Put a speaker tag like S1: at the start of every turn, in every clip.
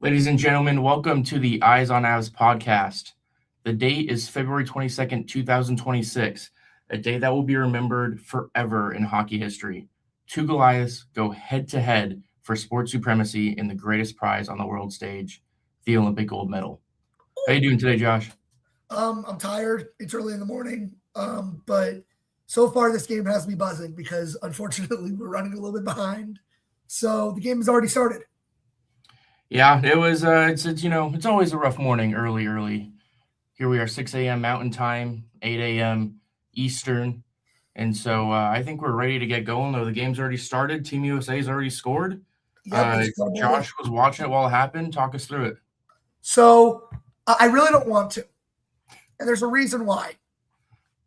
S1: Ladies and gentlemen, welcome to the Eyes on Avs podcast. The date is February 22nd, 2026, a day that will be remembered forever in hockey history. Two Goliaths go head-to-head for sports supremacy in the greatest prize on the world stage, the Olympic gold medal. How you doing today, Josh?
S2: I'm tired. It's early in the morning, but so far this game has me buzzing because unfortunately we're running a little bit behind. So the game has already started.
S1: Yeah, it was. It's always a rough morning, early. Here we are, 6 a.m. Mountain Time, 8 a.m. Eastern, and so I think we're ready to get going. Though the game's already started, Team USA's already scored.
S2: Yep,
S1: Josh was watching it while it happened. Talk us through it.
S2: So I really don't want to, and there's a reason why.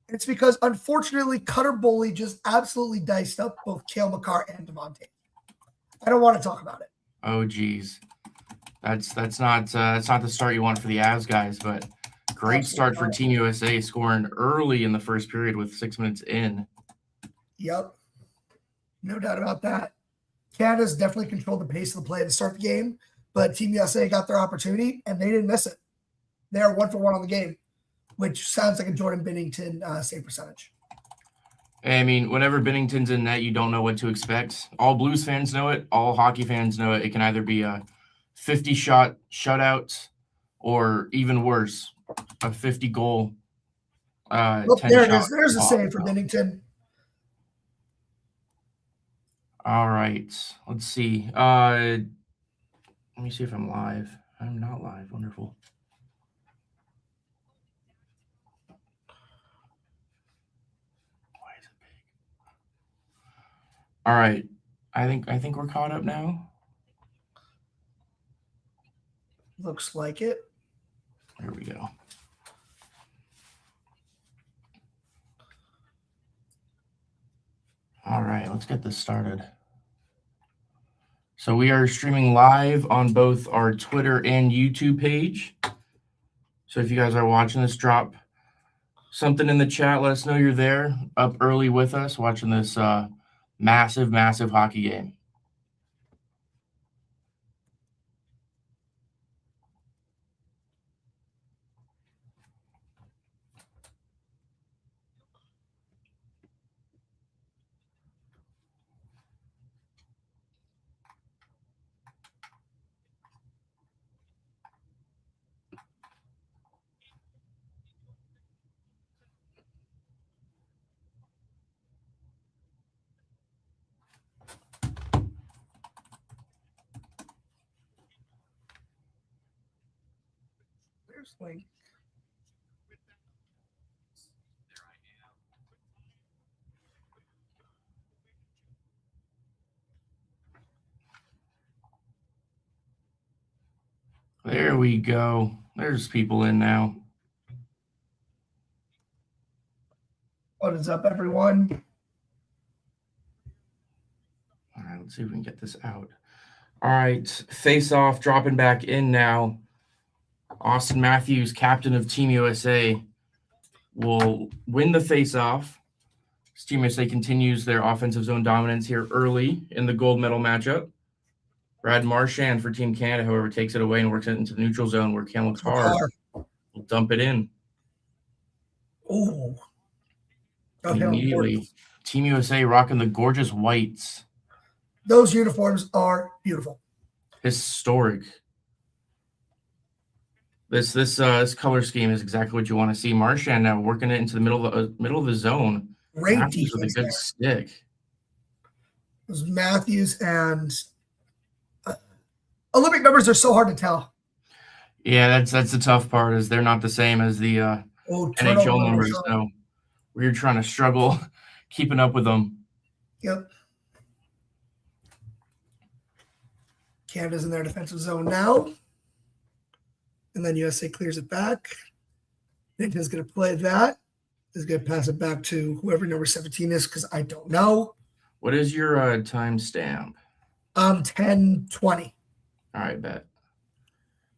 S2: It's because unfortunately Cutter Boley just absolutely diced up both Cale Makar and Devontae. I don't want to talk about it.
S1: Oh, geez. That's not the start you want for the Avs guys, but great start for Team USA, scoring early in the first period with 6 minutes in.
S2: Yep, no doubt about that. Canada's definitely controlled the pace of the play to start the game, but Team USA got their opportunity and they didn't miss it. They are 1-for-1 on the game, which sounds like a Jordan Binnington save percentage.
S1: I mean, whenever Binnington's in net, you don't know what to expect. All Blues fans know it. All hockey fans know it. It can either be a 50-shot shutout or even worse, a 50-goal.
S2: There it is. There's a save for Binnington.
S1: All right. Let's see. Let me see if I'm live. I'm not live. Wonderful. Why is it big? All right. I think we're caught up now.
S2: Looks like it.
S1: There we go. All right, let's get this started. So we are streaming live on both our Twitter and YouTube page. So if you guys are watching this, drop something in the chat. Let us know you're there, up early with us, watching this massive hockey game.
S2: There's Link.
S1: There we go. There's people in now.
S2: What is up, everyone?
S1: All right, let's see if we can get this out. All right, face-off, dropping back in now. Austin Matthews, captain of Team USA, will win the face-off. Team USA continues their offensive zone dominance here early in the gold medal matchup. Brad Marchand for Team Canada, however, takes it away and works it into the neutral zone where Cale Makar will dump it in.
S2: Oh.
S1: Immediately, Team USA rocking the gorgeous whites.
S2: Those uniforms are beautiful.
S1: Historic. This color scheme is exactly what you want to see. Marchand now working it into the middle of the zone.
S2: Great
S1: Matthews
S2: defense
S1: with a good stick.
S2: It was Matthews and Olympic numbers are so hard to tell.
S1: Yeah, that's the tough part is they're not the same as the NHL numbers. So we're trying to struggle keeping up with them.
S2: Yep. Canada's in their defensive zone now. And then USA clears it back. Nick's going to play that. He's going to pass it back to whoever number 17 is because I don't know.
S1: What is your time stamp?
S2: 10:20.
S1: All right, bet.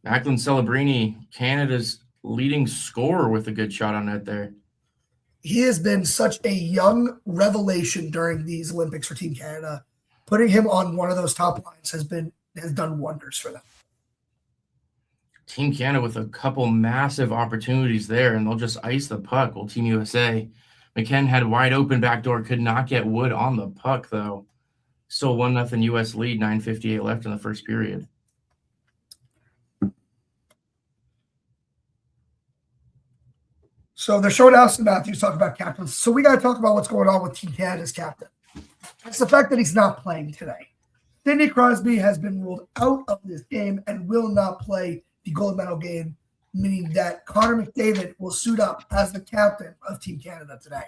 S1: Macklin Celebrini, Canada's leading scorer with a good shot on net there.
S2: He has been such a young revelation during these Olympics for Team Canada. Putting him on one of those top lines has done wonders for them.
S1: Team Canada with a couple massive opportunities there, and they'll just ice the puck. Well, Team USA, McKinnon had wide open backdoor, could not get Wood on the puck, though. Still 1-0 U.S. lead, 9:58 left in the first period.
S2: So they're showing Austin Matthews talking about captains. So we got to talk about what's going on with Team Canada's captain. It's the fact that he's not playing today. Sidney Crosby has been ruled out of this game and will not play the gold medal game, meaning that Connor McDavid will suit up as the captain of Team Canada today.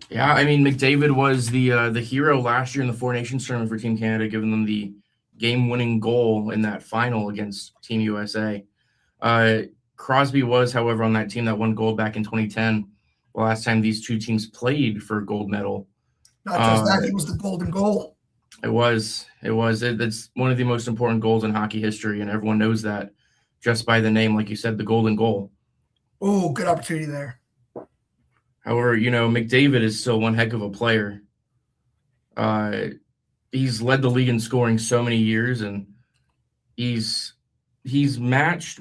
S1: Yeah, I mean, McDavid was the hero last year in the Four Nations tournament for Team Canada, giving them the game-winning goal in that final against Team USA. Crosby was, however, on that team that won gold back in 2010, the last time these two teams played for gold medal.
S2: Not just that, he was the golden goal.
S1: It was. It's one of the most important goals in hockey history, and everyone knows that just by the name, like you said, the golden goal.
S2: Oh, good opportunity there.
S1: However, McDavid is still one heck of a player. He's led the league in scoring so many years, and he's matched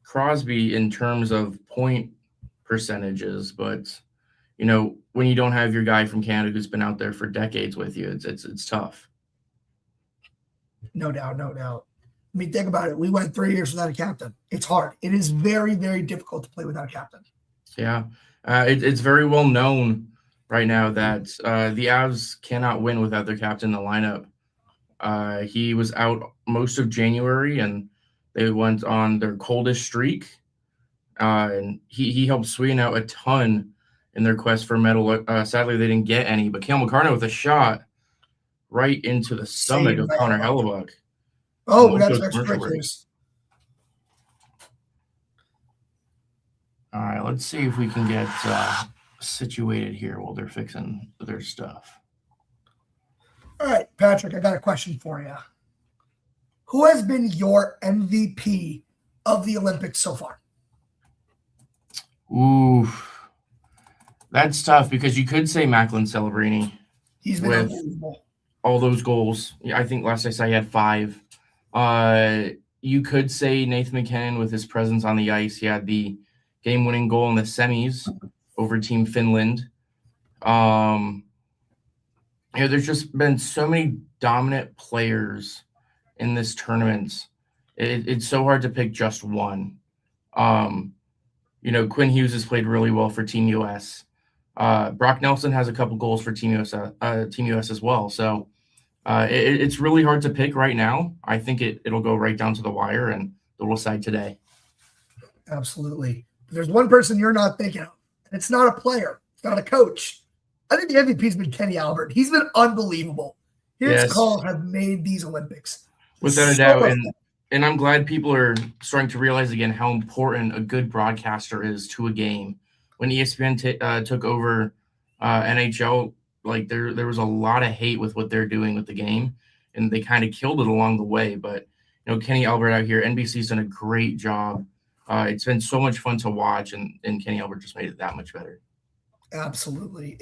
S1: Crosby in terms of point percentages, but when you don't have your guy from Canada who's been out there for decades with you, it's tough.
S2: No doubt. I mean, think about it. We went 3 years without a captain. It's hard. It is very, very difficult to play without a captain.
S1: Yeah. It's very well known right now that the Avs cannot win without their captain in the lineup. He was out most of January, and they went on their coldest streak. And he helped Sweden out a ton in their quest for medal. Sadly, they didn't get any. But Cale Makar with a shot right into the stomach of Connor Hellebuyck.
S2: Oh, we got some extra breakers.
S1: All right, let's see if we can get situated here while they're fixing their stuff.
S2: All right, Patrick, I got a question for you. Who has been your MVP of the Olympics so far?
S1: Ooh, that's tough because you could say Macklin Celebrini.
S2: He's been unbelievable.
S1: All those goals. Yeah, I think last I saw he had 5. You could say Nathan MacKinnon with his presence on the ice. He had the game-winning goal in the semis over Team Finland. There's just been so many dominant players in this tournament. It's so hard to pick just one. Quinn Hughes has played really well for Team US. Brock Nelson has a couple goals for Team US as well. So it's really hard to pick right now. I think it'll go right down to the wire, and they'll decide today.
S2: Absolutely. There's one person you're not thinking of, and it's not a player. It's not a coach. I think the MVP has been Kenny Albert. He's been unbelievable. His calls have made these Olympics.
S1: Without a doubt. And I'm glad people are starting to realize again how important a good broadcaster is to a game. When ESPN took over NHL, there was a lot of hate with what they're doing with the game, and they kind of killed it along the way. But Kenny Albert out here, NBC's done a great job. It's been so much fun to watch, and Kenny Albert just made it that much better.
S2: Absolutely.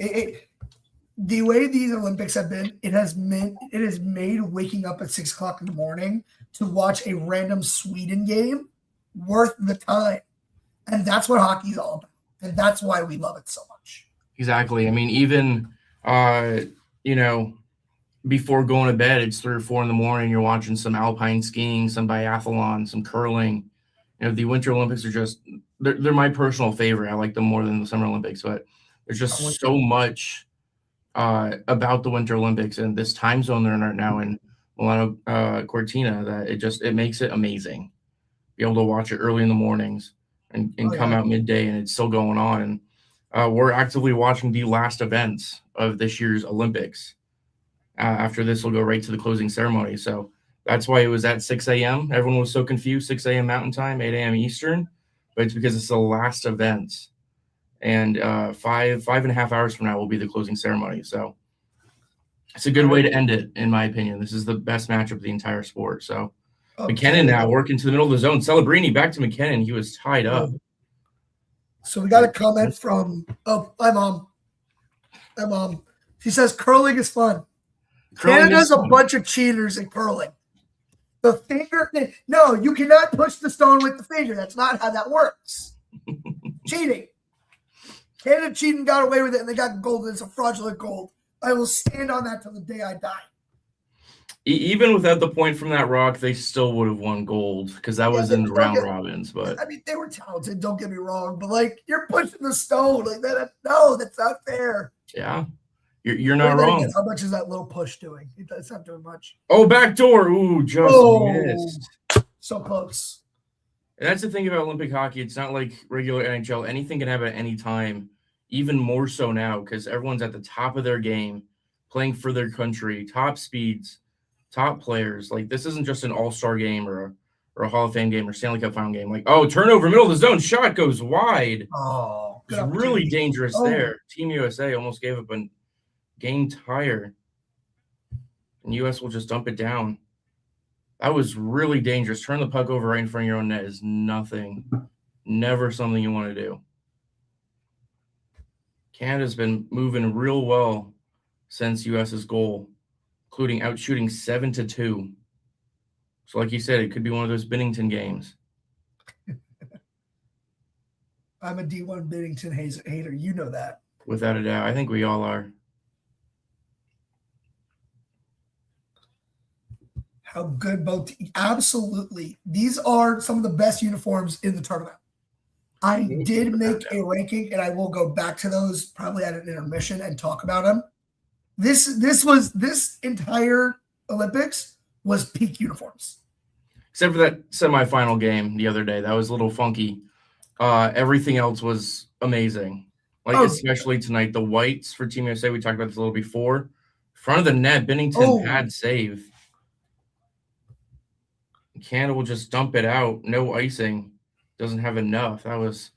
S2: The way these Olympics have been, it has made waking up at 6 o'clock in the morning to watch a random Sweden game worth the time. And that's what hockey's all about. And that's why we love it so much.
S1: Exactly. I mean, even, before going to bed, it's 3 or 4 in the morning, you're watching some alpine skiing, some biathlon, some curling. The Winter Olympics are just, they're my personal favorite. I like them more than the Summer Olympics, but there's just so much about the Winter Olympics and this time zone they're in right now in Milano Cortina that it makes it amazing. Be able to watch it early in the mornings and come out midday and it's still going on. And we're actively watching the last events of this year's Olympics. After this, we'll go right to the closing ceremony. So that's why it was at 6 a.m. Everyone was so confused, 6 a.m. Mountain Time, 8 a.m. Eastern. But it's because it's the last event. And 5.5 hours from now will be the closing ceremony. So it's a good way to end it, in my opinion. This is the best matchup of the entire sport. So McKinnon now working to the middle of the zone. Celebrini back to McKinnon. He was tied up.
S2: So we got a comment from my mom. My mom. She says curling is fun. Canada's a bunch of cheaters in curling. The finger. No, you cannot push the stone with the finger. That's not how that works. Cheating. Canada cheated and got away with it, and they got gold. And it's a fraudulent gold. I will stand on that till the day I die.
S1: Even without the point from that rock, they still would have won gold because that was in the round robins. But
S2: I mean, they were talented. Don't get me wrong, but like you're pushing the stone like that. No, that's not fair.
S1: Yeah, you're not wrong.
S2: How much is that little push doing? It's not doing much.
S1: Oh, back door. Ooh, just missed.
S2: So close.
S1: And that's the thing about Olympic hockey. It's not like regular NHL. Anything can happen at any time, even more so now because everyone's at the top of their game, playing for their country, top speeds, top players. Like, this isn't just an all-star game or a Hall of Fame game or Stanley Cup final game. Like, oh, turnover, middle of the zone, shot goes wide.
S2: Oh,
S1: it's really dangerous there. Team USA almost gave up a game tire. And US will just dump it down. That was really dangerous. Turn the puck over right in front of your own net is nothing. Never something you want to do. Canada's been moving real well since US's goal, including outshooting 7-2. So like you said, it could be one of those Binnington games.
S2: I'm a D1 Binnington hater. You know that.
S1: Without a doubt. I think we all are.
S2: How good both – absolutely. These are some of the best uniforms in the tournament. I did make a ranking, and I will go back to those probably at an intermission and talk about them. This entire Olympics was peak uniforms.
S1: Except for that semifinal game the other day. That was a little funky. Everything else was amazing. Especially tonight, the whites for Team USA, we talked about this a little before. Front of the net, Binnington pad save. Canada will just dump it out. No icing. Doesn't have enough. That was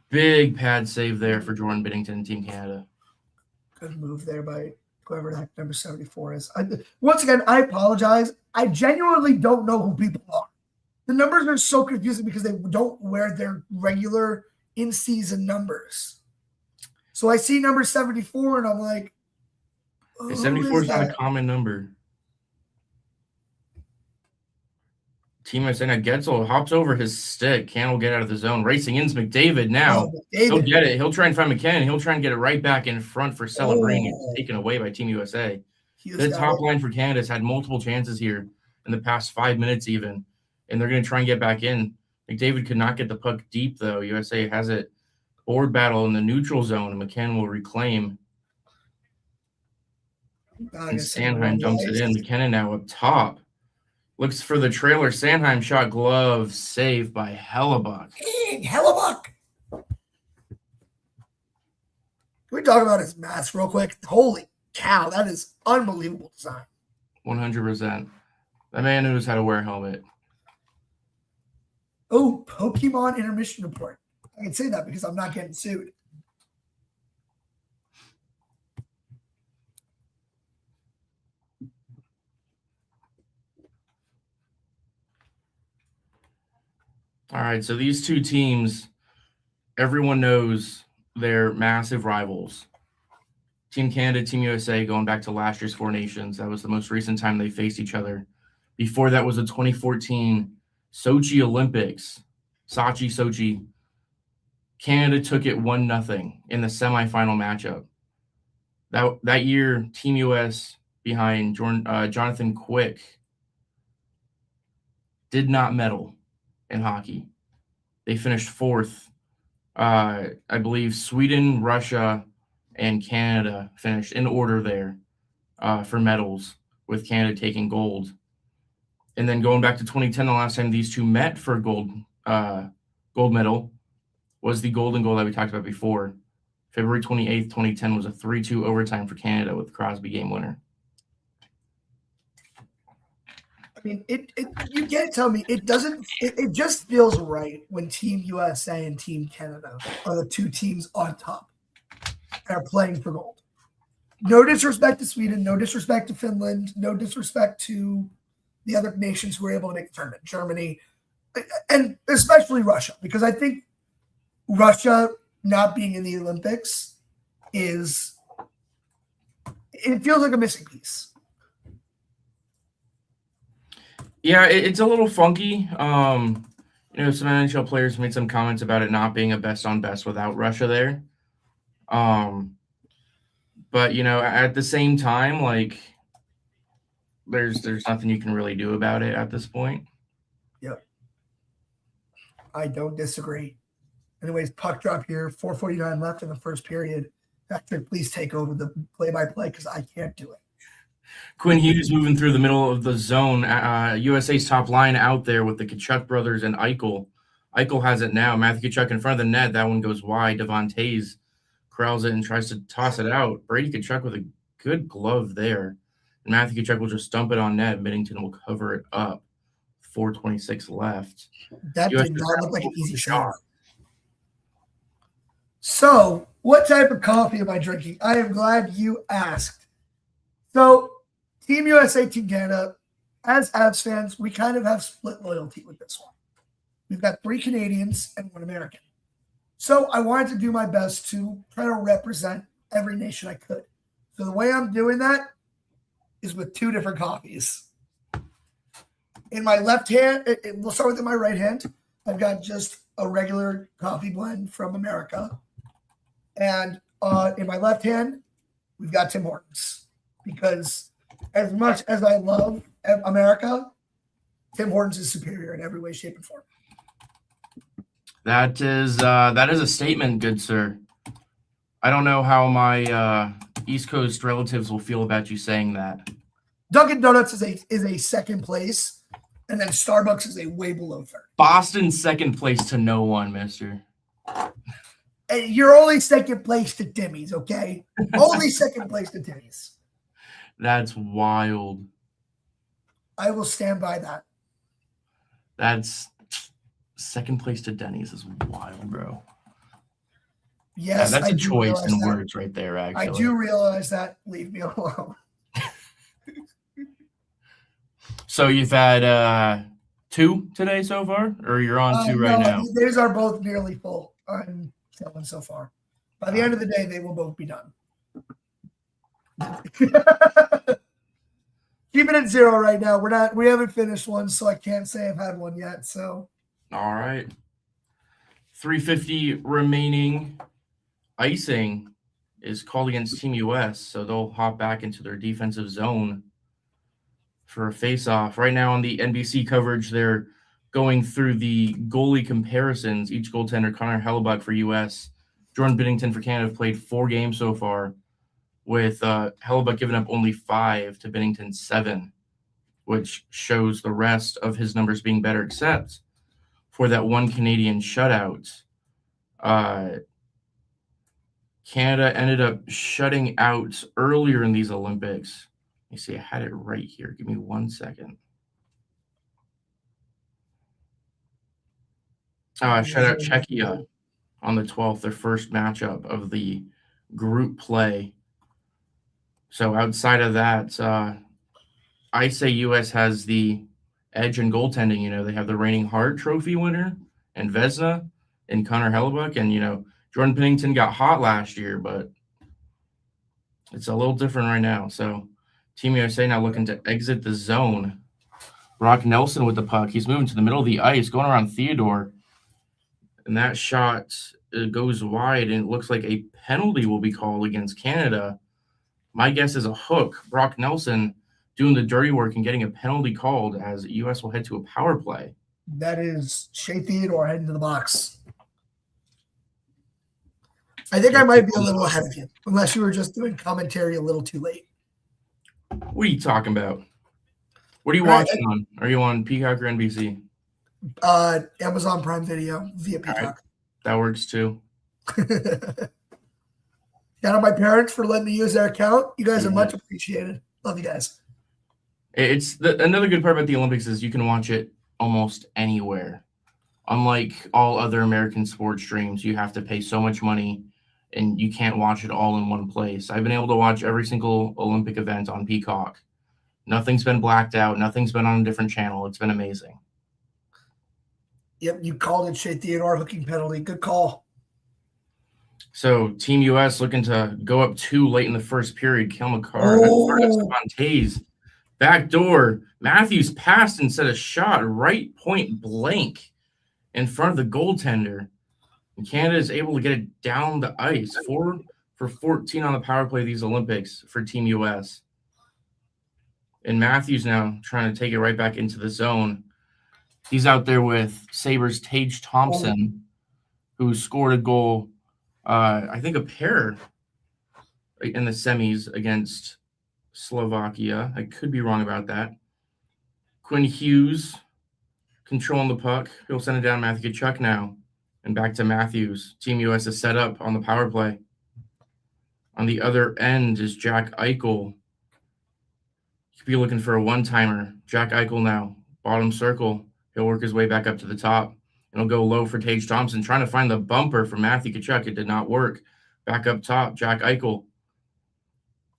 S1: big pad save there for Jordan Binnington, Team Canada.
S2: Good move there by whoever that number 74 is. Once again, I apologize. I genuinely don't know who people are. The numbers are so confusing because they don't wear their regular in-season numbers. So I see number 74 and I'm like,
S1: 74 is not a common number. Team USA now Getzel hops over his stick. Canada will get out of the zone. Racing in McDavid now. He'll get it. He'll try and find McKinnon. He'll try and get it right back in front for Celebrini. It's taken away by Team USA. The top line for Canada has had multiple chances here in the past 5 minutes even, and they're going to try and get back in. McDavid could not get the puck deep, though. USA has it. Board battle in the neutral zone, and McKinnon will reclaim. And Sanheim dumps it in. McKinnon now up top. Looks for the trailer. Sanheim shot glove saved by Hellebuck.
S2: Hellebuck. Can we talk about his mask real quick? Holy cow, that is unbelievable design.
S1: 100%. That man knows how to wear a helmet.
S2: Oh, Pokemon intermission report. I can say that because I'm not getting sued.
S1: All right, so these two teams, everyone knows they're massive rivals. Team Canada, Team USA, going back to last year's Four Nations. That was the most recent time they faced each other. Before that was the 2014 Sochi Olympics. Sochi. Canada took it 1-0 in the semifinal matchup. That year, Team US behind Jonathan Quick did not medal in hockey. They finished fourth. I believe Sweden, Russia, and Canada finished in order there for medals, with Canada taking gold. And then going back to 2010, the last time these two met for gold medal was the golden goal that we talked about before. February 28th, 2010 was a 3-2 overtime for Canada with Crosby game winner.
S2: I mean, you can't tell me it doesn't. It just feels right when Team USA and Team Canada are the two teams on top and are playing for gold. No disrespect to Sweden, no disrespect to Finland, no disrespect to the other nations who were able to make the tournament, Germany, and especially Russia, because I think Russia not being in the Olympics it feels like a missing piece.
S1: Yeah, it's a little funky. Some NHL players made some comments about it not being a best on best without Russia there. But at the same time, like there's nothing you can really do about it at this point.
S2: Yep. I don't disagree. Anyways, puck drop here, 4:49 left in the first period. Hector, please take over the play-by-play because I can't do it.
S1: Quinn Hughes moving through the middle of the zone. USA's top line out there with the Tkachuk brothers and Eichel. Eichel has it now. Matthew Tkachuk in front of the net. That one goes wide. Devon Toews corrals it and tries to toss it out. Brady Tkachuk with a good glove there. And Matthew Tkachuk will just dump it on net. Binnington will cover it up. 4:26 left.
S2: That did not look like an easy shot. So, what type of coffee am I drinking? I am glad you asked. So, Team USA, Team Canada, as Avs fans, we kind of have split loyalty with this one. We've got 3 Canadians and 1 American. So, I wanted to do my best to try to represent every nation I could. So, the way I'm doing that is with 2 different coffees. In my left hand, we'll start with in my right hand. I've got just a regular coffee blend from America. And in my left hand, we've got Tim Hortons. Because as much as I love America, Tim Hortons is superior in every way, shape, and form.
S1: That is a statement, good sir. I don't know how my East Coast relatives will feel about you saying that.
S2: Dunkin' Donuts is a second place, and then Starbucks is a way below third.
S1: Boston's second place to no one, mister.
S2: And you're only second place to Timmy's, okay? Only second place to Timmy's.
S1: That's wild.
S2: I will stand by that.
S1: That's second place to Denny's is wild, bro.
S2: Yes,
S1: that's a choice in
S2: that.
S1: Words right there, actually.
S2: I do realize that. Leave me alone.
S1: So you've had 2 today so far? Or you're on 2 right now?
S2: These are both nearly full. I'm selling so far. By the end of the day, they will both be done. Keeping it 0 right now. We haven't finished one, so I can't say I've had one yet. So
S1: all right. 3:50 remaining. Icing is called against Team US, so they'll hop back into their defensive zone for a face-off. Right now on the NBC coverage, they're going through the goalie comparisons. Each goaltender, Connor Hellebuyck for US, Jordan Binnington for Canada, have played 4 games so far, with Hellebuyck giving up only 5 to Binnington 7, which shows the rest of his numbers being better, except for that 1 Canadian shutout. Canada ended up shutting out earlier in these Olympics. Let me see, I had it right here. Give me 1 second. Shut out Czechia on the 12th, their first matchup of the group play. So outside of that, I say U.S. has the edge in goaltending. They have the reigning Hart Trophy winner and Vezina and Connor Hellebuyck. And, Jordan Binnington got hot last year, but it's a little different right now. So Team USA now looking to exit the zone. Brock Nelson with the puck. He's moving to the middle of the ice, going around Theodore. And that shot goes wide, and it looks like a penalty will be called against Canada. My guess is a hook. Brock Nelson doing the dirty work and getting a penalty called as U.S. will head to a power play.
S2: That is Shea Theodore heading to the box. I think I might be a little ahead of you, unless you were just doing commentary a little too late.
S1: What are you talking about? What are you watching on? Are you on Peacock or NBC?
S2: Amazon Prime Video via Peacock.
S1: Right. That works too.
S2: Shout out my parents for letting me use their account. You guys are much appreciated. Love you guys.
S1: It's another good part about the Olympics is you can watch it almost anywhere. Unlike all other American sports streams, you have to pay so much money and you can't watch it all in one place. I've been able to watch every single Olympic event on Peacock. Nothing's been blacked out. Nothing's been on a different channel. It's been amazing.
S2: Yep, you called it Shea Theodore hooking penalty. Good call.
S1: So Team US looking to go up 2 late in the first period. Kale McCarr, Toews Backdoor. Matthews passed and set a shot right point blank in front of the goaltender. And Canada is able to get it down the ice. 4 for 14 on the power play of these Olympics for Team US. And Matthews now trying to take it right back into the zone. He's out there with Sabres' Tage Thompson, who scored a goal, I think a pair in the semis against Slovakia. I could be wrong about that. Quinn Hughes controlling the puck. He'll send it down Matthew Tkachuk now. And back to Matthews. Team US is set up on the power play. On the other end is Jack Eichel. You could be looking for a one-timer. Jack Eichel now. Bottom circle. He'll work his way back up to the top. And he'll go low for Tage Thompson. Trying to find the bumper for Matthew Tkachuk. It did not work. Back up top. Jack Eichel.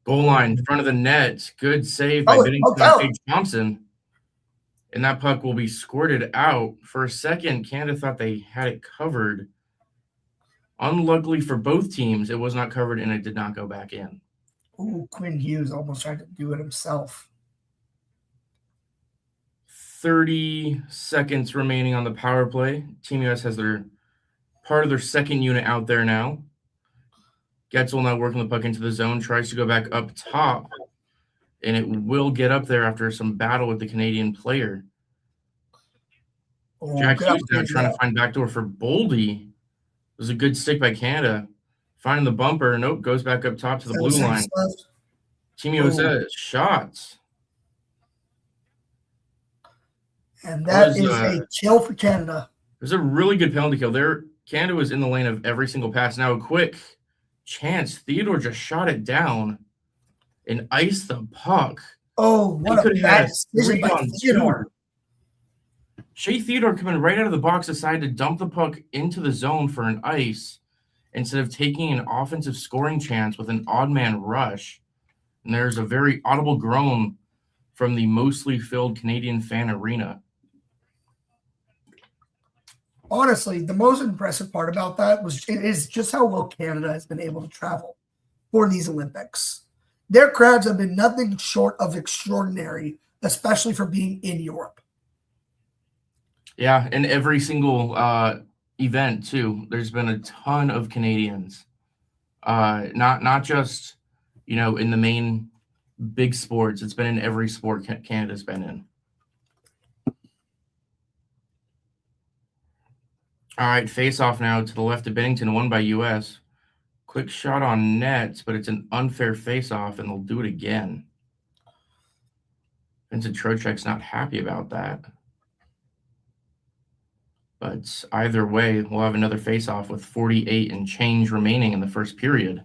S1: Goal line, in front of the net. Good save by Binnington and Tage Thompson. And that puck will be squirted out. For a second, Canada thought they had it covered. Unluckily for both teams, it was not covered and it did not go back in.
S2: Ooh, Quinn Hughes almost tried to do it himself.
S1: 30 seconds remaining on the power play. Team US has their part of their second unit out there now. Getzel now working the puck into the zone, tries to go back up top, and it will get up there after some battle with the Canadian player. Jack Hughes now trying to find backdoor for Boldy. It was a good stick by Canada. Finding the bumper. Nope, goes back up top to the blue line. Team USA shots.
S2: And that is a kill for Canada.
S1: It was a really good penalty kill. There, Canada was in the lane of every single pass. Now a quick chance. Theodore just shot it down and iced the puck.
S2: Oh, what a bad decision by Theodore.
S1: Shea Theodore coming right out of the box decided to dump the puck into the zone for an ice instead of taking an offensive scoring chance with an odd man rush. And there's a very audible groan from the mostly filled Canadian fan arena.
S2: Honestly, the most impressive part about that is just how well Canada has been able to travel for these Olympics. Their crowds have been nothing short of extraordinary, especially for being in Europe.
S1: Yeah, in every single event too, there's been a ton of Canadians. Not just, in the main big sports. It's been in every sport Canada's been in. All right, face off now to the left of Binnington, won by US. Quick shot on net, but it's an unfair face off, and they'll do it again. Vincent Trocheck's not happy about that. But either way, we'll have another face off with 48 and change remaining in the first period.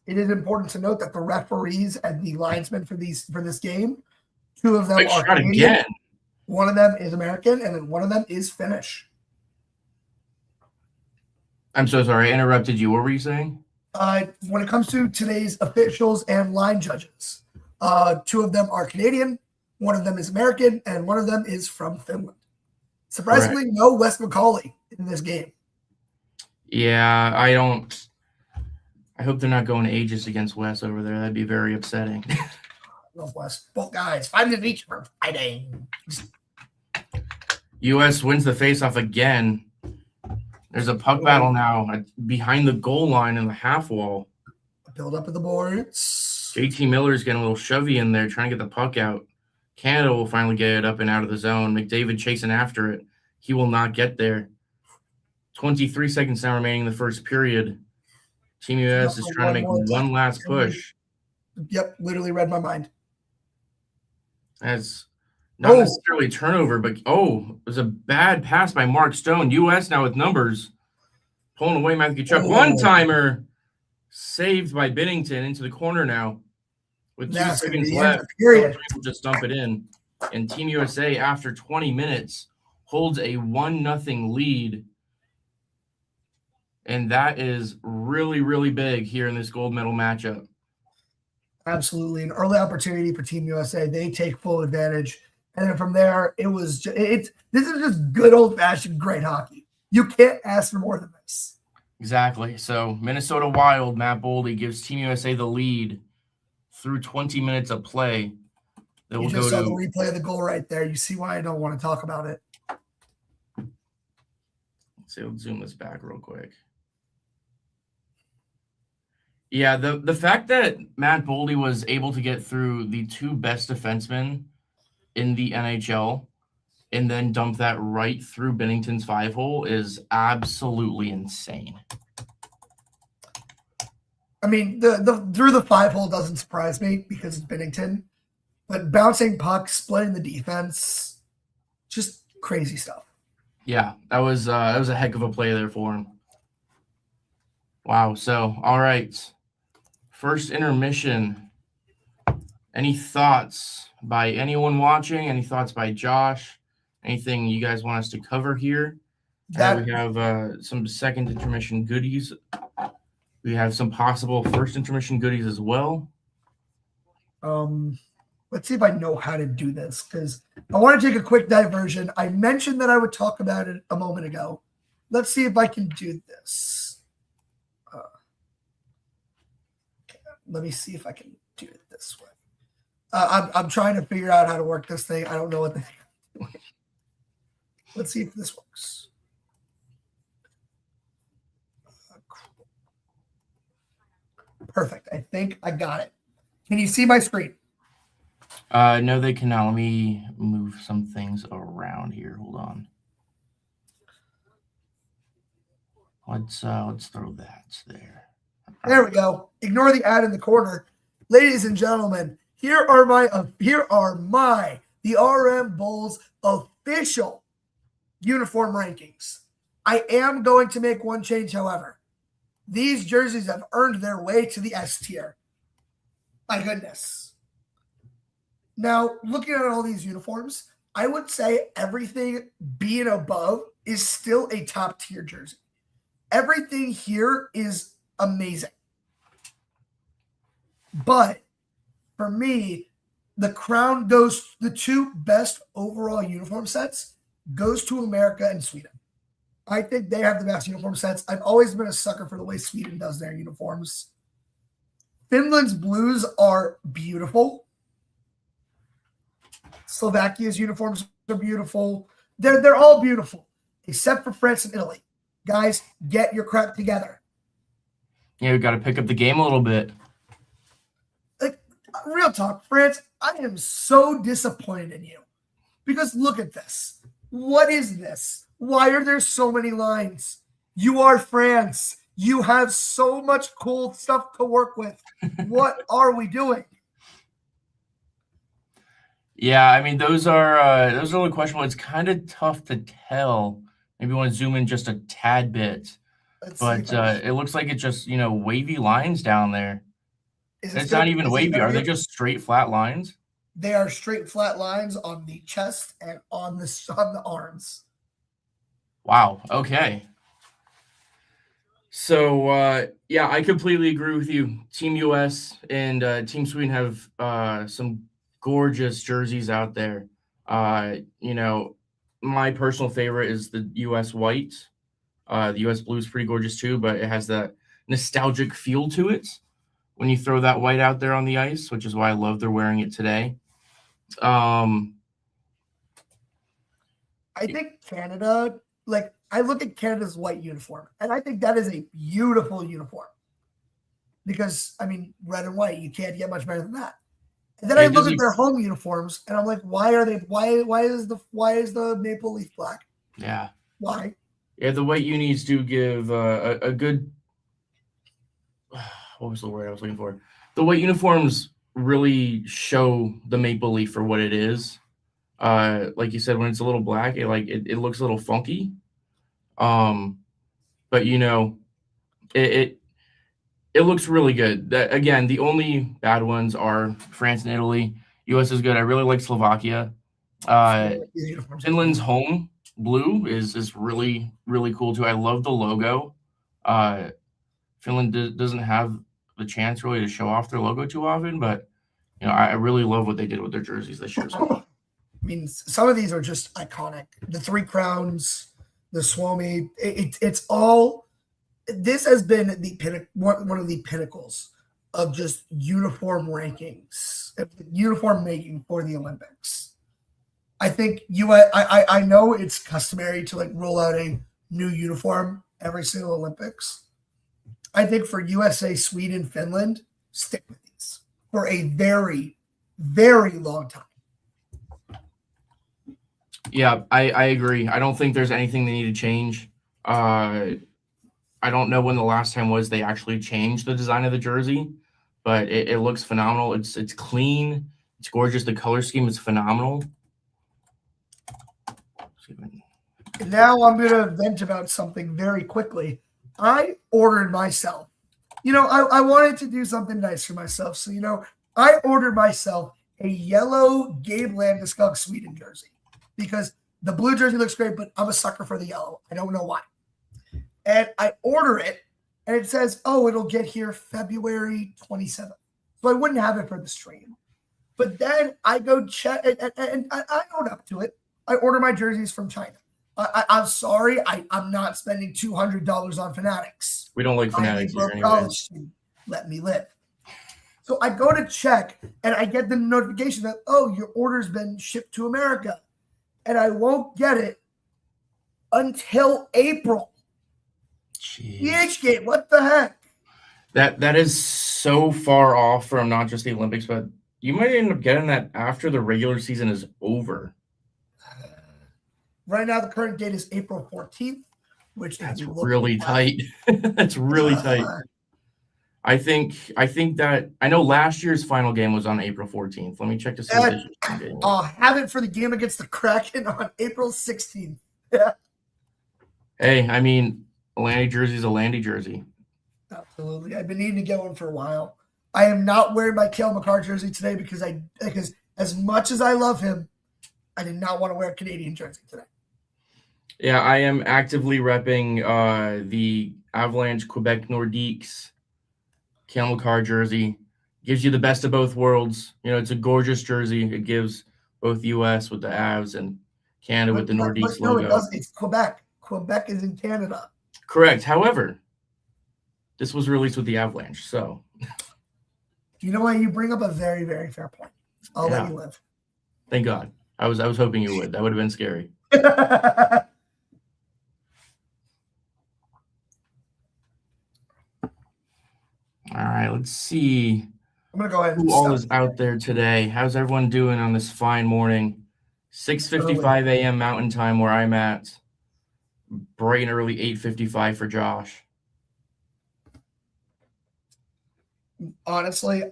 S2: It is important to note that the referees and the linesmen for this game, two of them
S1: Quick
S2: are
S1: shot
S2: Canadian.
S1: Again.
S2: One of them is American, and then one of them is Finnish.
S1: I'm so sorry, I interrupted you. What were you saying?
S2: When it comes to today's officials and line judges, two of them are Canadian, one of them is American, and one of them is from Finland. Surprisingly,
S1: Correct.
S2: no Wes McCauley in this game.
S1: Yeah, I hope they're not going ages against Wes over there. That'd be very upsetting.
S2: Love Wes. Both guys, 5 minutes each for fighting.
S1: US wins the faceoff again. There's a puck battle now behind the goal line in the half wall.
S2: Build up at the boards.
S1: JT Miller's getting a little shovey in there, trying to get the puck out. Canada will finally get it up and out of the zone. McDavid chasing after it. He will not get there. 23 seconds now remaining in the first period. Team US is trying to make one last push.
S2: Yep, literally read my mind.
S1: That's not necessarily a turnover, but it was a bad pass by Mark Stone. US now with numbers. Pulling away Matthew Tkachuk. One-timer saved by Binnington into the corner now. With 2 seconds left, we'll just dump it in. And Team USA, after 20 minutes, holds a 1-0 lead. And that is really, really big here in this gold medal matchup.
S2: Absolutely. An early opportunity for Team USA. They take full advantage. And then from there, this is just good old-fashioned great hockey. You can't ask for more than this.
S1: Exactly. So Minnesota Wild, Matt Boldy gives Team USA the lead through 20 minutes of play. That
S2: You
S1: will
S2: just
S1: go
S2: saw the
S1: to.
S2: replay of the goal right there. You see why I don't want to talk about it.
S1: Let's see, let's zoom this back real quick. Yeah, the fact that Matt Boldy was able to get through the two best defensemen in the NHL and then dump that right through Bennington's 5-hole is absolutely insane.
S2: I mean, the through the 5-hole doesn't surprise me because it's Bennington, but bouncing pucks, splitting the defense, just crazy stuff.
S1: Yeah, that was a heck of a play there for him. Wow. So, all right. First intermission. Any thoughts by anyone watching? Any thoughts by Josh? Anything you guys want us to cover here?
S2: That
S1: We have some second intermission goodies. We have some possible first intermission goodies as well.
S2: let's see if I know how to do this because I want to take a quick diversion. I mentioned that I would talk about it a moment ago. Let's see if I can do this. Let me see if I can do it this way. I'm trying to figure out how to work this thing. I don't know what the thing I'm doing. Let's see if this works. Perfect. I think I got it. Can you see my screen?
S1: No, they cannot. Let me move some things around here. Hold on. Let's throw that there.
S2: There we go. Ignore the ad in the corner. Ladies and gentlemen, here are the RM Bulls official uniform rankings. I am going to make one change, however. These jerseys have earned their way to the S tier. My goodness. Now, looking at all these uniforms, I would say everything B and above is still a top tier jersey. Everything here is amazing. But for me, the crown goes, the two best overall uniform sets goes to America and Sweden. I think they have the best uniform sets. I've always been a sucker for the way Sweden does their uniforms. Finland's blues are beautiful. Slovakia's uniforms are beautiful. They're all beautiful, except for France and Italy. Guys, get your crap together.
S1: Yeah, we got to pick up the game a little bit.
S2: Like, real talk, France, I am so disappointed in you. Because look at this. What is this? Why are there so many lines? You are France. You have so much cool stuff to work with. What are we doing?
S1: Yeah, I mean those are really questionable. It's kind of tough to tell. Maybe you want to zoom in just a tad bit, but it looks like it's just wavy lines down there. It's not even wavy. Are they just straight flat lines?
S2: They are straight flat lines on the chest and on the arms.
S1: Wow. Okay. So yeah, I completely agree with you. Team US and Team Sweden have some gorgeous jerseys out there. My personal favorite is the US white. The US blue is pretty gorgeous too, but it has that nostalgic feel to it when you throw that white out there on the ice, which is why I love they're wearing it today.
S2: I think Canada, I look at Canada's white uniform, and I think that is a beautiful uniform. Because, I mean, red and white, you can't get much better than that. And then I look at their home uniforms, and I'm like, why is the maple leaf black?
S1: Yeah.
S2: Why?
S1: Yeah, the white unis do give a good. What was the word I was looking for? The white uniforms really show the maple leaf for what it is. Like you said, when it's a little black, it looks a little funky. But it looks really good. Again, the only bad ones are France and Italy. US is good. I really like Slovakia. Finland's home blue is really, really cool too. I love the logo. Finland doesn't have the chance really to show off their logo too often, but I really love what they did with their jerseys this year.
S2: I mean, some of these are just iconic. The Three Crowns, the Suomi, it's all. This has been one of the pinnacles of just uniform rankings uniform making for the Olympics. I think I know it's customary to like roll out a new uniform every single Olympics. I think for USA, Sweden, Finland, stick with these for a very, very long time.
S1: Yeah, I agree. I don't think there's anything they need to change. I don't know when the last time was they actually changed the design of the jersey, but it looks phenomenal. It's clean. It's gorgeous. The color scheme is phenomenal.
S2: And now I'm going to vent about something very quickly. I ordered myself. I wanted to do something nice for myself. So, I ordered myself a yellow Gabe Landeskog Sweden jersey because the blue jersey looks great, but I'm a sucker for the yellow. I don't know why. And I order it, and it says, it'll get here February 27th. So I wouldn't have it for the stream. But then I go check, and I own up to it. I order my jerseys from China. I'm sorry, I'm not spending $200 on Fanatics.
S1: We don't like Fanatics here anyway.
S2: College student. Let me live. So I go to check, and I get the notification that, your order's been shipped to America. And I won't get it until April. DHgate, what the heck?
S1: That is so far off from not just the Olympics, but you might end up getting that after the regular season is over.
S2: Right now, the current date is April 14th, which
S1: that's really tight. That's really tight. I think that I know last year's final game was on April 14th. Let me check to see.
S2: I'll have it for the game against the Kraken on April 16th. Yeah.
S1: Hey, I mean, a Landy jersey is a Landy jersey.
S2: Absolutely. I've been needing to get one for a while. I am not wearing my Cale Makar jersey today because as much as I love him, I did not want to wear a Canadian jersey today.
S1: Yeah, I am actively repping the Avalanche Quebec Nordiques Cale Makar jersey. Gives you the best of both worlds. It's a gorgeous jersey. It gives both U.S. with the Avs and Canada with the Nordiques logo.
S2: No, it doesn't. It's Quebec. Quebec is in Canada.
S1: Correct. However, this was released with the Avalanche, so.
S2: You know what? You bring up a very, very fair point. I'll let you live.
S1: Thank God. I was hoping you would. That would have been scary. All right, let's see.
S2: I'm going to go ahead
S1: who all is out there today. How's everyone doing on this fine morning? 6:55 a.m. Mountain Time where I'm at. Bright and early 8:55 for Josh.
S2: Honestly,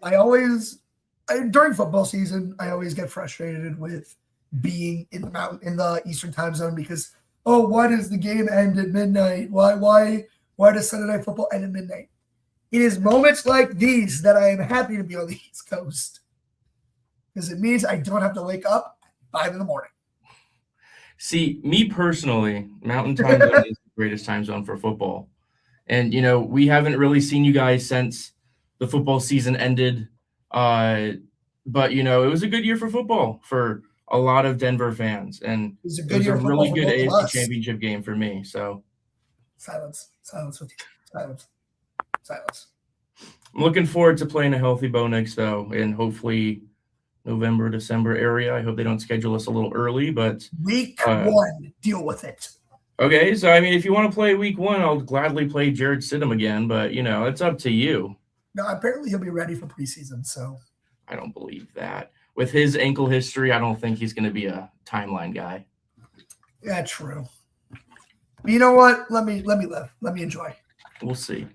S2: during football season, I always get frustrated with being in the Eastern time zone because, why does the game end at midnight? Why does Sunday Night Football end at midnight? It is moments like these that I am happy to be on the East Coast because it means I don't have to wake up at 5 a.m.
S1: See, me personally, Mountain Time Zone is the greatest time zone for football. And, we haven't really seen you guys since the football season ended. But, it was a good year for football for a lot of Denver fans. And it was a really good AFC championship game for me. So
S2: silence with you. Silence.
S1: I'm looking forward to playing a healthy Bo Nix, though, in hopefully November, December area. I hope they don't schedule us a little early, but
S2: week 1, deal with it.
S1: Okay, so I mean, if you want to play week 1, I'll gladly play Jared Stidham again, but it's up to you.
S2: No, apparently he'll be ready for preseason, so
S1: I don't believe that. With his ankle history, I don't think he's going to be a timeline guy.
S2: Yeah, true. But you know what? Let me live. Let me enjoy.
S1: We'll see.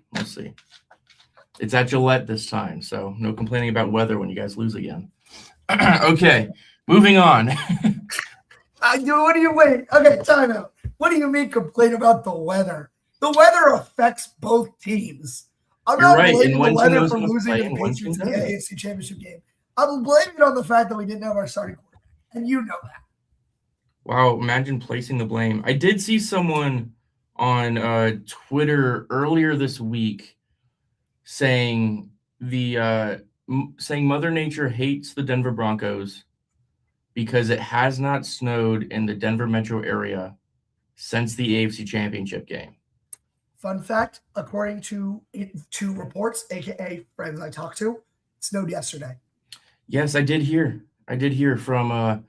S1: It's at Gillette this time, so no complaining about weather when you guys lose again. Okay, moving on.
S2: What do you wait? Okay, time out. What do you mean complain about the weather? The weather affects both teams. I'm not blaming the weather for losing the Patriots in the AFC Championship game. I'm blaming it on the fact that we didn't have our starting quarterback, and you know that.
S1: Wow, imagine placing the blame. I did see someone on Twitter earlier this week saying Mother Nature hates the Denver Broncos because it has not snowed in the Denver metro area since the AFC Championship game.
S2: Fun fact, according to reports, aka friends I talked to, it snowed yesterday.
S1: Yes, I did hear. I did hear from a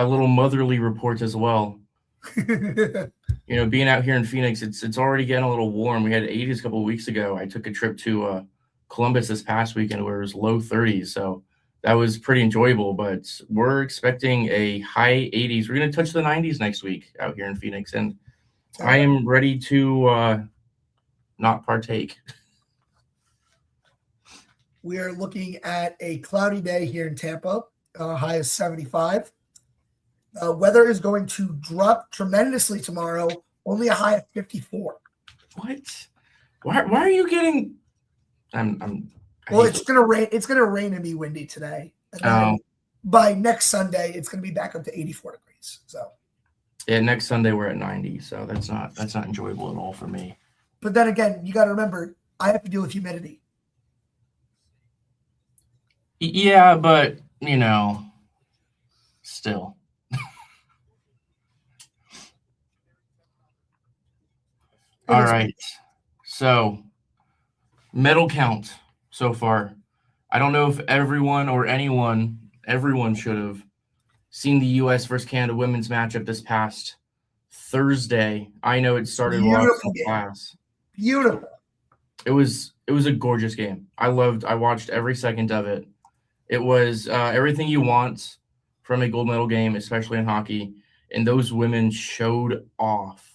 S1: little motherly report as well. You know, being out here in Phoenix, it's already getting a little warm. We had 80s a couple of weeks ago. I took a trip to Columbus this past weekend where it was low 30s, so that was pretty enjoyable. But we're expecting a high 80s. We're going to touch the 90s next week out here in Phoenix, and I am ready to not partake.
S2: We are looking at a cloudy day here in Tampa, high of 75. Weather is going to drop tremendously tomorrow, only a high of 54.
S1: What? Why are you getting?
S2: Well, it's gonna rain. It's gonna rain and be windy today. And then by next Sunday, it's gonna be back up to 84 degrees. So
S1: yeah, next Sunday we're at 90, so that's not enjoyable at all for me.
S2: But then again, you got to remember, I have to deal with humidity.
S1: Yeah, but you know, still. All right. So, medal count so far. I don't know if everyone should have seen the U.S. versus Canada women's matchup this past Thursday. I know it started
S2: Beautiful game.
S1: class.
S2: Beautiful.
S1: It was a gorgeous game. I watched every second of it. It was everything you want from a gold medal game, especially in hockey, and those women showed off.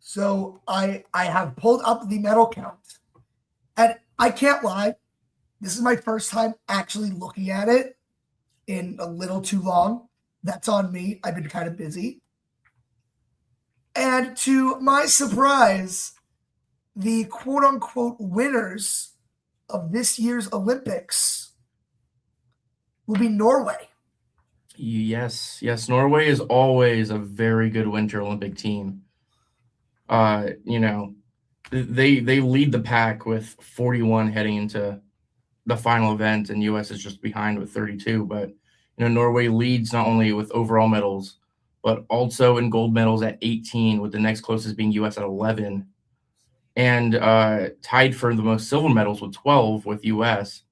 S2: So I have pulled up the medal count, and I can't lie, this is my first time actually looking at it in a little too long. That's on me. I've been kind of busy. And to my surprise, the quote-unquote winners of this year's Olympics will be Norway.
S1: Yes. Norway is always a very good Winter Olympic team. You know, they lead the pack with 41 heading into the final event, and U.S. is just behind with 32. But you know, Norway leads not only with overall medals, but also in gold medals at 18, with the next closest being U.S. at 11, and tied for the most silver medals with 12 with U.S.,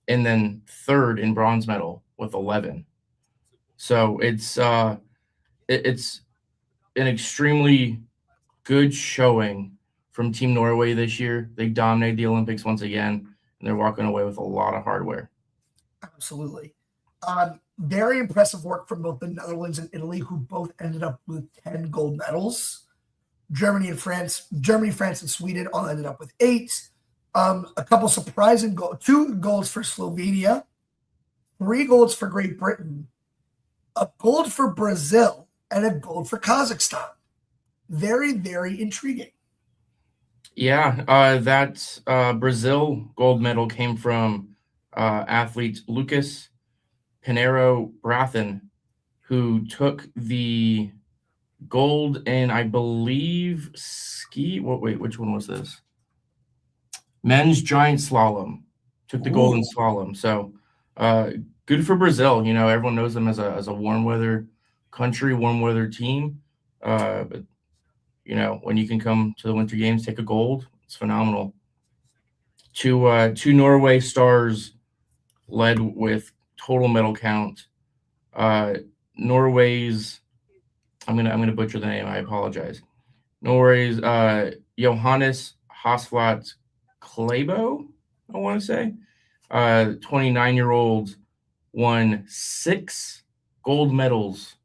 S1: and then third in bronze medal with 11. So it's an extremely good showing from Team Norway this year. They dominated the Olympics once again, and they're walking away with a lot of hardware.
S2: Absolutely. Very impressive work from both the Netherlands and Italy, who both ended up with 10 gold medals. Germany, France, and Sweden all ended up with 8. A couple surprising goals, 2 golds for Slovenia, 3 golds for Great Britain, a gold for Brazil, and a gold for Kazakhstan. Very, very intriguing.
S1: Yeah, that Brazil gold medal came from athlete Lucas Pinheiro Brathen, who took the gold in, I believe, which one was this? Men's giant slalom. Took the gold in slalom. So good for Brazil. You know, everyone knows them as a warm weather country, warm weather team. But you know, when you can come to the Winter Games, take a gold, it's phenomenal. Two Norway stars led with total medal count. Norway's, I'm gonna butcher the name. I apologize. Norway's Johannes Hasflat Klæbo, I want to say, 29-year-old, won 6 gold medals,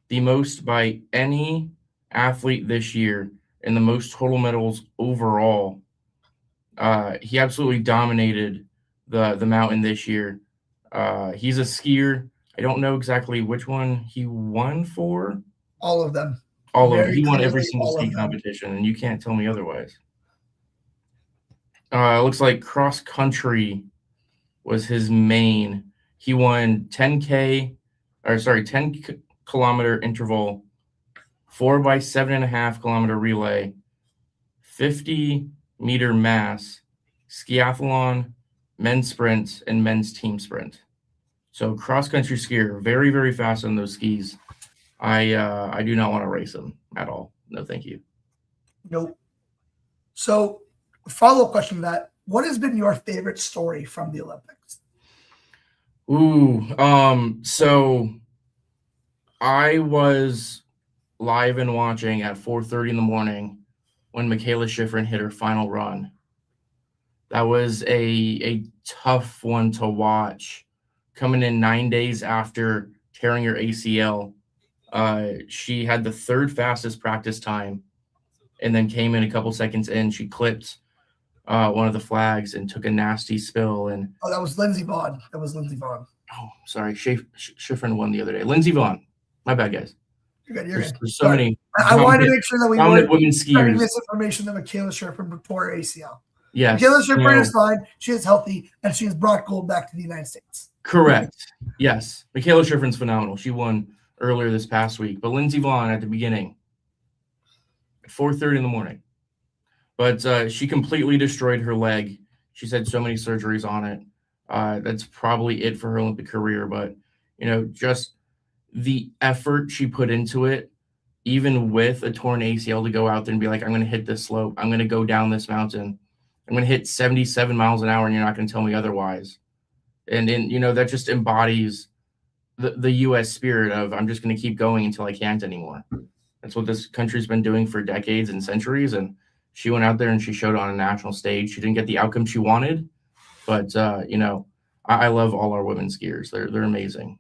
S1: the most by any athlete this year, and the most total medals overall. He absolutely dominated the mountain this year. He's a skier. I don't know exactly which one he won for.
S2: All of them.
S1: All of them. He won every single ski competition, and you can't tell me otherwise. It looks like cross country was his main. He won 10 kilometer interval, 4 by 7.5 kilometer relay, 50-meter mass, skiathlon, men's sprint, and men's team sprint. So cross-country skier, very, very fast on those skis. I do not want to race them at all. No, thank you.
S2: Nope. So follow-up question to that. What has been your favorite story from the Olympics?
S1: So I was live and watching at 4:30 in the morning when Michaela Schifrin hit her final run. That was a tough one to watch. Coming in 9 days after tearing her ACL, she had the third fastest practice time, and then came in a couple seconds in. She clipped one of the flags and took a nasty spill. And
S2: Oh, that was Lindsey Vaughn.
S1: oh, sorry, Schifrin won the other day. Lindsey Vaughn. My bad, guys.
S2: You're
S1: There's
S2: good.
S1: so many
S2: I wanted to make sure that we
S1: dominant
S2: weren't
S1: women
S2: spreading
S1: skiers.
S2: misinformation that Michaela Schifrin tore her ACL.
S1: Yes,
S2: Michaela Schifrin is fine. She is healthy, and she has brought gold back to the United States.
S1: correct. Yes, Michaela Schifrin's phenomenal. She won earlier this past week, but Lindsey Vaughn at the beginning at 4:30 in the morning. But she completely destroyed her leg. She's had so many surgeries on it. That's probably it for her Olympic career. But, just the effort she put into it, even with a torn ACL, to go out there and be like, I'm going to hit this slope. I'm going to go down this mountain. I'm going to hit 77 miles an hour, and you're not going to tell me otherwise. And that just embodies the U.S. spirit of, I'm just going to keep going until I can't anymore. That's what this country's been doing for decades and centuries. And she went out there and she showed it on a national stage. She didn't get the outcome she wanted, but I love all our women skiers. They're amazing.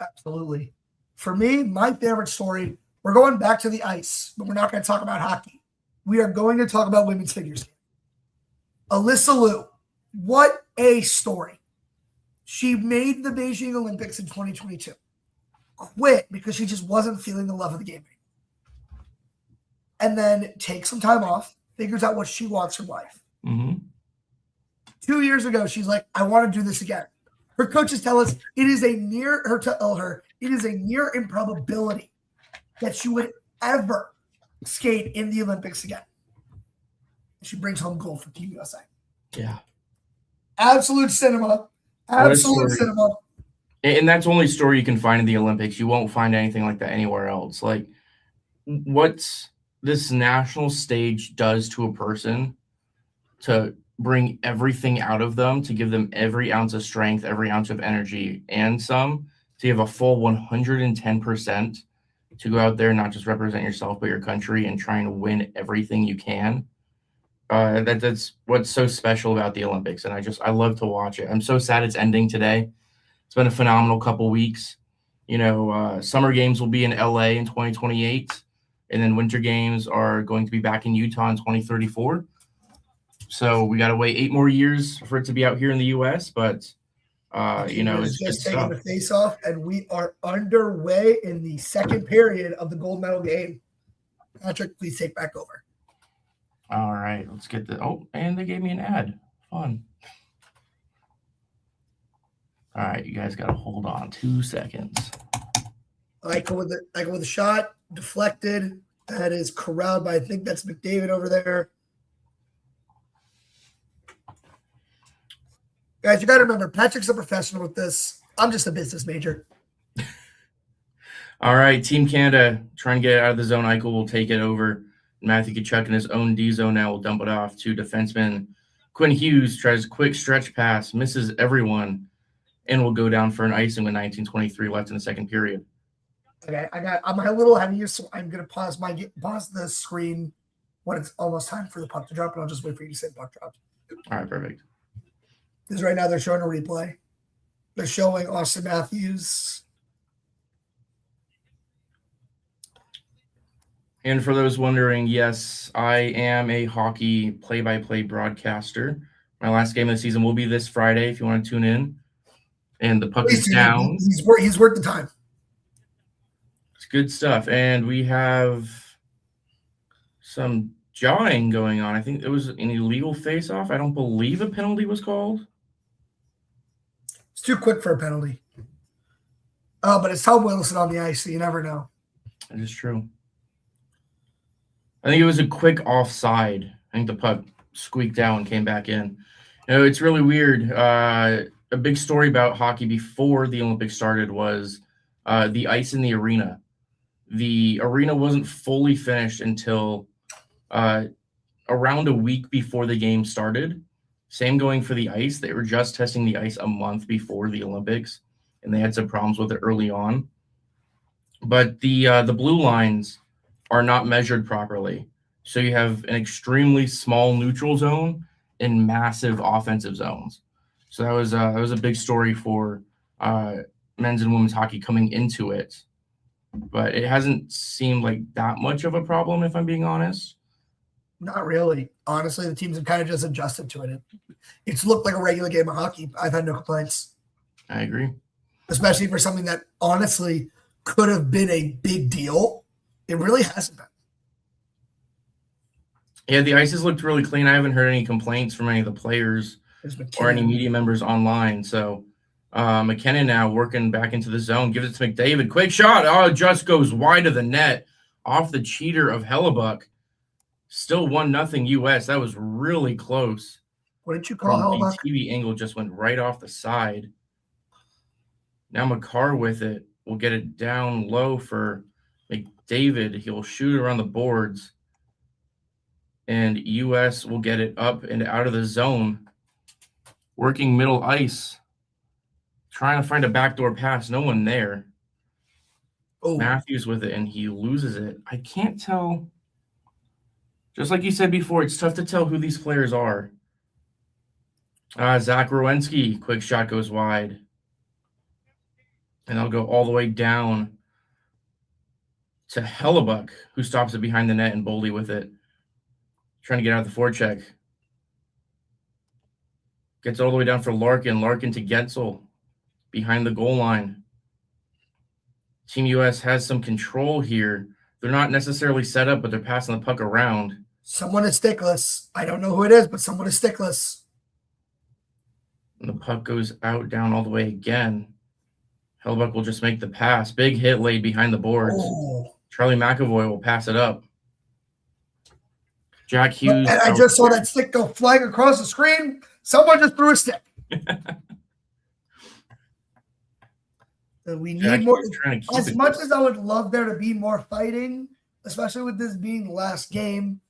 S2: Absolutely. For me, my favorite story, we're going back to the ice, but we're not going to talk about hockey. We are going to talk about women's figure skating. Alyssa Liu, what a story. She made the Beijing Olympics in 2022. Quit because she just wasn't feeling the love of the game. And then takes some time off, figures out what she wants from life.
S1: Mm-hmm.
S2: 2 years ago, she's like, I want to do this again. Her coaches tell us it is a near improbability that she would ever skate in the Olympics again. She brings home gold for Team USA.
S1: Yeah.
S2: Absolute cinema. Absolute cinema.
S1: And that's the only story you can find in the Olympics. You won't find anything like that anywhere else. Like, what this national stage does to a person to bring everything out of them, to give them every ounce of strength, every ounce of energy, and some, to have a full 110% to go out there and not just represent yourself, but your country, and trying to win everything you can. That's what's so special about the Olympics. And I love to watch it. I'm so sad it's ending today. It's been a phenomenal couple weeks. Summer games will be in LA in 2028. And then winter games are going to be back in Utah in 2034. So we got to wait 8 more years for it to be out here in the U.S. But, it's
S2: just
S1: good
S2: taking
S1: stuff.
S2: the face off, and we are underway in the second period of the gold medal game. Patrick, please take back over.
S1: All right, let's get the. Oh, and they gave me an ad. Fun. All right, you guys got to hold on 2 seconds.
S2: I go with the shot, deflected. That is corralled by, I think that's McDavid over there. Guys, you got to remember, Patrick's a professional with this. I'm just a business major.
S1: All right, Team Canada trying to get it out of the zone. Eichel will take it over. Matthew Tkachuk in his own D zone now will dump it off to defenseman Quinn Hughes. Tries a quick stretch pass, misses everyone, and will go down for an icing with 19:23 left in the second period.
S2: Okay, I'm a little ahead of you, so I'm gonna pause the screen when it's almost time for the puck to drop, and I'll just wait for you to say the puck drop.
S1: All right, perfect.
S2: Because right now they're showing a replay. They're showing Austin Matthews.
S1: And for those wondering, yes, I am a hockey play-by-play broadcaster. My last game of the season will be this Friday if you want to tune in. And the puck is down.
S2: He's worth the time.
S1: It's good stuff. And we have some jawing going on. I think it was an illegal face-off. I don't believe a penalty was called.
S2: It's too quick for a penalty. But it's Tom Wilson on the ice, so you never know.
S1: That is true. I think it was a quick offside. I think the puck squeaked out and came back in. It's really weird. A big story about hockey before the Olympics started was the ice in the arena. The arena wasn't fully finished until around a week before the game started. Same going for the ice. They were just testing the ice a month before the Olympics, and they had some problems with it early on. But the blue lines are not measured properly. So you have an extremely small neutral zone and massive offensive zones. So that was a big story for men's and women's hockey coming into it. But it hasn't seemed like that much of a problem, if I'm being honest.
S2: Not really. Honestly, the teams have kind of just adjusted to it. It's looked like a regular game of hockey. I've had no complaints.
S1: I agree.
S2: Especially for something that honestly could have been a big deal. It really hasn't been.
S1: Yeah, the ices looked really clean. I haven't heard any complaints from any of the players or any media members online. So McKinnon now working back into the zone, gives it to McDavid. Quick shot. Oh, it just goes wide of the net off the cheater of Hellebuck. Still 1-0 US. That was really close.
S2: What did you call Hellebuck?
S1: The TV angle just went right off the side. Now Makar with it will get it down low for McDavid. He'll shoot it around the boards. And US will get it up and out of the zone. Working middle ice. Trying to find a backdoor pass. No one there.
S2: Oh.
S1: Matthews with it, and he loses it. I can't tell. Just like you said before, it's tough to tell who these players are. Zach Rowensky, quick shot goes wide. And I'll go all the way down to Hellebuck, who stops it behind the net, and Boldy with it. Trying to get out of the forecheck. Gets all the way down for Larkin. Larkin to Gensel behind the goal line. Team US has some control here. They're not necessarily set up, but they're passing the puck around.
S2: Someone is stickless. I don't know who it is, but someone is stickless.
S1: And the puck goes out, down all the way again. Hellebuck will just make the pass. Big hit laid behind the boards.
S2: Oh.
S1: Charlie McAvoy will pass it up. Jack Hughes.
S2: And I just saw that stick go flying across the screen. Someone just threw a stick. We need more. As much as I would love there to be more fighting, especially with this being the last game,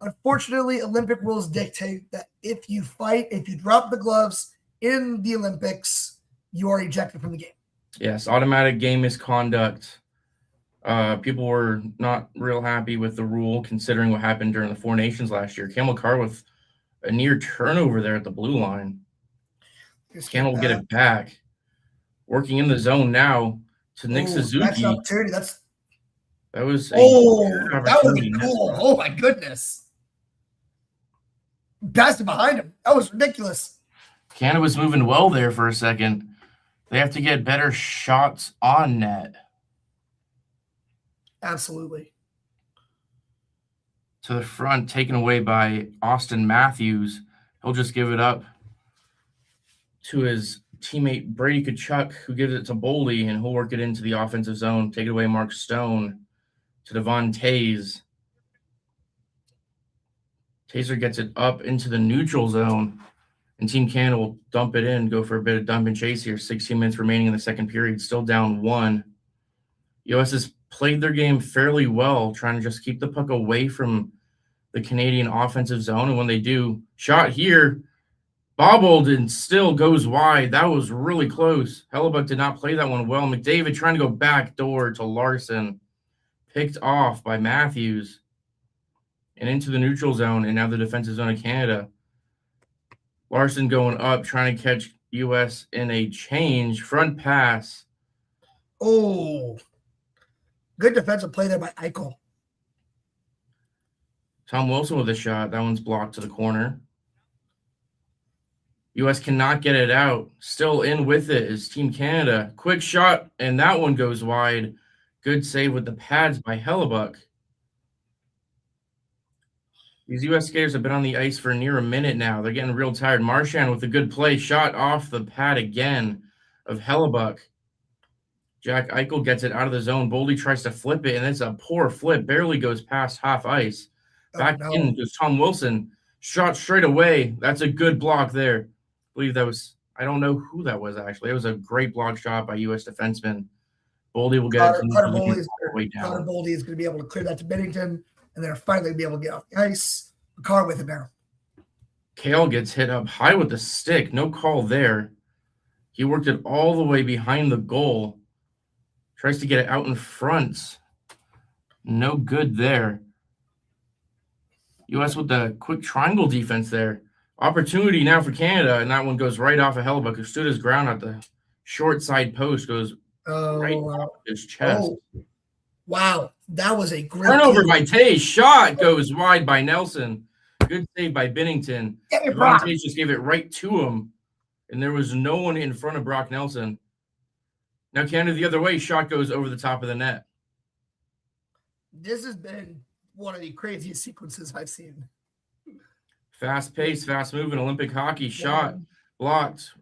S2: unfortunately, Olympic rules dictate that if you fight, if you drop the gloves in the Olympics, you are ejected from the game.
S1: Yes, automatic game misconduct. People were not real happy with the rule, considering what happened during the Four Nations last year. Cam Makar with a near turnover there at the blue line. Cam will get it back. Working in the zone now to Nick Suzuki.
S2: That's an opportunity.
S1: That was
S2: that was cool. Oh my goodness. Passed it behind him. That was ridiculous.
S1: Canada was moving well there for a second. They have to get better shots on net.
S2: Absolutely.
S1: To the front, taken away by Austin Matthews. He'll just give it up to his teammate Brady Tkachuk, who gives it to Boldy, and he'll work it into the offensive zone. Take it away, Mark Stone to Devon Taze. Taser gets it up into the neutral zone, and Team Canada will dump it in, go for a bit of dump and chase here. 16 minutes remaining in the second period, still down 1. US has played their game fairly well, trying to just keep the puck away from the Canadian offensive zone, and when they do, shot here, bobbled and still goes wide. That was really close. Hellebuck did not play that one well. McDavid trying to go back door to Larson. Picked off by Matthews. And into the neutral zone, and now the defensive zone of Canada. Larson going up, trying to catch US in a change. Front pass.
S2: Oh. Good defensive play there by Eichel.
S1: Tom Wilson with a shot. That one's blocked to the corner. US cannot get it out. Still in with it is Team Canada. Quick shot, and that one goes wide. Good save with the pads by Hellebuck. These US skaters have been on the ice for near a minute now. They're getting real tired. Marchand with a good play. Shot off the pad again of Hellebuck. Jack Eichel gets it out of the zone. Boldy tries to flip it, and it's a poor flip. Barely goes past half ice. Back in goes Tom Wilson. Shot straight away. That's a good block there. I believe that was, I don't know who that was actually. It was a great block shot by U.S. defenseman. Boldy will get
S2: Carter
S1: Boldy
S2: is going to be able to clear that to Bennington, and they're finally be able to get off the ice. Carr with it now.
S1: Kale gets hit up high with the stick. No call there. He worked it all the way behind the goal. Tries to get it out in front. No good there. U.S. with the quick triangle defense there. Opportunity now for Canada, and that one goes right off of Hellebuck, who stood his ground at the short side post, goes right off his chest.
S2: Oh, wow. That was a great
S1: Turnover by Tays. Shot goes wide by Nelson. Good save by Binnington. Tays just gave it right to him, and there was no one in front of Brock Nelson. Now Canada the other way. Shot goes over the top of the net.
S2: This has been one of the craziest sequences I've seen.
S1: Fast pace, fast moving, Olympic hockey. Shot blocked.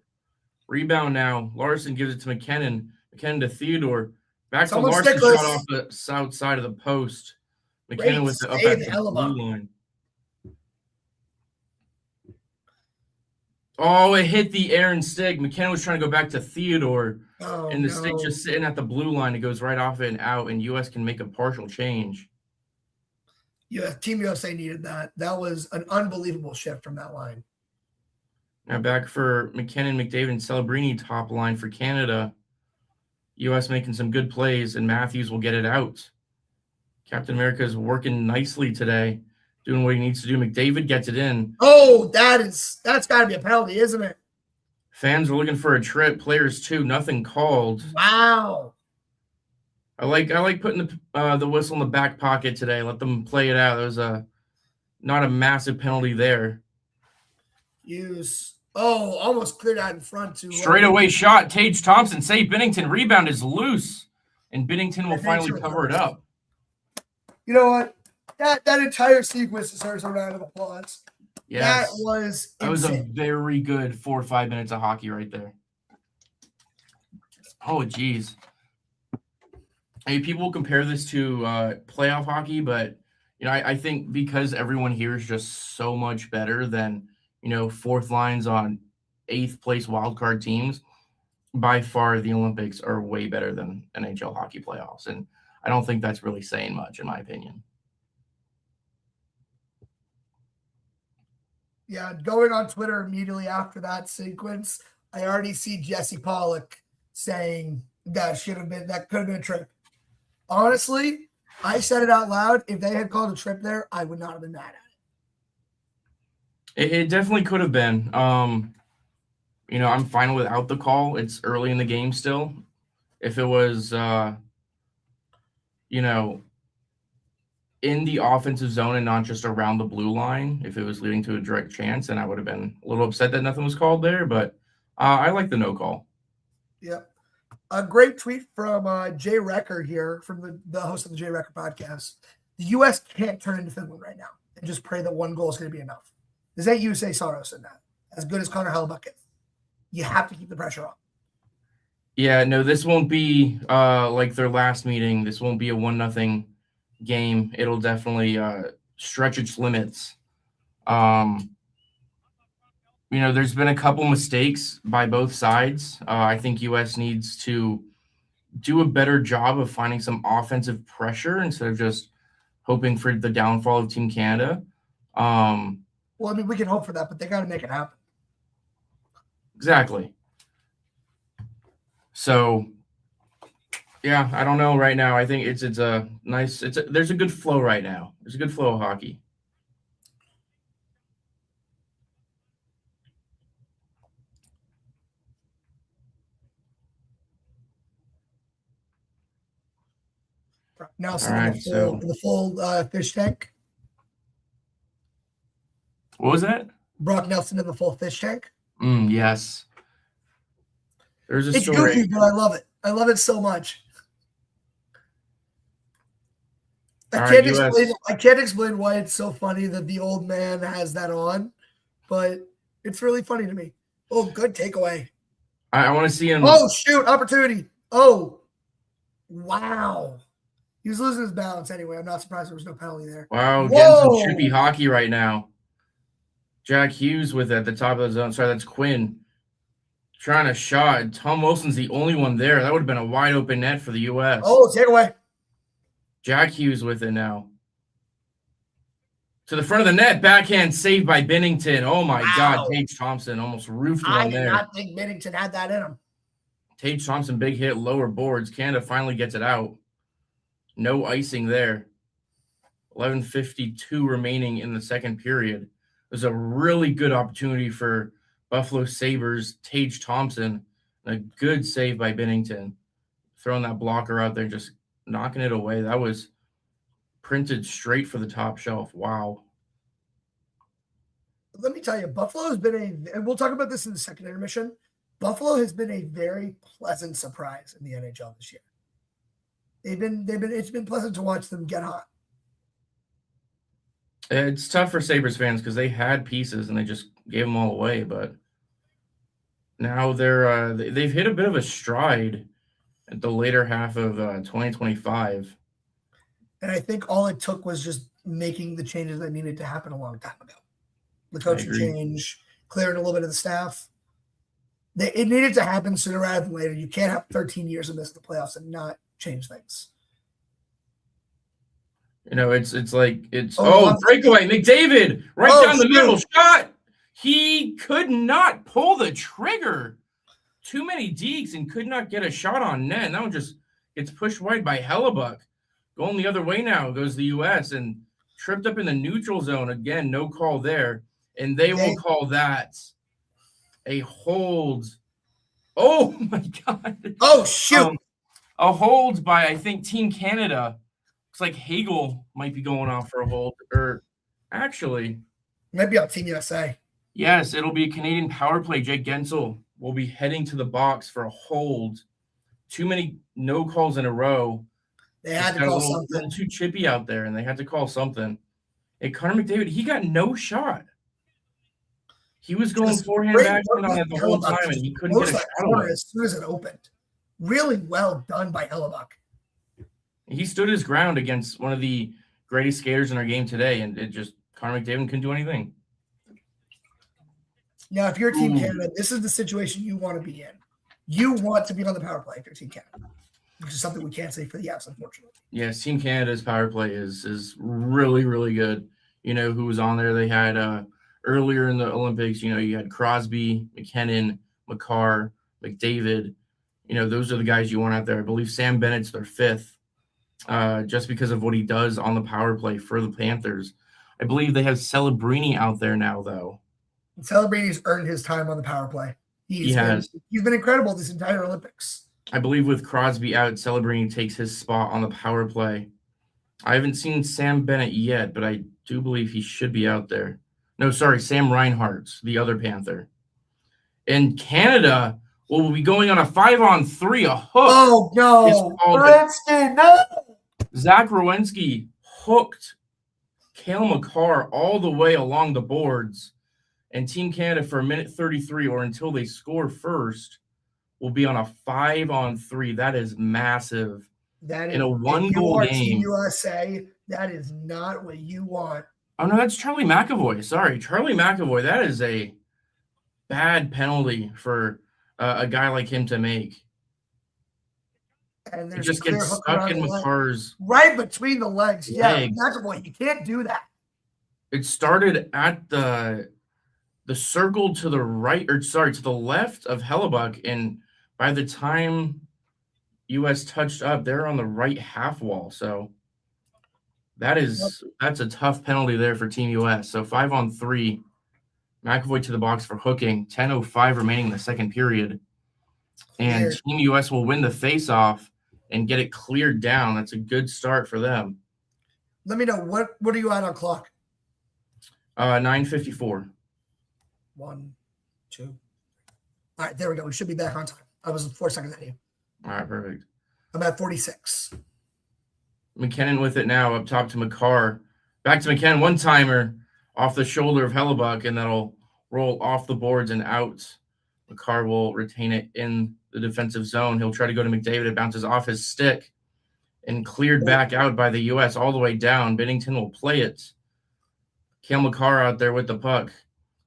S1: Rebound now. Larson gives it to McKinnon. McKinnon to Theodore. Back to Larson. Shot off the south side of the post. McKinnon with the up at the blue line. Oh, it hit the air and stick. McKinnon was trying to go back to Theodore. And the stick just sitting at the blue line. It goes right off it and out, and U.S. can make a partial change.
S2: Yeah, Team USA needed that. That was an unbelievable shift from that line.
S1: Now back for McKinnon, McDavid, and Celebrini top line for Canada. U.S. making some good plays, and Matthews will get it out. Captain America is working nicely today, doing what he needs to do. McDavid gets it in.
S2: Oh, that's got to be a penalty, isn't it?
S1: Fans are looking for a trip. Players too. Nothing called.
S2: Wow.
S1: I like putting the whistle in the back pocket today. Let them play it out. There was not a massive penalty there.
S2: Almost cleared out in front too.
S1: Straight away shot. Tage Thompson save Binnington. Rebound is loose, and Binnington will finally cover it up.
S2: You know what? That entire sequence deserves a round of applause.
S1: Yes.
S2: That was
S1: a very good 4 or 5 minutes of hockey right there. Oh, geez. Hey, people compare this to playoff hockey, but I think because everyone here is just so much better than fourth lines on 8th place wildcard teams, by far the Olympics are way better than NHL hockey playoffs, and I don't think that's really saying much in my opinion.
S2: Yeah, going on Twitter immediately after that sequence, I already see Jesse Pollock saying that could have been a trip. Honestly, I said it out loud. If they had called a trip there, I would not have been mad at
S1: it. It definitely could have been. I'm fine without the call. It's early in the game still. If it was, in the offensive zone and not just around the blue line, if it was leading to a direct chance, then I would have been a little upset that nothing was called there. But I like the no call.
S2: Yep. A great tweet from Jay Recker here, from the host of the Jay Recker podcast. The U.S. can't turn into Finland right now and just pray that one goal is going to be enough. This ain't USA Saros in that. As good as Connor Hellebuck is, you have to keep the pressure on.
S1: Yeah, no, this won't be like their last meeting. This won't be a 1-0 game. It'll definitely stretch its limits. There's been a couple mistakes by both sides. I think U.S. needs to do a better job of finding some offensive pressure instead of just hoping for the downfall of Team Canada.
S2: We can hope for that, but they got to make it happen.
S1: Exactly. So, yeah, I don't know right now. I think there's a good flow right now. There's a good flow of hockey.
S2: Nelson in the full fish tank.
S1: What was that?
S2: Brock Nelson in the full fish tank.
S1: Yes. There's a story.
S2: It's goofy, but I love it. I love it so much. I can't explain why it's so funny that the old man has that on, but it's really funny to me. Oh, good takeaway.
S1: I want to see him.
S2: Oh, shoot. Opportunity. Oh, wow. He was losing his balance anyway. I'm not surprised there was no penalty there.
S1: Wow, getting some chippy hockey right now. Jack Hughes with it at the top of the zone. Sorry, that's Quinn. Trying to shot. Tom Wilson's the only one there. That would have been a wide open net for the U.S.
S2: Oh, take away.
S1: Jack Hughes with it now. To the front of the net, backhand saved by Bennington. Oh my God,
S2: Wow.
S1: Tage Thompson almost roofed
S2: I
S1: one
S2: did
S1: there.
S2: not think Bennington had that in him.
S1: Tage Thompson, big hit, lower boards. Canada finally gets it out. No icing there. 11:52 remaining in the second period. It was a really good opportunity for Buffalo Sabres. Tage Thompson, a good save by Bennington. Throwing that blocker out there, just knocking it away. That was printed straight for the top shelf. Wow.
S2: Let me tell you, Buffalo has been and we'll talk about this in the second intermission. Buffalo has been a very pleasant surprise in the NHL this year. It's been pleasant to watch them get hot.
S1: It's tough for Sabres fans because they had pieces and they just gave them all away. But now they've hit a bit of a stride at the later half of 2025.
S2: And I think all it took was just making the changes that needed to happen a long time ago. The coaching change, clearing a little bit of the staff. It needed to happen sooner rather than later. You can't have 13 years of miss the playoffs and not change things.
S1: You know, it's breakaway. McDavid right down the middle shot. He could not pull the trigger. Too many dekes and could not get a shot on net. And that one just gets pushed wide by Hellebuck. Going the other way now goes the U.S. and tripped up in the neutral zone. Again, no call there. And they will call that a hold. Oh, my God.
S2: Oh, shoot.
S1: A hold by, I think, Team Canada. Looks like Hagel might be going off for a hold. Or actually.
S2: Maybe on Team USA.
S1: Yes, it'll be a Canadian power play. Jake Gensel will be heading to the box for a hold. Too many no calls in a row.
S2: They had to call something.
S1: A little too chippy out there, and they had to call something. And Connor McDavid, he got no shot. He was going forehand backhand on it the whole time, and he couldn't get a shot away.
S2: As soon as it opened. Really well done by Hellebuck.
S1: He stood his ground against one of the greatest skaters in our game today, and it just Connor McDavid couldn't do anything.
S2: Now, if you're Team Canada, this is the situation you want to be in. You want to be on the power play if you're Team Canada, which is something we can't say for the Avs, unfortunately.
S1: Yes, Team Canada's power play is really, really good. You know who was on there? They had earlier in the Olympics, you know, you had Crosby, McKinnon, Makar, McDavid. You know, those are the guys you want out there. I believe Sam Bennett's their fifth, just because of what he does on the power play for the Panthers. I believe they have Celebrini out there now, though.
S2: Celebrini's earned his time on the power play. He's been incredible this entire Olympics.
S1: I believe with Crosby out, Celebrini takes his spot on the power play. I haven't seen Sam Bennett yet, but I do believe he should be out there. No, sorry, Sam Reinhart's the other Panther. And Canada will be going on a 5-on-3, a hook.
S2: Oh, no. Princeton, no.
S1: Zach Werenski hooked Cale Makar all the way along the boards. And Team Canada for a minute 33 or until they score first will be on a 5-on-3. That is massive.
S2: That is
S1: in a one-goal game.
S2: Team USA, that is not what you want.
S1: Oh, no, that's Charlie McAvoy. Sorry, Charlie McAvoy. That is a bad penalty for a guy like him to make.
S2: And
S1: it just gets stuck in Makar's
S2: right between the legs. Yeah, McAvoy, you can't do that.
S1: It started at the circle to the right, to the left of Hellebuck, and by the time U.S. touched up, they're on the right half wall. So that's a tough penalty there for Team U.S. So 5-on-3, McAvoy to the box for hooking. 10:05 remaining in the second period, and Team U.S. will win the face-off and get it cleared down. That's a good start for them.
S2: Let me know what are you at on clock?
S1: 9:54.
S2: 1, 2. All right, there we go. We should be back on time. I was 4 seconds ahead of you.
S1: All right, perfect.
S2: I'm at 46.
S1: McKinnon with it now up top to Makar. Back to McKinnon, one-timer off the shoulder of Hellebuck, and that'll roll off the boards and out. Makar will retain it in the defensive zone. He'll try to go to McDavid. It bounces off his stick and cleared back out by the U.S. all the way down. Binnington will play it. Cale Makar out there with the puck.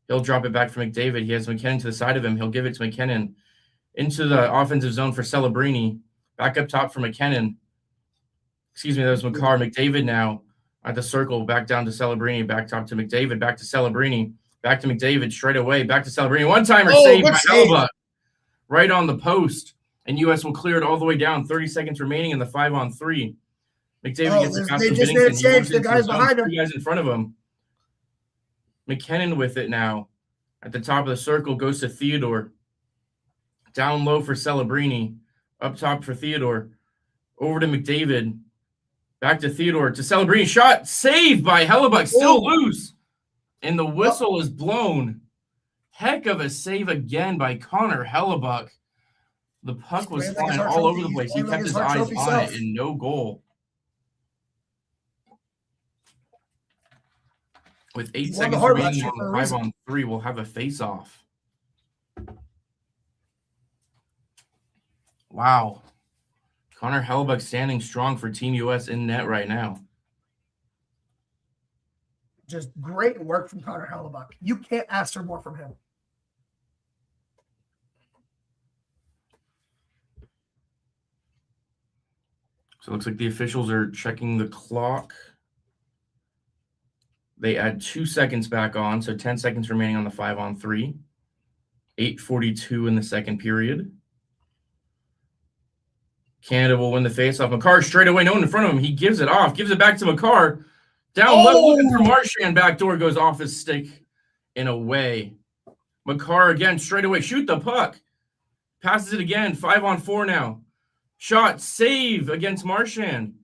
S1: He'll drop it back for McDavid. He has McKinnon to the side of him. He'll give it to McKinnon into the offensive zone for Celebrini. Back up top for McKinnon. Excuse me, that was Makar. McDavid now at the circle, back down to Celebrini, back top to McDavid, back to Celebrini, back to McDavid, straight away, back to Celebrini. One-timer saved by Hellebuyck, right on the post, and U.S. will clear it all the way down. 30 seconds remaining in the 5-on-3. McDavid gets the pass
S2: they
S1: to
S2: just
S1: Binnington.
S2: made it
S1: He
S2: change
S1: moves
S2: the
S1: into
S2: guys
S1: zone,
S2: behind him.
S1: 2 guys in front of him. McKinnon with it now. At the top of the circle goes to Theodore. Down low for Celebrini. Up top for Theodore. Over to McDavid. Back to Theodore. To Celebrini. Shot. Saved by Hellebuyck. Still loose. And the whistle is blown. Heck of a save again by Connor Hellebuyck. The puck was flying all over the place. He kept his eyes on it and no goal. With 8 seconds remaining on the 5-on-3, we'll have a face-off. Wow. Connor Hellebuyck standing strong for Team US in net right now.
S2: Just great work from Connor Hellebuyck. You can't ask for more from him.
S1: So it looks like the officials are checking the clock. They add 2 seconds back on, so 10 seconds remaining on the 5-on-3. 8:42 in the second period. Canada will win the faceoff. Makar straight away, no one in front of him. He gives it off, gives it back to Makar. Down low, looking for Marchand. Backdoor goes off his stick and away. Makar again, straight away, shoot the puck. Passes it again, 5-on-4 now. Shot, save against Marchand.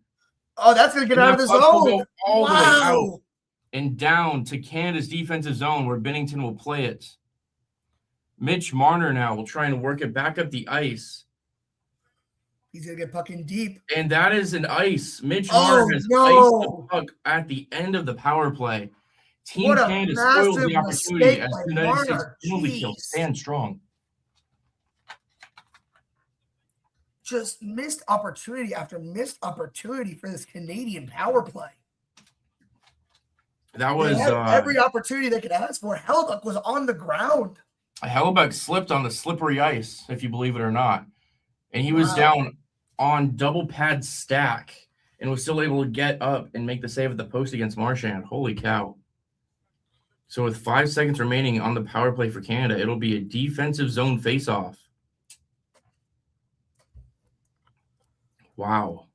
S2: Oh, that's going to get out of the zone.
S1: Go all the way out and down to Canada's defensive zone where Binnington will play it. Mitch Marner now will try and work it back up the ice.
S2: He's going to get pucking deep.
S1: And that is an ice. Mitch Marner has iced the puck at the end of the power play. Team Canada spoiled the opportunity as the United States penalty kill. Stand strong.
S2: Just missed opportunity after missed opportunity for this Canadian power play.
S1: That was
S2: every opportunity they could ask for. Hellebuyck was on the ground.
S1: Hellebuyck slipped on the slippery ice, if you believe it or not. And he was down on double pad stack and was still able to get up and make the save at the post against Marchand. Holy cow. So with 5 seconds remaining on the power play for Canada, it'll be a defensive zone face-off. Wow.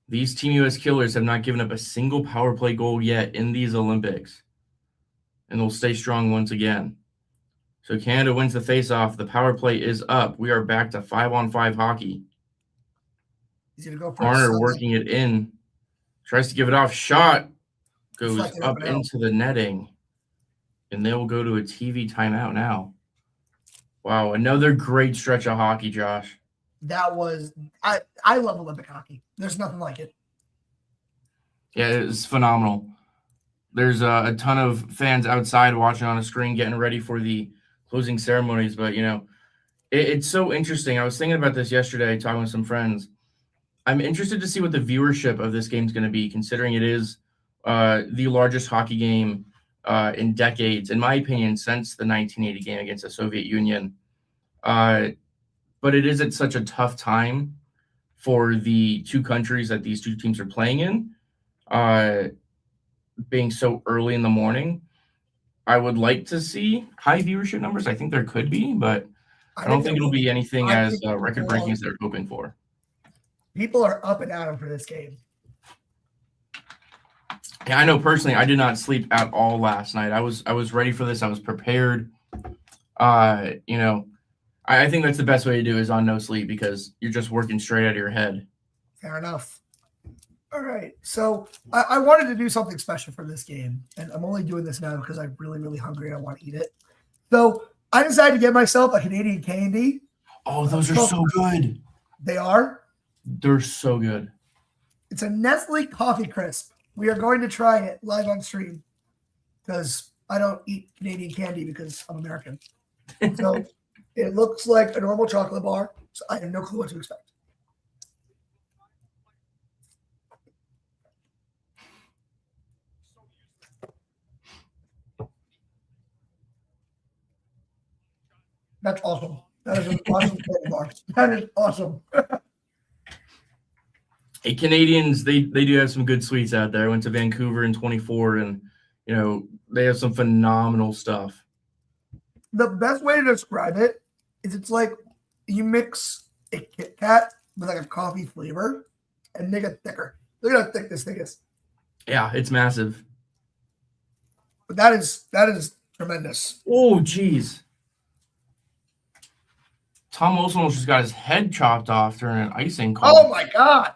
S1: These Team US killers have not given up a single power play goal yet in these Olympics. And they'll stay strong once again. So Canada wins the face-off. The power play is up. We are back to 5-on-5 hockey.
S2: He's going to go for
S1: Marner working it in. Tries to give it off. Shot goes up into the netting. And they will go to a TV timeout now. Wow, another great stretch of hockey, Josh.
S2: That was I love Olympic hockey. There's nothing like it.
S1: Yeah, it's phenomenal. There's a ton of fans outside watching on a screen getting ready for the closing ceremonies. But, you know, it's so interesting. I was thinking about this yesterday, talking with some friends. I'm interested to see what the viewership of this game is going to be, considering it is the largest hockey game in decades, in my opinion, since the 1980 game against the Soviet Union. But it is at such a tough time for the two countries that these two teams are playing in, being so early in the morning. I would like to see high viewership numbers. I think there could be, but I don't think it'll be anything as record-breaking as they're hoping for.
S2: People are up and at 'em for this game.
S1: Yeah, I know personally, I did not sleep at all last night. I was ready for this. I was prepared. You know, I think that's the best way to do is on no sleep because you're just working straight out of your head.
S2: Fair enough. All right. So I wanted to do something special for this game, and I'm only doing this now because I'm really, really hungry and I want to eat it. So I decided to get myself a Canadian candy.
S1: Oh, those are so good.
S2: They are?
S1: They're so good.
S2: It's a Nestle Coffee Crisp. We are going to try it live on stream because I don't eat Canadian candy because I'm American. So it looks like a normal chocolate bar, so I have no clue what to expect. That's awesome. That is an awesome candy bar. That is awesome.
S1: Hey, Canadians, they do have some good sweets out there. I went to Vancouver in 24, and they have some phenomenal stuff.
S2: The best way to describe it is it's like you mix a Kit Kat with like a coffee flavor and make it thicker. Look at how thick this thing is.
S1: Yeah, it's massive.
S2: But that is tremendous.
S1: Oh, geez. Tom Wilson almost just got his head chopped off during an icing call.
S2: Oh my God.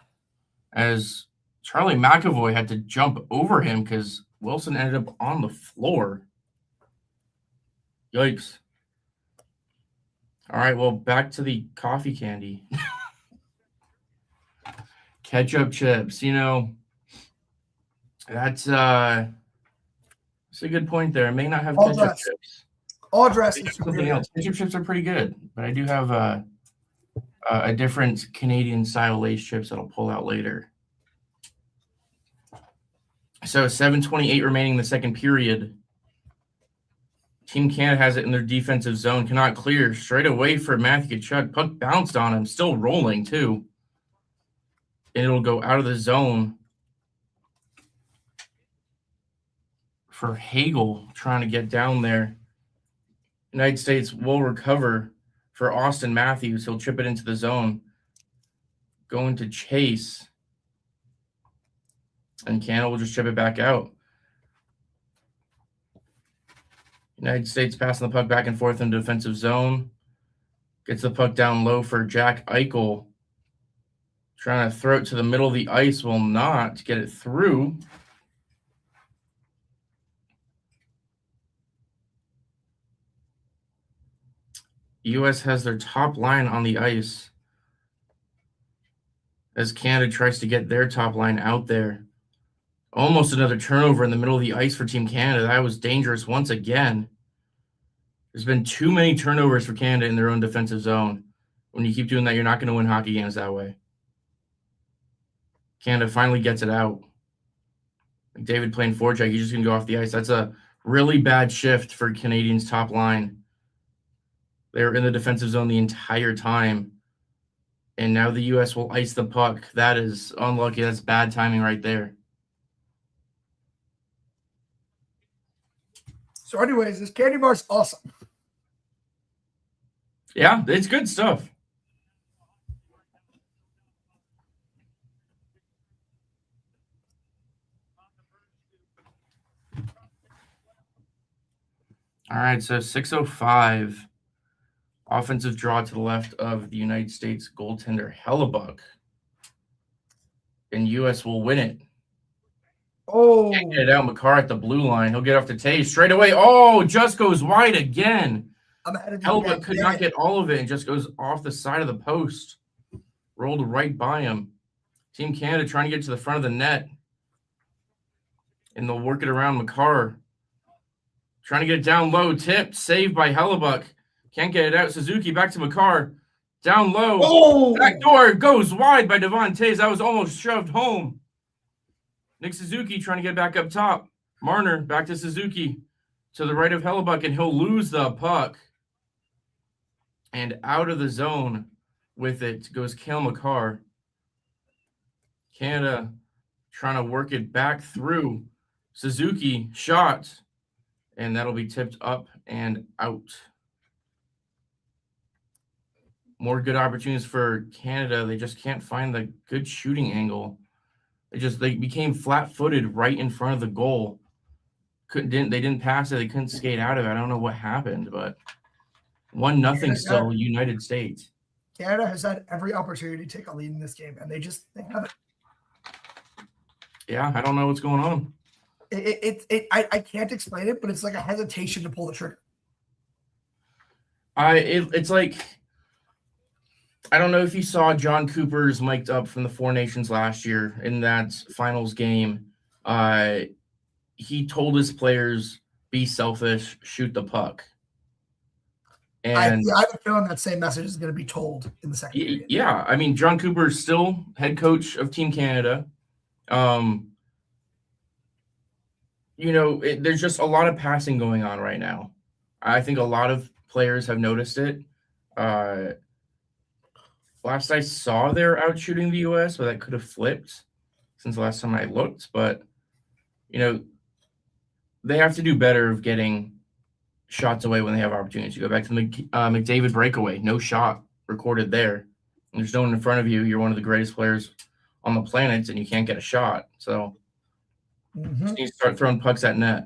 S1: As Charlie McAvoy had to jump over him because Wilson ended up on the floor. Yikes. All right, well, back to the coffee candy. Ketchup chips, that's a good point there. I may not have ketchup chips.
S2: All dressed.
S1: Something else. Ketchup chips are pretty good, but I do have a different Canadian style Lay's chips that I'll pull out later. So 7:28 remaining in the second period. Team Canada has it in their defensive zone. Cannot clear. Straight away for Matthew Tkachuk. Puck bounced on him. Still rolling, too. And it'll go out of the zone for Hagel trying to get down there. United States will recover for Austin Matthews. He'll chip it into the zone. Going to Chase. And Canada will just chip it back out. United States passing the puck back and forth in the defensive zone. Gets the puck down low for Jack Eichel. Trying to throw it to the middle of the ice. Will not get it through. U.S. has their top line on the ice as Canada tries to get their top line out there. Almost another turnover in the middle of the ice for Team Canada. That was dangerous once again. There's been too many turnovers for Canada in their own defensive zone. When you keep doing that, you're not going to win hockey games that way. Canada finally gets it out. McDavid playing forecheck. He's just going to go off the ice. That's a really bad shift for Canadians' top line. They were in the defensive zone the entire time. And now the U.S. will ice the puck. That is unlucky. That's bad timing right there.
S2: So anyways, this candy bar is awesome.
S1: Yeah, it's good stuff. All right, so 6:05. Offensive draw to the left of the United States goaltender Hellebuyck. And U.S. will win it.
S2: Oh.
S1: Can't get it out. Makar at the blue line. He'll get off to Taves straight away. Oh, just goes wide again. Hellebuyck could not get all of it and just goes off the side of the post. Rolled right by him. Team Canada trying to get to the front of the net. And they'll work it around Makar. Trying to get it down low. Tipped. Saved by Hellebuyck. Can't get it out. Suzuki back to Makar. Down low.
S2: Oh.
S1: Back door goes wide by Devon Taves. That was almost shoved home. Nick Suzuki trying to get back up top. Marner back to Suzuki. To the right of Hellebuyck, and he'll lose the puck. And out of the zone with it goes Cale Makar. Canada trying to work it back through. Suzuki shot. And that'll be tipped up and out. More good opportunities for Canada. They just can't find the good shooting angle. They became flat-footed right in front of the goal. They didn't pass it. They couldn't skate out of it. I don't know what happened, but 1-0 still, United States.
S2: Canada has had every opportunity to take a lead in this game, and they haven't.
S1: Yeah, I don't know what's going on.
S2: I can't explain it, but it's like a hesitation to pull the trigger.
S1: It's like, I don't know if you saw John Cooper's mic'd up from the Four Nations last year in that finals game. He told his players, be selfish, shoot the puck. And
S2: I have a feeling that same message is going to be told in the second period.
S1: Yeah, I mean, John Cooper is still head coach of Team Canada. There's just a lot of passing going on right now. I think a lot of players have noticed it. A last I saw, they're out shooting the U.S., but that could have flipped since the last time I looked. But, they have to do better of getting shots away when they have opportunities. You go back to the McDavid breakaway, no shot recorded there. And there's no one in front of you. You're one of the greatest players on the planet, and you can't get a shot. So you need to start throwing pucks at net.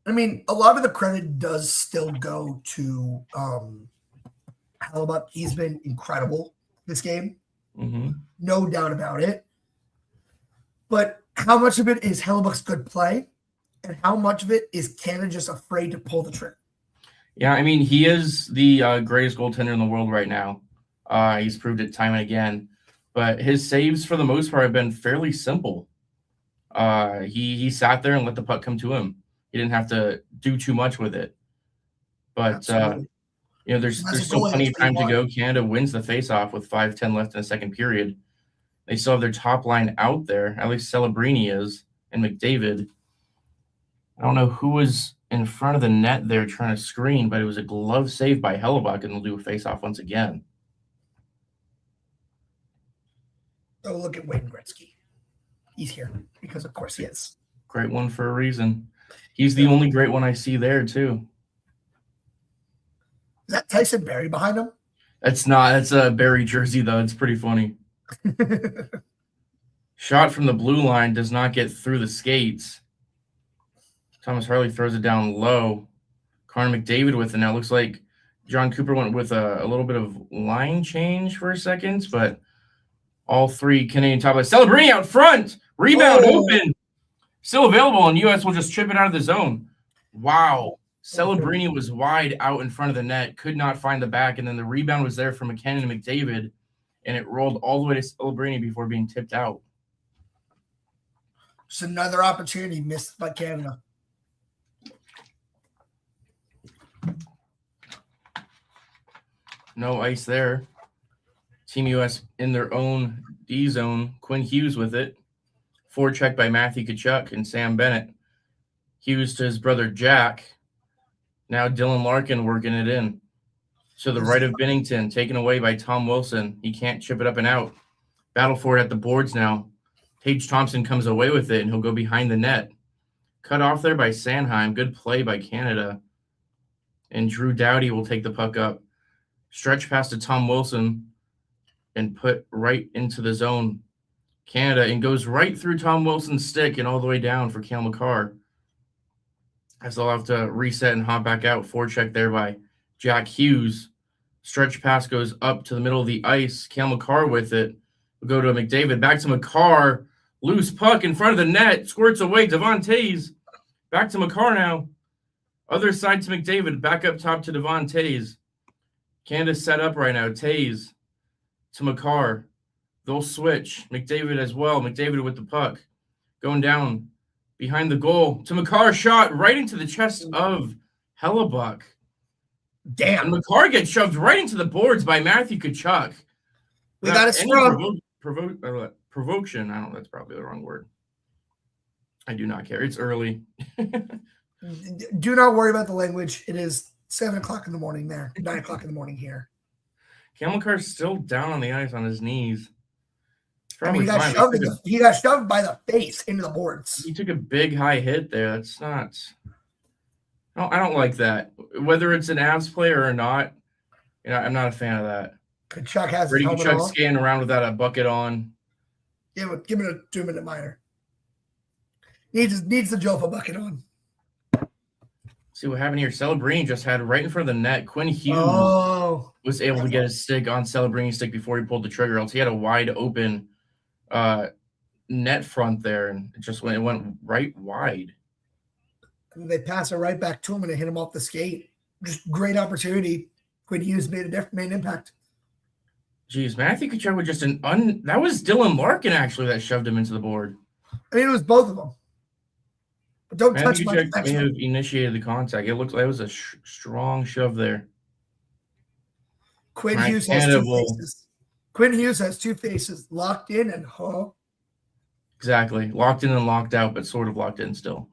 S2: I mean, a lot of the credit does still go to Hellebuyck. He's been incredible this game. No doubt about it. But how much of it is Hellebuck's good play? And how much of it is Canada just afraid to pull the trigger?
S1: Yeah, I mean, he is the greatest goaltender in the world right now. He's proved it time and again. But his saves, for the most part, have been fairly simple. He sat there and let the puck come to him. He didn't have to do too much with it. But, there's still plenty of time to go. Canada wins the faceoff with 5:10 left in the second period. They still have their top line out there. At least Celebrini is, and McDavid. I don't know who was in front of the net there trying to screen, but it was a glove save by Hellebuyck, and they'll do a faceoff once again.
S2: Oh, look at Wayne Gretzky. He's here because, of course, he is.
S1: Great one for a reason. He's the only great one I see there, too.
S2: Is that Tyson Barrie behind him?
S1: That's not. That's a Barrie jersey, though. It's pretty funny. Shot from the blue line does not get through the skates. Thomas Harley throws it down low. Connor McDavid with it. Now it looks like John Cooper went with a little bit of line change for a second, but all three Canadian top line. Celebrini out front. Rebound open. Still available, and U.S. will just chip it out of the zone. Wow. Celebrini was wide out in front of the net, could not find the back, and then the rebound was there for McKinnon and McDavid, and it rolled all the way to Celebrini before being tipped out.
S2: Just another opportunity missed by Canada.
S1: No ice there. Team U.S. in their own D zone. Quinn Hughes with it. Forecheck by Matthew Tkachuk and Sam Bennett. Hughes to his brother Jack. Now Dylan Larkin working it in. To the right of Binnington, taken away by Tom Wilson. He can't chip it up and out. Battle for it at the boards now. Tage Thompson comes away with it, and he'll go behind the net. Cut off there by Sanheim. Good play by Canada. And Drew Doughty will take the puck up. Stretch pass to Tom Wilson and put right into the zone. Canada, and goes right through Tom Wilson's stick and all the way down for Cale Makar. As they'll have to reset and hop back out. Forecheck there by Jack Hughes. Stretch pass goes up to the middle of the ice. Cale Makar with it. We'll go to McDavid. Back to Makar. Loose puck in front of the net. Squirts away. Devon Toews. Back to Makar now. Other side to McDavid. Back up top to Devon Toews. Canada's set up right now. Toews to Makar. They'll switch. McDavid as well. McDavid with the puck. Going down behind the goal to Makar. Shot right into the chest of Hellebuyck.
S2: Damn.
S1: And Makar gets shoved right into the boards by Matthew Tkachuk.
S2: We got a scrub.
S1: Provocation. I don't know. That's probably the wrong word. I do not care. It's early.
S2: Do not worry about the language. It is 7 o'clock in the morning there. 9 o'clock in the morning here.
S1: Cale Makar's still down on the ice on his knees.
S2: I mean, he got shoved by the face into the boards.
S1: He took a big high hit there. That's not. I don't like that. Whether it's an Avs player or not, I'm not a fan of that.
S2: Tkachuk has
S1: Brady Tkachuk skating around without a bucket on.
S2: Yeah, but give it a 2-minute minor. Needs the Jofa bucket on.
S1: See what happened here. Celebrini just had right in front of the net. Quinn Hughes was able to get his stick on Celebrini's stick before he pulled the trigger. Else he had a wide open net front there, and it went right wide.
S2: And they pass it right back to him and they hit him off the skate. Just great opportunity. Quinn Hughes made an impact.
S1: Jeez, Matthew Tkachuk was just that was Dylan Larkin actually that shoved him into the board.
S2: I mean, it was both of them. But don't touch my
S1: Tkachuk may have initiated the contact. It looked like it was a strong shove there.
S2: Quinn Hughes has two faces. Quinn Hughes has two faces, locked in and
S1: Exactly. Locked in and locked out, but sort of locked in still.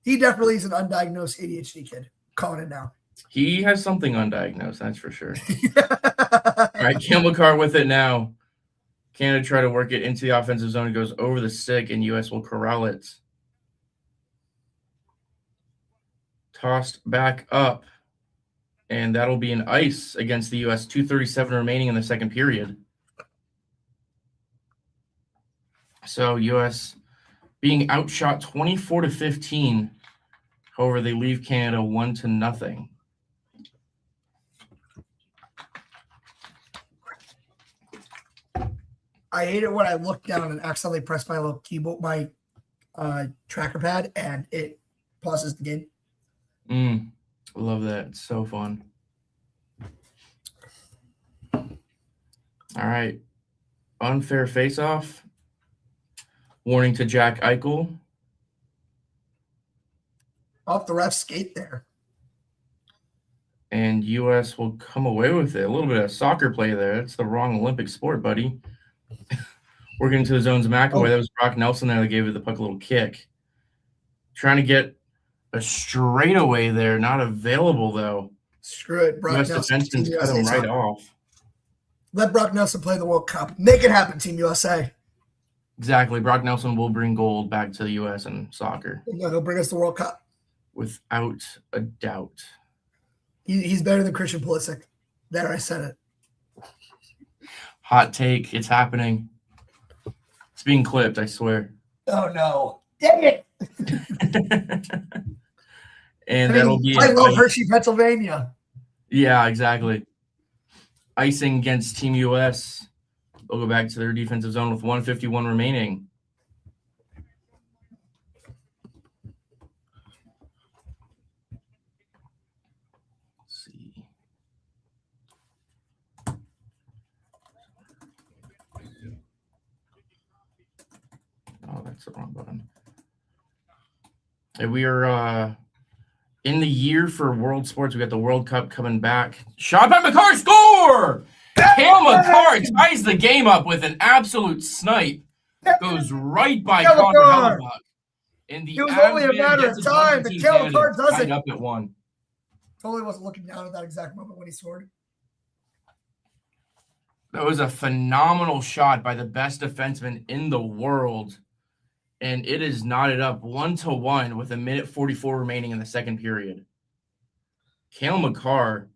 S2: He definitely is an undiagnosed ADHD kid. Calling it now.
S1: He has something undiagnosed, that's for sure. All right, Cale Makar with it now. Canada try to work it into the offensive zone. It goes over the stick, and U.S. will corral it. Tossed back up, and that'll be an ice against the U.S. 2:37 remaining in the second period. So U.S. being outshot 24-15. However, they leave Canada 1-0.
S2: I hate it when I look down and accidentally press my little keyboard, my tracker pad, and it pauses the game.
S1: I love that. It's so fun. All right. Unfair face-off. Warning to Jack Eichel.
S2: Off the ref skate there.
S1: And U.S. will come away with it. A little bit of soccer play there. That's the wrong Olympic sport, buddy. Working into the zones of McAvoy. That was Brock Nelson there that gave it the puck a little kick. Trying to get a straightaway there. Not available, though.
S2: Screw it. Brock
S1: U.S.
S2: Nelson.
S1: defenseman's cut him right off.
S2: Let Brock Nelson play the World Cup. Make it happen, Team USA.
S1: Exactly. Brock Nelson will bring gold back to the U.S. in soccer.
S2: No, he'll bring us the World Cup.
S1: Without a doubt.
S2: He's better than Christian Pulisic. There, I said it.
S1: Hot take. It's happening. It's being clipped, I swear.
S2: Oh, no. Dang it.
S1: And that'll be.
S2: I love Hershey, Pennsylvania.
S1: Yeah, exactly. Icing against Team US. They'll go back to their defensive zone with 1:51 remaining. Let's see. Oh, that's the wrong button. And we are in the year for world sports. We got the World Cup coming back. Shot by Makar, score! Cale Makar ties the game up with an absolute snipe. Goes right by Connor Hellebuyck. And the
S2: it was only a matter of time. The Cale Makar does it.
S1: Up at 1.
S2: Totally wasn't looking down at that exact moment when he scored.
S1: That was a phenomenal shot by the best defenseman in the world. And it is knotted up 1-1 with 1:44 remaining in the second period. Cale Makar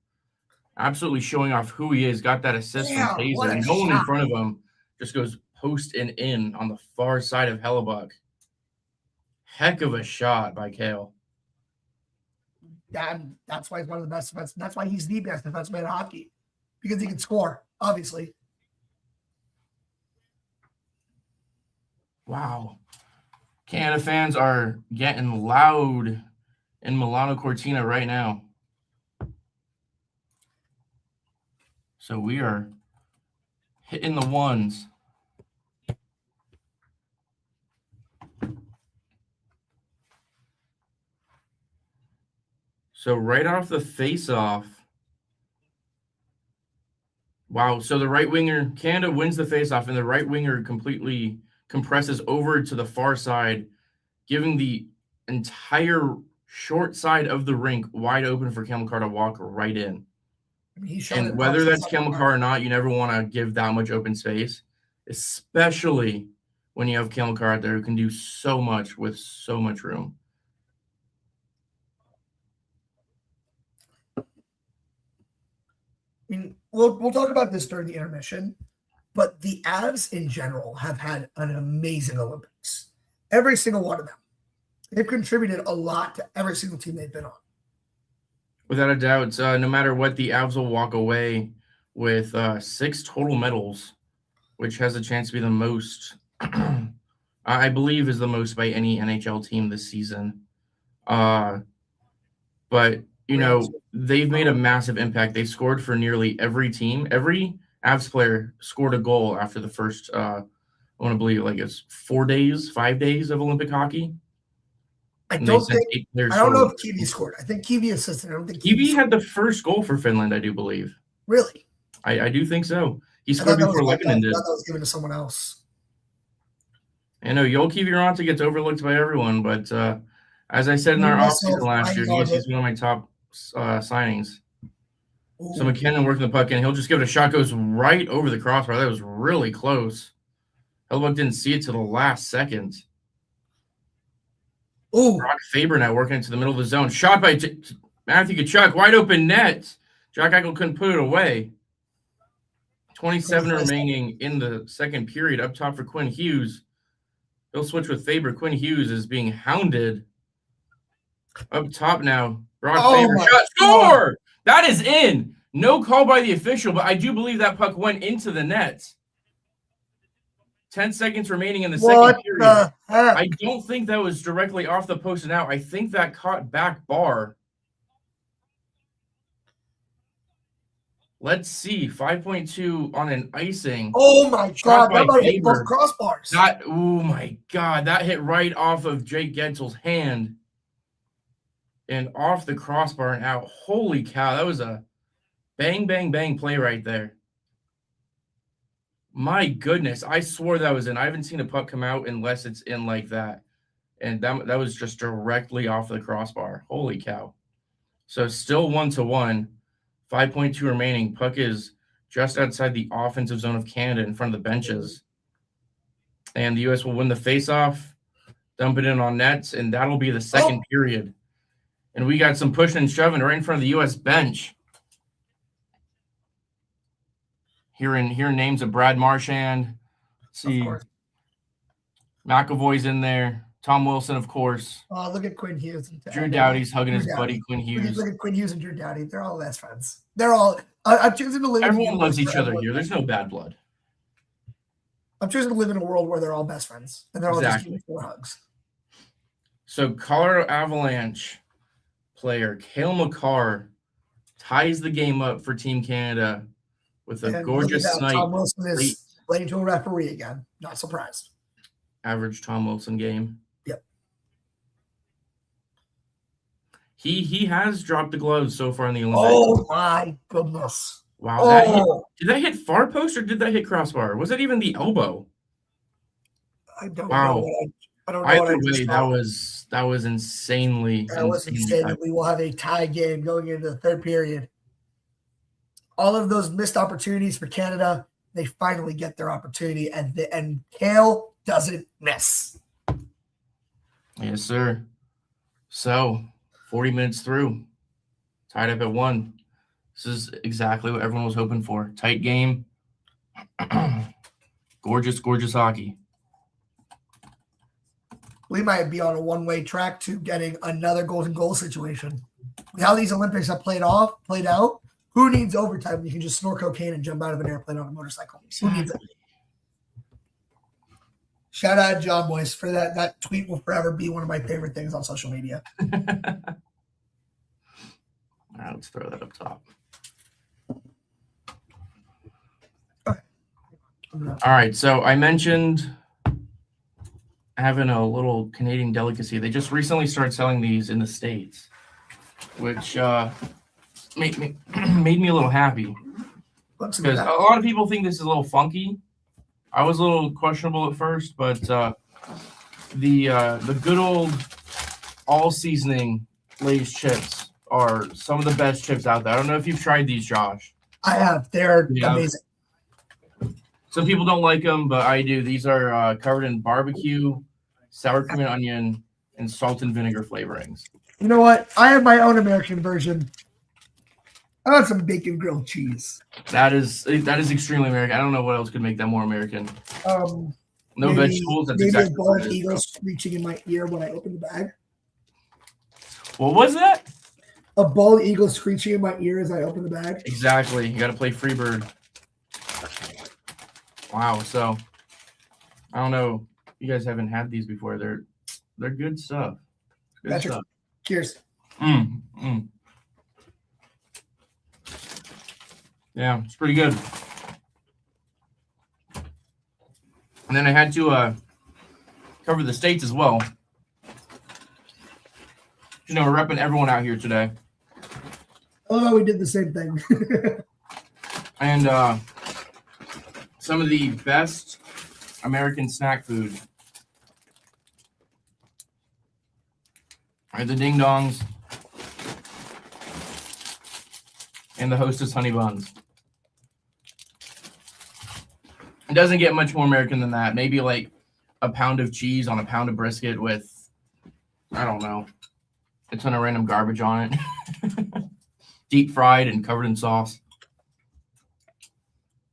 S1: absolutely showing off who he is. Got that assist from Taser. And no one in front of him just goes post and in on the far side of Hellebuyck. Heck of a shot by Cale.
S2: That's why he's one of the best defensemen. That's why he's the best defenseman in hockey. Because he can score, obviously.
S1: Wow. Canada fans are getting loud in Milano Cortina right now. So we are hitting the ones. So right off the face-off. Wow. So the right winger, Canada wins the face-off, and the right winger completely compresses over to the far side, giving the entire short side of the rink wide open for Cale Makar to walk right in. And whether that's Cale Makar or not, you never want to give that much open space, especially when you have Cale Makar out there who can do so much with so much room.
S2: I mean, we'll talk about this during the intermission, but the Avs in general have had an amazing Olympics. Every single one of them. They've contributed a lot to every single team they've been on. Without
S1: a doubt, no matter what, the Avs will walk away with 6 total medals, which has a chance to be the most, I believe is the most by any NHL team this season. But, you know, they've made a massive impact. They scored for nearly every team. Every Avs player scored a goal after the first, I want to believe, like it's 5 days of Olympic hockey.
S2: I don't know if Kiwi scored. I think Kiwi assisted. I don't think
S1: Kiwi had the first goal for Finland, I do believe.
S2: Really?
S1: I do think so. He scored before Lehkonen did.
S2: I thought that was given to someone else.
S1: I know Joel Kiviranta gets overlooked by everyone, but as I said in our offseason last year, he's one of my top signings. So
S2: Ooh.
S1: McKinnon working the puck in. He'll just give it a shot. Goes right over the crossbar. That was really close. Hellebuyck didn't see it till the last second.
S2: Ooh.
S1: Brock Faber now working into the middle of the zone. Shot by Matthew Tkachuk. Wide open net. Jack Eichel couldn't put it away. 27 remaining in the second period. Up top for Quinn Hughes. He'll switch with Faber. Quinn Hughes is being hounded. Up top now. Brock Faber. Shot. Score! That is in. No call by the official, but I do believe that puck went into the net. 10 seconds remaining in the second period.
S2: The heck?
S1: I don't think that was directly off the post and out. I think that caught back bar. Let's see. 5.2 on an icing.
S2: Oh my God!
S1: by
S2: That might hit both
S1: Faber.
S2: crossbars.
S1: Oh my God. That hit right off of Jake Getzel's hand and off the crossbar and out. Holy cow. That was a bang, bang, bang play right there. My goodness. I swore that was in. I haven't seen a puck come out unless it's in like that. And that was just directly off the crossbar. Holy cow. So still 1-1. 5.2 remaining. Puck is just outside the offensive zone of Canada in front of the benches. And the U.S. will win the faceoff, dump it in on nets, and that'll be the second period. And we got some pushing and shoving right in front of the U.S. bench. Hearing names of Brad Marchand. Let's see. McAvoy's in there. Tom Wilson, of course.
S2: Oh, look at Quinn Hughes.
S1: Drew Doughty's hugging his buddy Quinn Hughes.
S2: Look at Quinn Hughes and Drew Doughty. They're all best friends. They're all. I'm choosing to live.
S1: Everyone loves each other here. There's no bad blood.
S2: I'm choosing to live in a world where they're all best friends and they're all just giving 4 hugs.
S1: So Colorado Avalanche player Cale Makar ties the game up for Team Canada with a gorgeous snipe.
S2: Tom Wilson is playing to a referee again. Not surprised.
S1: Average Tom Wilson game.
S2: Yep.
S1: He has dropped the gloves so far in the Olympics.
S2: Oh my goodness!
S1: Wow. Did that hit far post or did that hit crossbar? Was that even the elbow?
S2: I don't
S1: wow.
S2: know. I don't know.
S1: Either way, that was insanely.
S2: That was insane. We will have a tie game going into the third period. All of those missed opportunities for Canada, they finally get their opportunity, and Cale doesn't miss.
S1: Yes, sir. So, 40 minutes through, tied up at 1. This is exactly what everyone was hoping for. Tight game. Gorgeous, gorgeous hockey.
S2: We might be on a one-way track to getting another golden goal situation. How these Olympics have played out, who needs overtime? You can just snort cocaine and jump out of an airplane on a motorcycle. Who needs it? Shout out John Boyce for that. That tweet will forever be one of my favorite things on social media.
S1: All right, let's throw that up top.
S2: Okay.
S1: All right, so I mentioned having a little Canadian delicacy. They just recently started selling these in the States, which made me a little happy because a lot of people think this is a little funky. I was a little questionable at first, but the good old all seasoning Lay's chips are some of the best chips out there. I don't know if you've tried these, Josh.
S2: I have. They're amazing.
S1: Some people don't like them, but I do. These are covered in barbecue, sour cream and onion, and salt and vinegar flavorings.
S2: You know what? I have my own American version. I want some bacon grilled cheese.
S1: That is extremely American. I don't know what else could make that more American.
S2: No
S1: vegetables. That's exactly
S2: a bald eagle screeching in my ear when I open the bag.
S1: What was that?
S2: A bald eagle screeching in my ear as I open the bag.
S1: Exactly. You got to play Freebird. Wow. So I don't know. You guys haven't had these before. They're good stuff. Good stuff.
S2: Cheers.
S1: Yeah, it's pretty good. And then I had to cover the States as well. You know, we're repping everyone out here today.
S2: Oh, we did the same thing.
S1: And some of the best American snack food. All right, the Ding Dongs. and the Hostess honey buns. It doesn't get much more American than that. Maybe like a pound of cheese on a pound of brisket with, I don't know, a ton of random garbage on it. Deep fried and covered in sauce.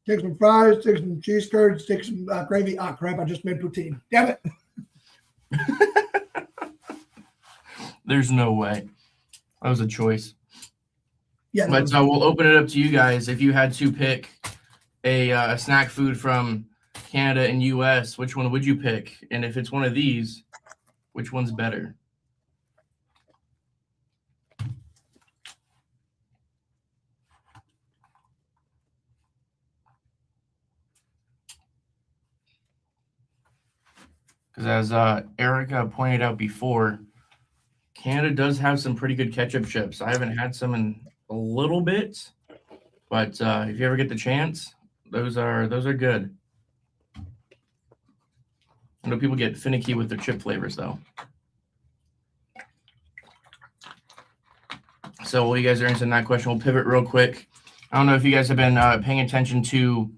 S2: Take some fries, take some cheese curds, take some gravy. Ah, crap, I just made poutine. Damn it.
S1: There's no way. That was a choice.
S2: Yeah,
S1: But we'll open it up to you guys. If you had to pick a snack food from Canada and US, which one would you pick? And if it's one of these, which one's better? Because as Erica pointed out before, Canada does have some pretty good ketchup chips. I haven't had some in a little bit, but if you ever get the chance, those are good. I know people get finicky with their chip flavors, though. So while you guys are answering that question, we'll pivot real quick. I don't know if you guys have been paying attention to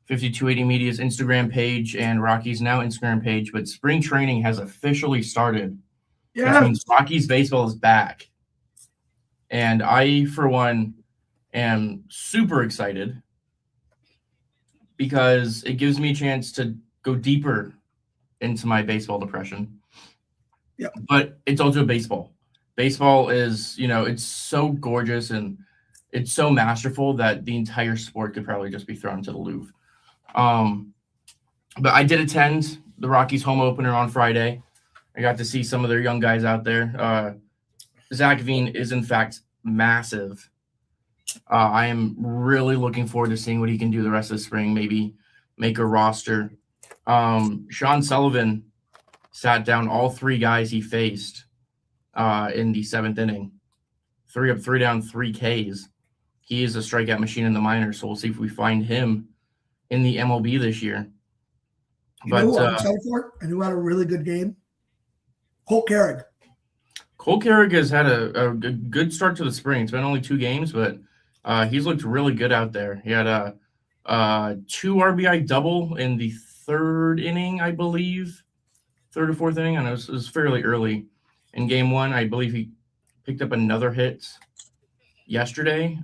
S1: 5280 Media's Instagram page and Rocky's now Instagram page, but spring training has officially started.
S2: yeah.
S1: Which means Rockies baseball is back. And I, for one, am super excited because it gives me a chance to go deeper into my baseball depression.
S2: Yep.
S1: But it's also baseball. Baseball is, it's so gorgeous and it's so masterful that the entire sport could probably just be thrown to the Louvre. But I did attend the Rockies home opener on Friday. I got to see some of their young guys out there. Zach Veen is, in fact, massive. I am really looking forward to seeing what he can do the rest of the spring, maybe make a roster. Sean Sullivan sat down all three guys he faced in the seventh inning. 3 up, 3 down, 3 Ks. He is a strikeout machine in the minors, so we'll see if we find him in the MLB this year.
S2: You know who I'm excited for and who had a really good game? Colt Carrig.
S1: Cole Carrig has had a good start to the spring. It's been only 2 games, but he's looked really good out there. He had a 2 RBI double in the 3rd inning, I believe. 3rd or 4th inning, and it was fairly early. In game 1, I believe he picked up another hit yesterday.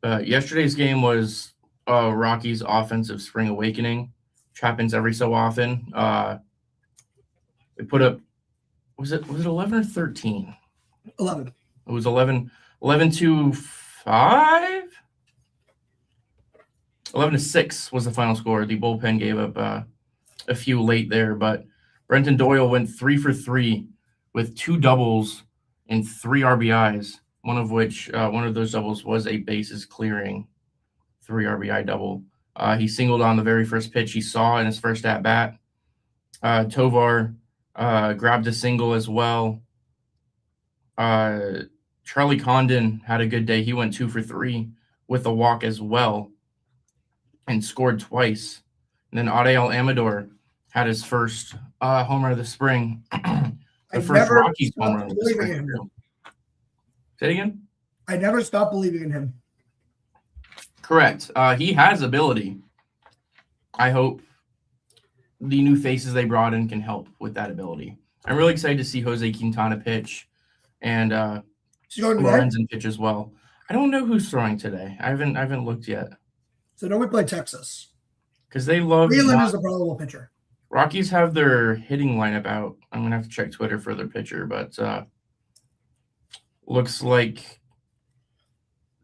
S1: Yesterday's game was Rockies' offensive spring awakening, which happens every so often. They put up, was it 11 or 13?
S2: 11.
S1: It was 11 to 5? 11 to 6 was the final score. The bullpen gave up a few late there, but Brenton Doyle went 3 for 3 with 2 doubles and 3 RBIs, one of those doubles was a bases clearing 3 RBI double. He singled on the very first pitch he saw in his first at bat. Tovar grabbed a single as well. Charlie Condon had a good day. He went 2 for 3 with a walk as well and scored twice. And then Adael Amador had his first homer of the spring. The first Rockies homer of the spring. Say it again?
S2: I never stopped believing in him.
S1: Correct. He has ability. I hope the new faces they brought in can help with that ability. I'm really excited to see Jose Quintana pitch and Lorenzen pitch as well. I don't know who's throwing today. I haven't looked yet.
S2: So don't we play Texas?
S1: Because they love
S2: Leland is the probable pitcher.
S1: Rockies have their hitting lineup out. I'm gonna have to check Twitter for their pitcher, but looks like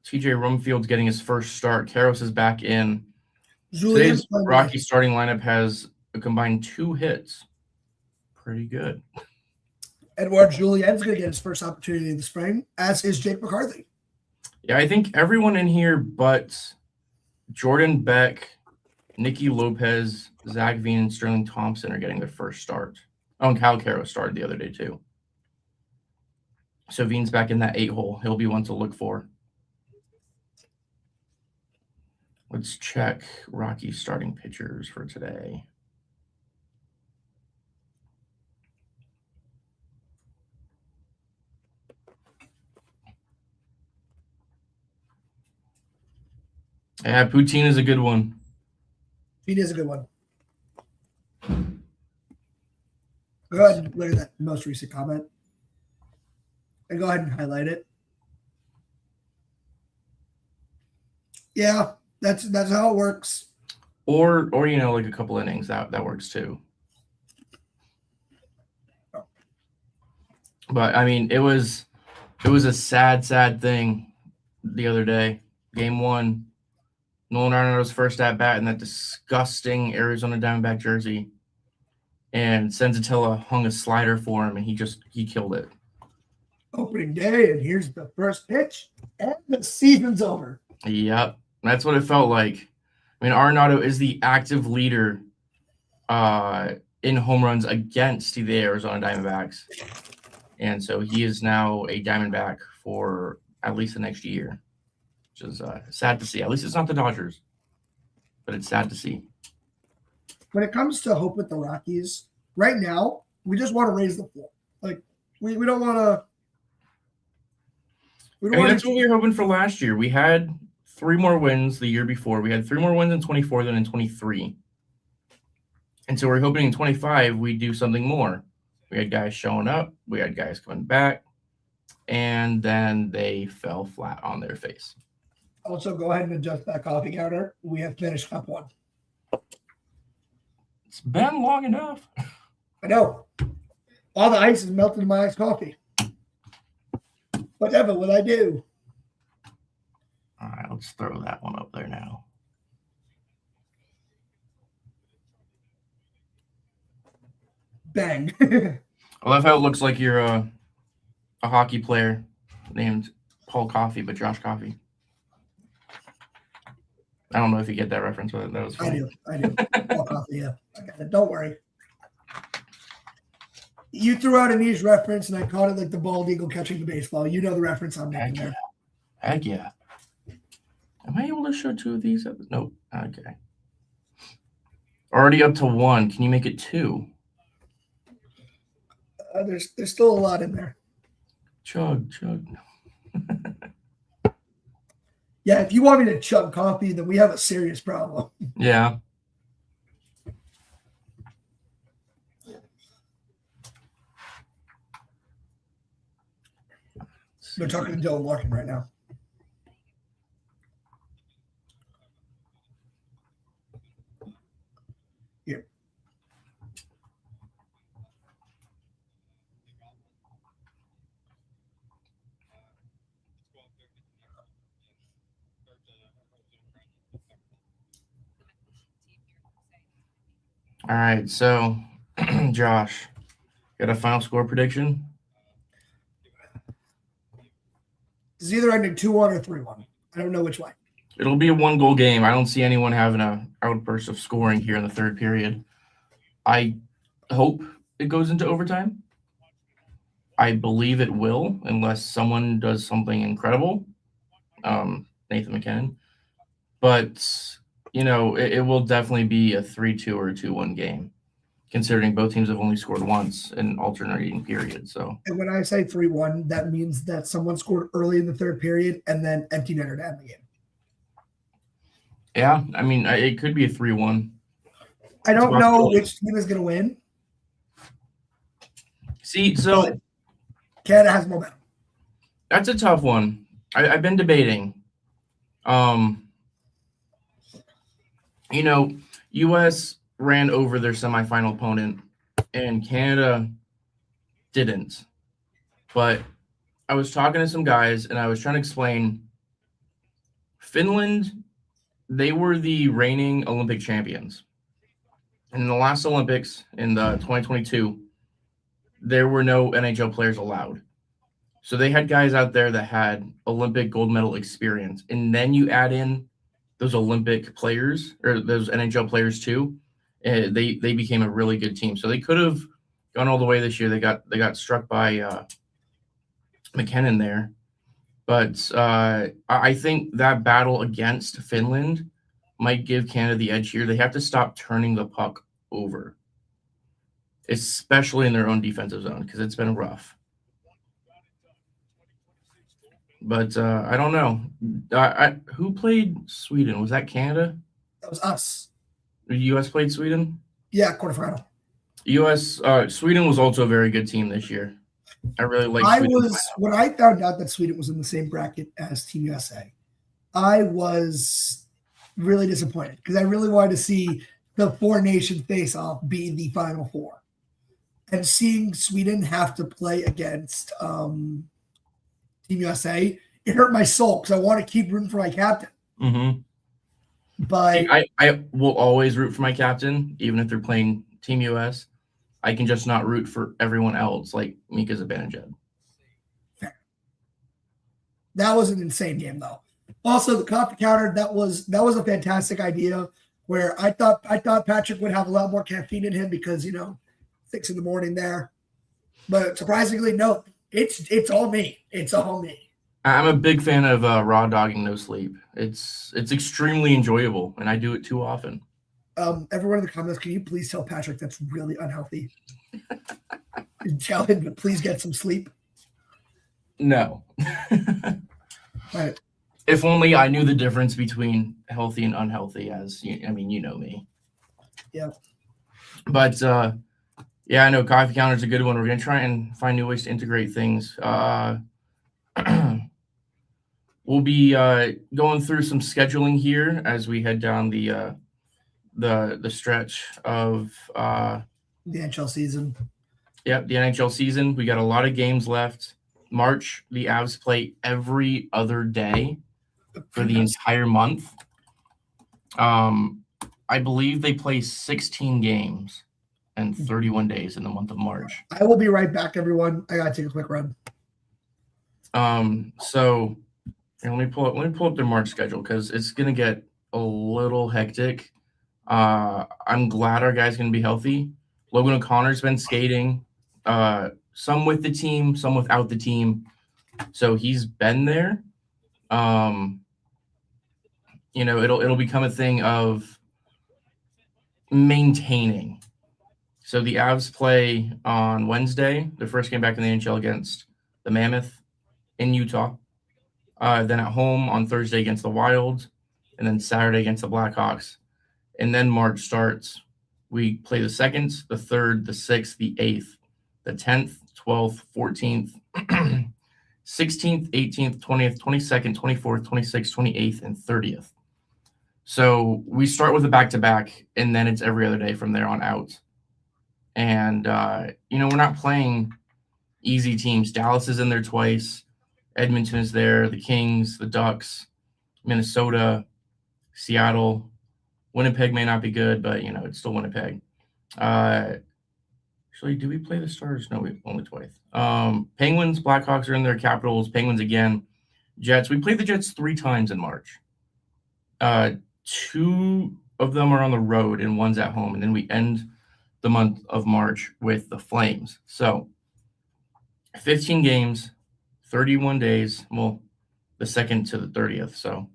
S1: TJ Rumfield's getting his first start. Karros is back in. Today's Rockies starting lineup has a combined 2 hits. Pretty good.
S2: Edouard Julien's going to get his first opportunity in the spring, as is Jake McCarthy.
S1: Yeah, I think everyone in here but Jordan Beck, Nicky Lopez, Zach Veen, and Sterling Thompson are getting their first start. Oh, and Kyle Karros started the other day too. So Veen's back in that 8 hole. He'll be one to look for. Let's check Rockies starting pitchers for today. Yeah, poutine is a good one.
S2: It is a good one. Go ahead and look at that most recent comment. And go ahead and highlight it. Yeah, that's how it works.
S1: Or like a couple innings, that works too. But I mean, it was a sad thing the other day. Game 1, Nolan Arenado's first at bat in that disgusting Arizona Diamondback jersey, and Senzatella hung a slider for him, and he killed it.
S2: Opening day, and here's the first pitch, and the season's over.
S1: Yep, that's what it felt like. I mean, Arenado is the active leader in home runs against the Arizona Diamondbacks, and so he is now a Diamondback for at least the next year, which is sad to see. At least it's not the Dodgers, but it's sad to see.
S2: When it comes to hope with the Rockies, right now, we just want to raise the floor. Like, we don't want to.
S1: That's what we were hoping for last year. We had 3 more wins the year before. We had 3 more wins in 24 than in 23. And so we're hoping in 25 we do something more. We had guys showing up. We had guys coming back. And then they fell flat on their face.
S2: Also, go ahead and adjust that coffee counter. We have finished cup 1.
S1: It's been long enough.
S2: I know. All the ice is melted in my iced coffee. Whatever will I do?
S1: All right, let's throw that one up there now.
S2: Bang.
S1: I love how it looks like you're a hockey player named Paul Coffey, but Josh Coffey. I don't know if you get that reference, but that was funny.
S2: I do. Paul Coffey, yeah. I got it. Don't worry. You threw out a niche reference, and I caught it like the bald eagle catching the baseball. You know the reference I'm making there.
S1: Heck yeah. Am I able to show 2 of these? Nope. Okay. Already up to 1. Can you make it 2?
S2: There's still a lot in there.
S1: Chug.
S2: Yeah, if you want me to chug coffee, then we have a serious problem.
S1: Yeah.
S2: They're talking to Dylan Larkin right now. Here.
S1: All right, so Josh, got a final score prediction?
S2: It's either ending 2-1 or 3-1. I don't know which way.
S1: It'll be a 1-goal game. I don't see anyone having an outburst of scoring here in the third period. I hope it goes into overtime. I believe it will, unless someone does something incredible. Nathan McKinnon. But, it will definitely be a 3-2 or a 2-1 game, considering both teams have only scored once in alternating periods. So,
S2: and when I say 3-1, that means that someone scored early in the third period and then empty netter to end the game.
S1: Yeah, I mean, it could be a 3-1.
S2: I don't know which team is going to win.
S1: See, so
S2: Canada has momentum.
S1: That's a tough one. I've been debating. U.S. ran over their semifinal opponent, and Canada didn't. But I was talking to some guys, and I was trying to explain Finland, they were the reigning Olympic champions. And in the last Olympics, in the 2022, there were no NHL players allowed. So they had guys out there that had Olympic gold medal experience. And then you add in those Olympic players, or those NHL players too, they became a really good team. So they could have gone all the way this year. They got struck by McKinnon there. But I think that battle against Finland might give Canada the edge here. They have to stop turning the puck over, especially in their own defensive zone, because it's been rough. But I don't know. Who played Sweden? Was that Canada?
S2: That was us.
S1: The U.S. played Sweden?
S2: Yeah, quarterfinal.
S1: Sweden was also a very good team this year. I really like Sweden.
S2: When I found out that Sweden was in the same bracket as Team USA, I was really disappointed because I really wanted to see the 4-nation face-off be the Final Four. And seeing Sweden have to play against Team USA, it hurt my soul because I want to keep rooting for my captain.
S1: Mm-hmm.
S2: But
S1: I will always root for my captain, even if they're playing Team US. I can just not root for everyone else, like Mika Zibanejad.
S2: Fair. That was an insane game, though. Also, the coffee counter, that was a fantastic idea. Where I thought Patrick would have a lot more caffeine in him because 6 a.m. there, but surprisingly, no. It's all me. It's all me.
S1: I'm a big fan of raw dogging no sleep. It's extremely enjoyable, and I do it too often.
S2: Everyone in the comments, can you please tell Patrick that's really unhealthy? Tell him to please get some sleep.
S1: No.
S2: Right.
S1: If only I knew the difference between healthy and unhealthy. You know me.
S2: Yeah.
S1: But yeah, I know coffee counter's a good one. We're gonna try and find new ways to integrate things. We'll be going through some scheduling here as we head down the stretch of
S2: the NHL season.
S1: Yep, the NHL season. We got a lot of games left. March, the Avs play every other day for the entire month. I believe they play 16 games and 31 days in the month of March.
S2: I will be right back, everyone. I gotta take a quick run.
S1: So let me pull up their March schedule because it's gonna get a little hectic. I'm glad our guy's gonna be healthy. Logan O'Connor's been skating, some with the team, some without the team. So he's been there. It'll become a thing of maintaining. So the Avs play on Wednesday, their first game back in the NHL against the Mammoth in Utah. Then at home on Thursday against the Wild, and then Saturday against the Blackhawks. And then March starts. We play the 2nd, the 3rd, the 6th, the 8th, the 10th, 12th, 14th, 16th, 18th, 20th, 22nd, 24th, 26th, 28th, and 30th. So we start with a back-to-back, and then it's every other day from there on out. And, we're not playing easy teams. Dallas is in there twice. Edmonton is there. The Kings, the Ducks, Minnesota, Seattle. Winnipeg may not be good, but, it's still Winnipeg. Actually, do we play the Stars? No, we only twice. Penguins, Blackhawks are in there. Capitals, Penguins again. Jets. We played the Jets 3 times in March. 2 of them are on the road and 1's at home. And then we end the month of March with the Flames. So 15 games, 31 days. Well, the 2nd to the 30th. So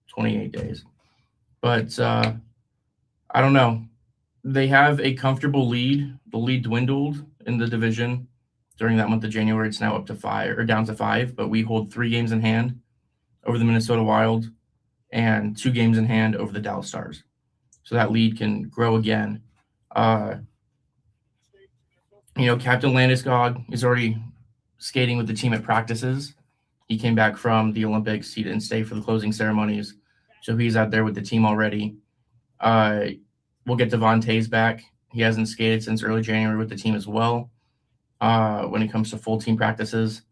S1: 28 days. But I don't know. They have a comfortable lead. The lead dwindled in the division during that month of January. It's now up to 5 or down to 5, but we hold 3 games in hand over the Minnesota Wild and 2 games in hand over the Dallas Stars. So that lead can grow again. Captain Landeskog is already skating with the team at practices. He came back from the Olympics. He didn't stay for the closing ceremonies. So he's out there with the team already. We'll get Devon Toews back. He hasn't skated since early January with the team as well. When it comes to full team practices.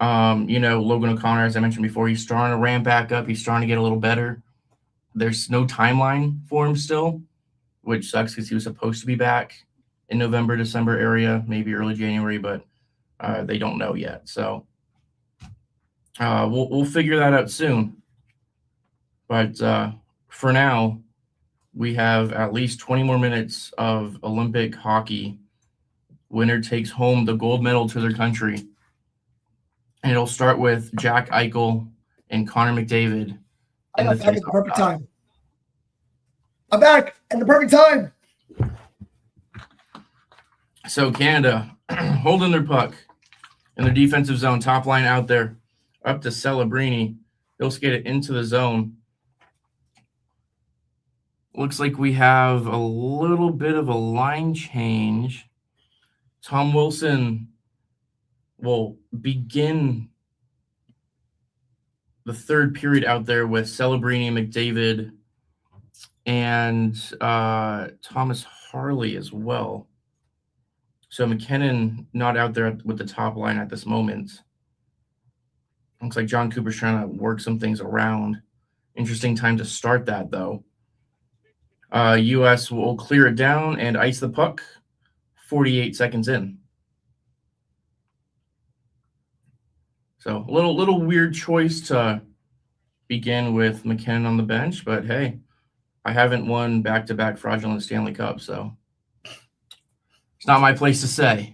S1: Logan O'Connor, as I mentioned before, he's starting to ramp back up. He's starting to get a little better. There's no timeline for him still, which sucks because he was supposed to be back in November, December area, maybe early January, but they don't know yet. So we'll figure that out soon. But for now, we have at least 20 more minutes of Olympic hockey. Winner takes home the gold medal to their country. And it'll start with Jack Eichel and Connor McDavid.
S2: I got back at the perfect time. I'm back at the perfect time.
S1: So Canada holding their puck in their defensive zone, top line out there. up to Celebrini. He'll skate it into the zone. Looks like we have a little bit of a line change. Tom Wilson will begin the third period out there with Celebrini, McDavid, and Thomas Harley as well. So McKinnon not out there with the top line at this moment. Looks like John Cooper's trying to work some things around. Interesting time to start that, though. U.S. will clear it down and ice the puck 48 seconds in. So a little weird choice to begin with McKinnon on the bench, but hey, I haven't won back-to-back fraudulent Stanley Cups, so it's not my place to say.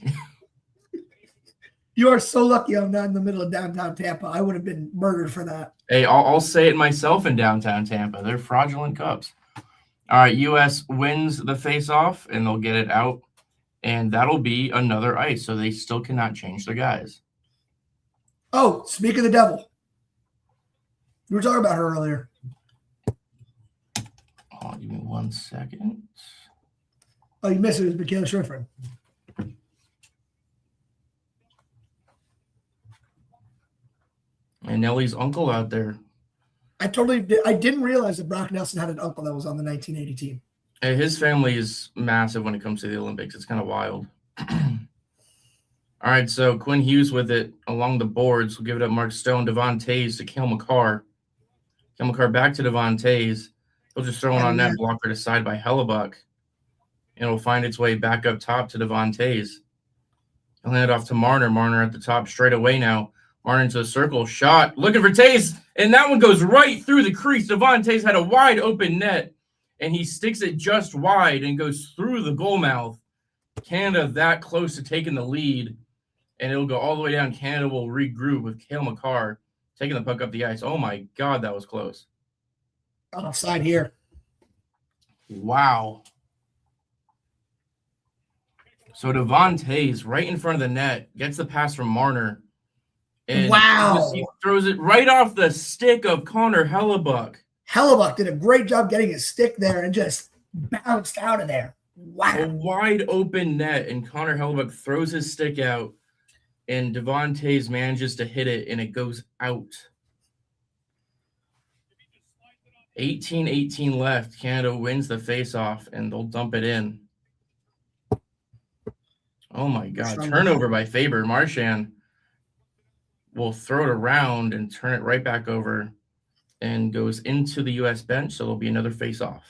S2: You are so lucky I'm not in the middle of downtown Tampa. I would have been murdered for that.
S1: Hey, I'll say it myself in downtown Tampa. They're fraudulent Cups. All right, U.S. wins the face-off, and they'll get it out, and that'll be another ice, so they still cannot change their guys.
S2: Oh, speak of the devil. We were talking about her earlier.
S1: Hold on, give me 1 second.
S2: Oh, you missed it. It was Michaela Schifrin.
S1: And Nellie's uncle out there.
S2: I didn't realize that Brock Nelson had an uncle that was on the 1980 team.
S1: Hey, his family is massive when it comes to the Olympics. It's kind of wild. All right, so Quinn Hughes with it along the boards. We'll give it up Mark Stone, Devon Tays to Cale Makar. Cale Makar back to Devon Tays. He'll just throw it on net, blocker to side by Hellebuck. And it'll find its way back up top to Devon Tays. He'll hand it off to Marner. Marner at the top straight away now. Marner into the circle. Shot. Looking for Tays. And that one goes right through the crease. Devon Tays had a wide open net. And he sticks it just wide and goes through the goal mouth. Canada that close to taking the lead. And it'll go all the way down. Canada will regroup with Cale Makar taking the puck up the ice. Oh, my God, that was close.
S2: Offside here.
S1: Wow. So Devon Tays right in front of the net gets the pass from Marner. And
S2: wow.
S1: He throws it right off the stick of Connor Hellebuck.
S2: Hellebuck did a great job getting his stick there and just bounced out of there. Wow.
S1: A wide open net, and Connor Hellebuck throws his stick out, and Devon Tays manages to hit it, and it goes out. 18-18 left. Canada wins the faceoff, and they'll dump it in. Oh, my God. Turnover by Faber. Marchand will throw it around and turn it right back over and goes into the U.S. bench, so there'll be another face-off.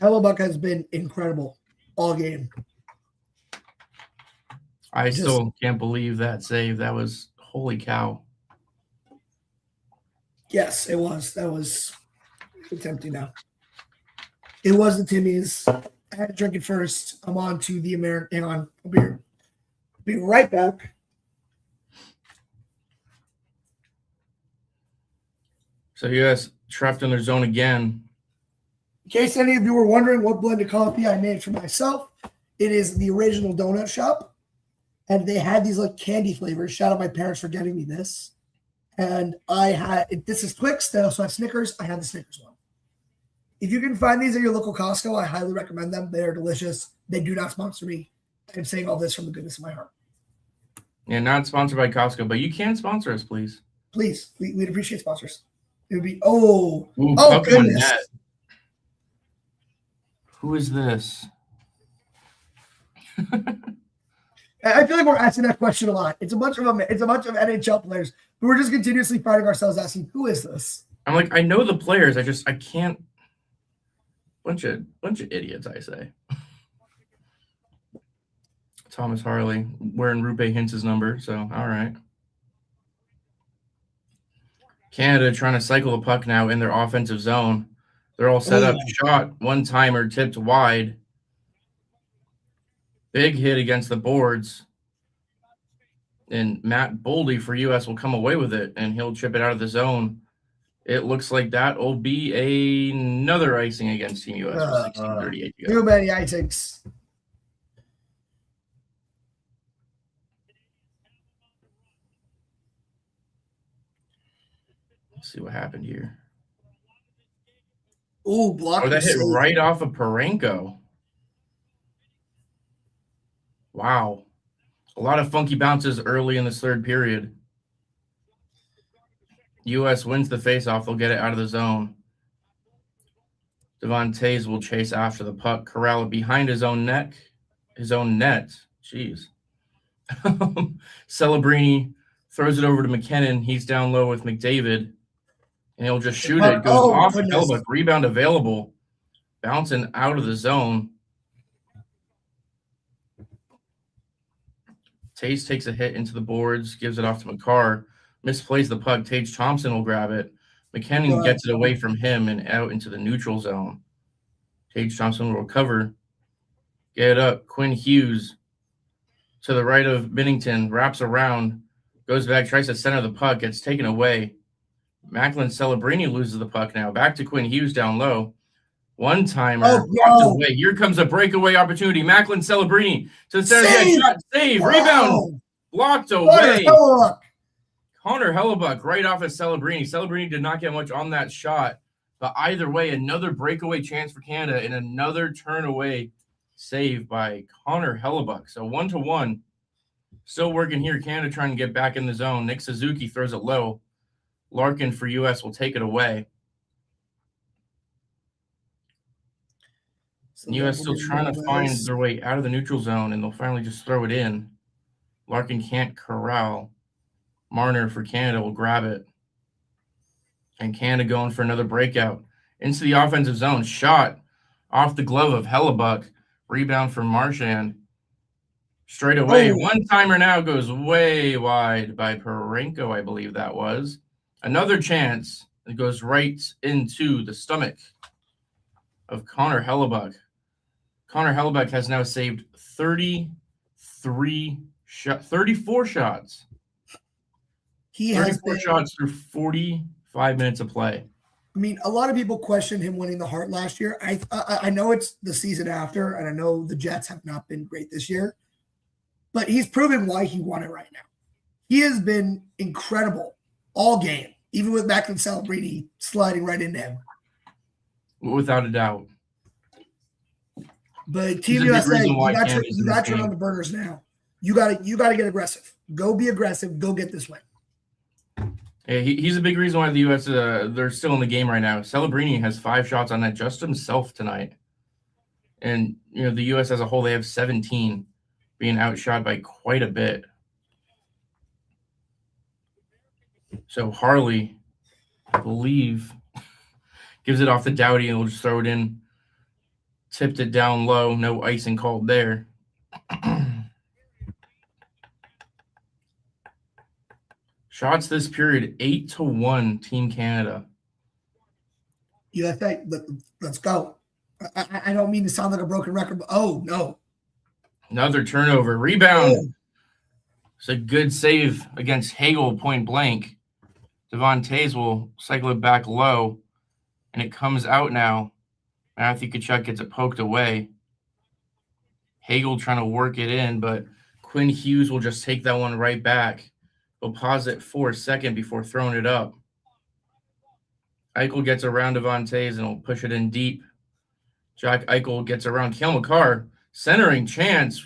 S2: Hellebuck has been incredible all game.
S1: I still can't believe that save. That was holy cow.
S2: Yes, it was. That was tempting now. It was the Timmy's. I had to drink it first. I'm on to the American. Hang on. I'll be right back.
S1: So U.S. trapped in their zone again.
S2: In case any of you were wondering what blend of coffee I made for myself, it is the Original Donut Shop. And they had these like candy flavors. Shout out my parents for getting me this. And this is Twix. They also have Snickers. I had the Snickers one. If you can find these at your local Costco, I highly recommend them. They are delicious. They do not sponsor me. I'm saying all this from the goodness of my heart.
S1: Yeah, not sponsored by Costco, but you can sponsor us, please.
S2: Please. We'd appreciate sponsors. It would be, goodness.
S1: Who is this?
S2: I feel like we're asking that question a lot. It's a bunch of NHL players, but we're just continuously finding ourselves asking, who is this?
S1: I'm like, I know the players. I can't. Bunch of idiots, I say. Thomas Harley wearing Rupe Hintz's number, so all right. Canada trying to cycle the puck now in their offensive zone. They're all set up. Shot, one-timer, tipped wide. Big hit against the boards. And Matt Boldy for U.S. will come away with it, and he'll chip it out of the zone. It looks like that will be another icing against Team U.S. for 16:38 to go.
S2: Too many icings.
S1: Let's see what happened here.
S2: Ooh, block.
S1: Oh, that hit right off of Parenko. Wow. A lot of funky bounces early in this third period. U.S. wins the faceoff. They'll get it out of the zone. Devon Tays will chase after the puck. Corral behind his own net. Jeez. Celebrini throws it over to McKinnon. He's down low with McDavid. And he'll just shoot it. Goes off of Hellebuyck. Rebound available. Bouncing out of the zone. Tays takes a hit into the boards. Gives it off to McCarr. Misplays the puck. Tage Thompson will grab it. McKinnon gets it away from him and out into the neutral zone. Tage Thompson will recover. Get it up. Quinn Hughes to the right of Binnington. Wraps around. Goes back. Tries to center the puck. Gets taken away. Macklin Celebrini loses the puck now. Back to Quinn Hughes down low. One-timer. Blocked away. Here comes a breakaway opportunity. Macklin Celebrini to the center. Shot. Save. Wow. Rebound. Blocked away. Connor Hellebuyck right off of Celebrini. Celebrini did not get much on that shot. But either way, another breakaway chance for Canada and another turn away save by Connor Hellebuyck. So 1-1. Still working here. Canada trying to get back in the zone. Nick Suzuki throws it low. Larkin for U.S. will take it away. So U.S. still trying to find their way out of the neutral zone, and they'll finally just throw it in. Larkin can't corral. Marner for Canada will grab it. And Canada going for another breakout. Into the offensive zone. Shot off the glove of Hellebuyck. Rebound from Marchand. Straight away. Oh. One-timer now goes way wide by Parenko, I believe that was. Another chance. It goes right into the stomach of Connor Hellebuyck. Connor Hellebuyck has now saved 34 shots. He has 34 shots through 45 minutes of play.
S2: I mean, a lot of people questioned him winning the Hart last year. I know it's the season after, and I know the Jets have not been great this year, but he's proven why he won it right now. He has been incredible all game, even with Macklin Celebrini sliding right into him.
S1: Without a doubt.
S2: But Team USA, you got your on the burners now. You got to get aggressive. Go be aggressive. Go get this win.
S1: Yeah, he's a big reason why the U.S. They're still in the game right now. Celebrini has 5 shots on net just himself tonight, and the U.S. as a whole, they have 17, being outshot by quite a bit. So Harley, I believe, gives it off to Doughty and will just throw it in. Tipped it down low. No icing called there. Shots this period, 8-1, Team Canada.
S2: USA, let's go. I don't mean to sound like a broken record, but no.
S1: Another turnover. Rebound. Oh. It's a good save against Hagel point blank. Devon Tays will cycle it back low, and it comes out now. Matthew Tkachuk gets it poked away. Hagel trying to work it in, but Quinn Hughes will just take that one right back. He'll pause it for a second before throwing it up. Eichel gets around Devon Tays and will push it in deep. Jack Eichel gets around Cale Makar. Centering chance.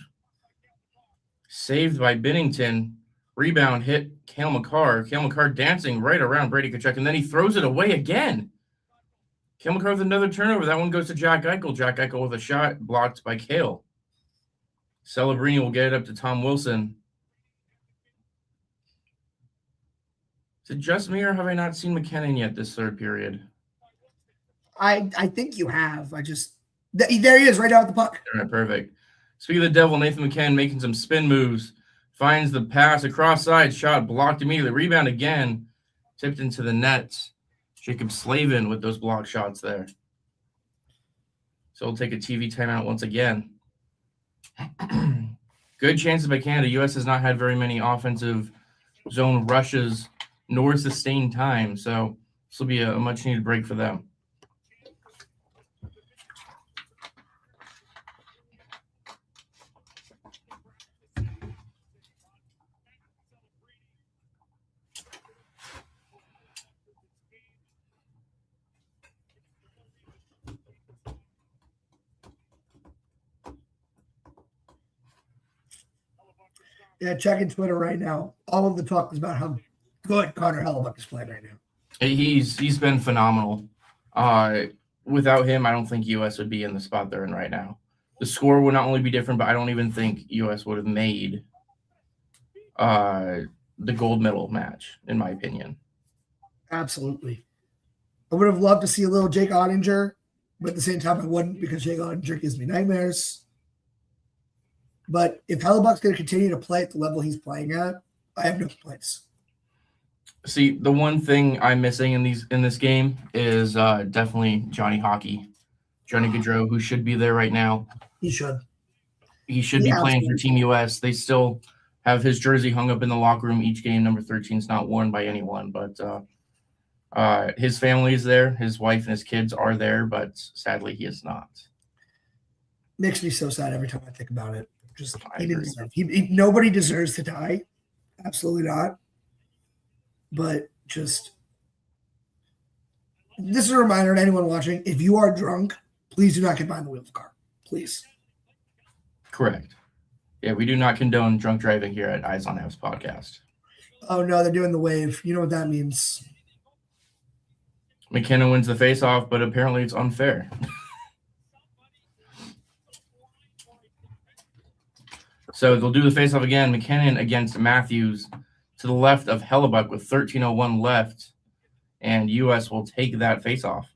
S1: Saved by Binnington. Rebound hit Cale Makar. Cale Makar dancing right around Brady Tkachuk, and then he throws it away again. Cale Makar with another turnover. That one goes to Jack Eichel. Jack Eichel with a shot blocked by Cale. Celebrini will get it up to Tom Wilson. Is it just me, or have I not seen McKinnon yet this third period?
S2: I think you have. There he is, right out with the puck.
S1: All right, perfect. Speaking of the devil, Nathan McKinnon making some spin moves. Finds the pass across side. Shot blocked immediately. Rebound again. Tipped into the net. Jacob Slavin with those block shots there. So we'll take a TV timeout once again. Good chances by Canada. U.S. has not had very many offensive zone rushes nor sustained time. So this will be a much-needed break for them.
S2: Yeah, checking Twitter right now. All of the talk is about how good Connor Hellebuck is playing right now.
S1: He's been phenomenal. Without him, I don't think US would be in the spot they're in right now. The score would not only be different, but I don't even think US would have made the gold medal match, in my opinion.
S2: Absolutely. I would have loved to see a little Jake Ottinger, but at the same time, I wouldn't because Jake Ottinger gives me nightmares. But if Hellebuck's going to continue to play at the level he's playing at, I have no complaints.
S1: See, the one thing I'm missing in this game is definitely Johnny Hockey, Johnny Gaudreau, who should be there right now.
S2: He should.
S1: He should be playing for Team US. They still have his jersey hung up in the locker room each game. Number 13 is not worn by anyone, but his family is there. His wife and his kids are there, but sadly he is not.
S2: Makes me so sad every time I think about it. Just nobody deserves to die. Absolutely not. But just this is a reminder to anyone watching: if you are drunk, please do not get behind the wheel of the car. Please.
S1: Correct. Yeah, we do not condone drunk driving here at Eyes on Avs podcast.
S2: Oh no, they're doing the wave. You know what that means.
S1: McKinnon wins the faceoff, but apparently it's unfair. So they'll do the faceoff again. McKinnon against Matthews to the left of Hellebuck with 13:01 left, and US will take that faceoff.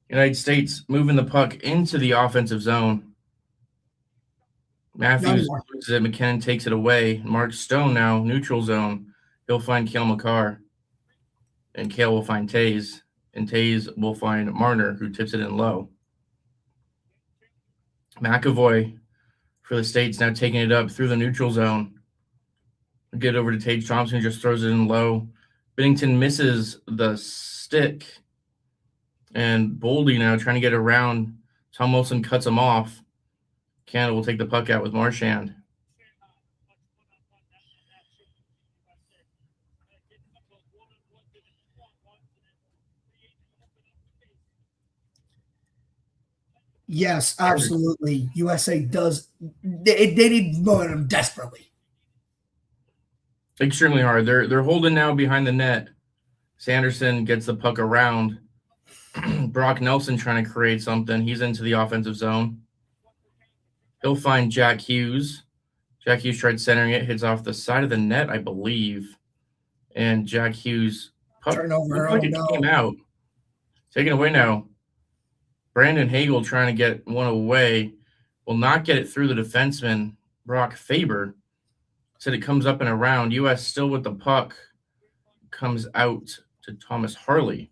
S1: United States moving the puck into the offensive zone. Matthews loses it. McKinnon takes it away. Mark Stone now, neutral zone. He'll find Cale Makar. And Cale will find Taze. And Taze will find Marner, who tips it in low. McAvoy for the States now taking it up through the neutral zone. Get over to Tage Thompson, who just throws it in low. Binnington misses the stick. And Boldy now trying to get around. Tom Wilson cuts him off. Canada will take the puck out with Marchand.
S2: Yes, absolutely. USA does. They need momentum desperately.
S1: Extremely hard. They're holding now behind the net. Sanderson gets the puck around. Brock Nelson trying to create something. He's into the offensive zone. He'll find Jack Hughes. Jack Hughes tried centering it. Hits off the side of the net, I believe. And Jack Hughes
S2: turnover.
S1: Like it came out. Taken away now. Brandon Hagel trying to get one away. Will not get it through the defenseman, Brock Faber. Said it comes up and around. U.S. still with the puck. Comes out to Thomas Harley.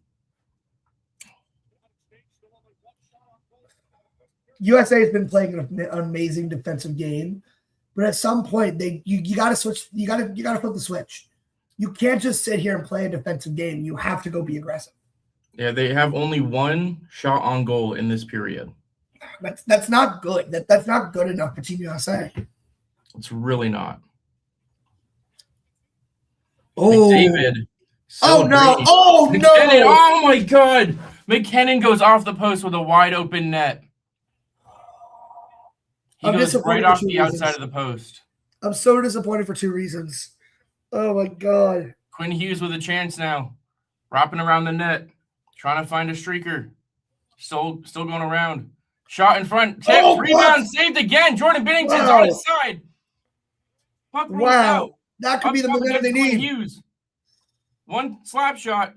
S2: USA has been playing an amazing defensive game, but at some point you got to switch. You got to flip the switch. You can't just sit here and play a defensive game. You have to go be aggressive.
S1: Yeah, they have only one shot on goal in this period.
S2: That's not good. That's not good enough for Team USA.
S1: It's really not.
S2: Oh,
S1: McDavid.
S2: Oh no! Oh
S1: McKinnon,
S2: no!
S1: Oh my God! McKinnon goes off the post with a wide open net. He goes right off the outside of the post.
S2: I'm so disappointed for two reasons. Oh my God!
S1: Quinn Hughes with a chance now, wrapping around the net, trying to find a streaker. Still going around. Shot in front. Tip, rebound, saved again. Jordan Binnington's on his side. Puck rolls out.
S2: That could be the momentum they need.
S1: Hughes. One slap shot.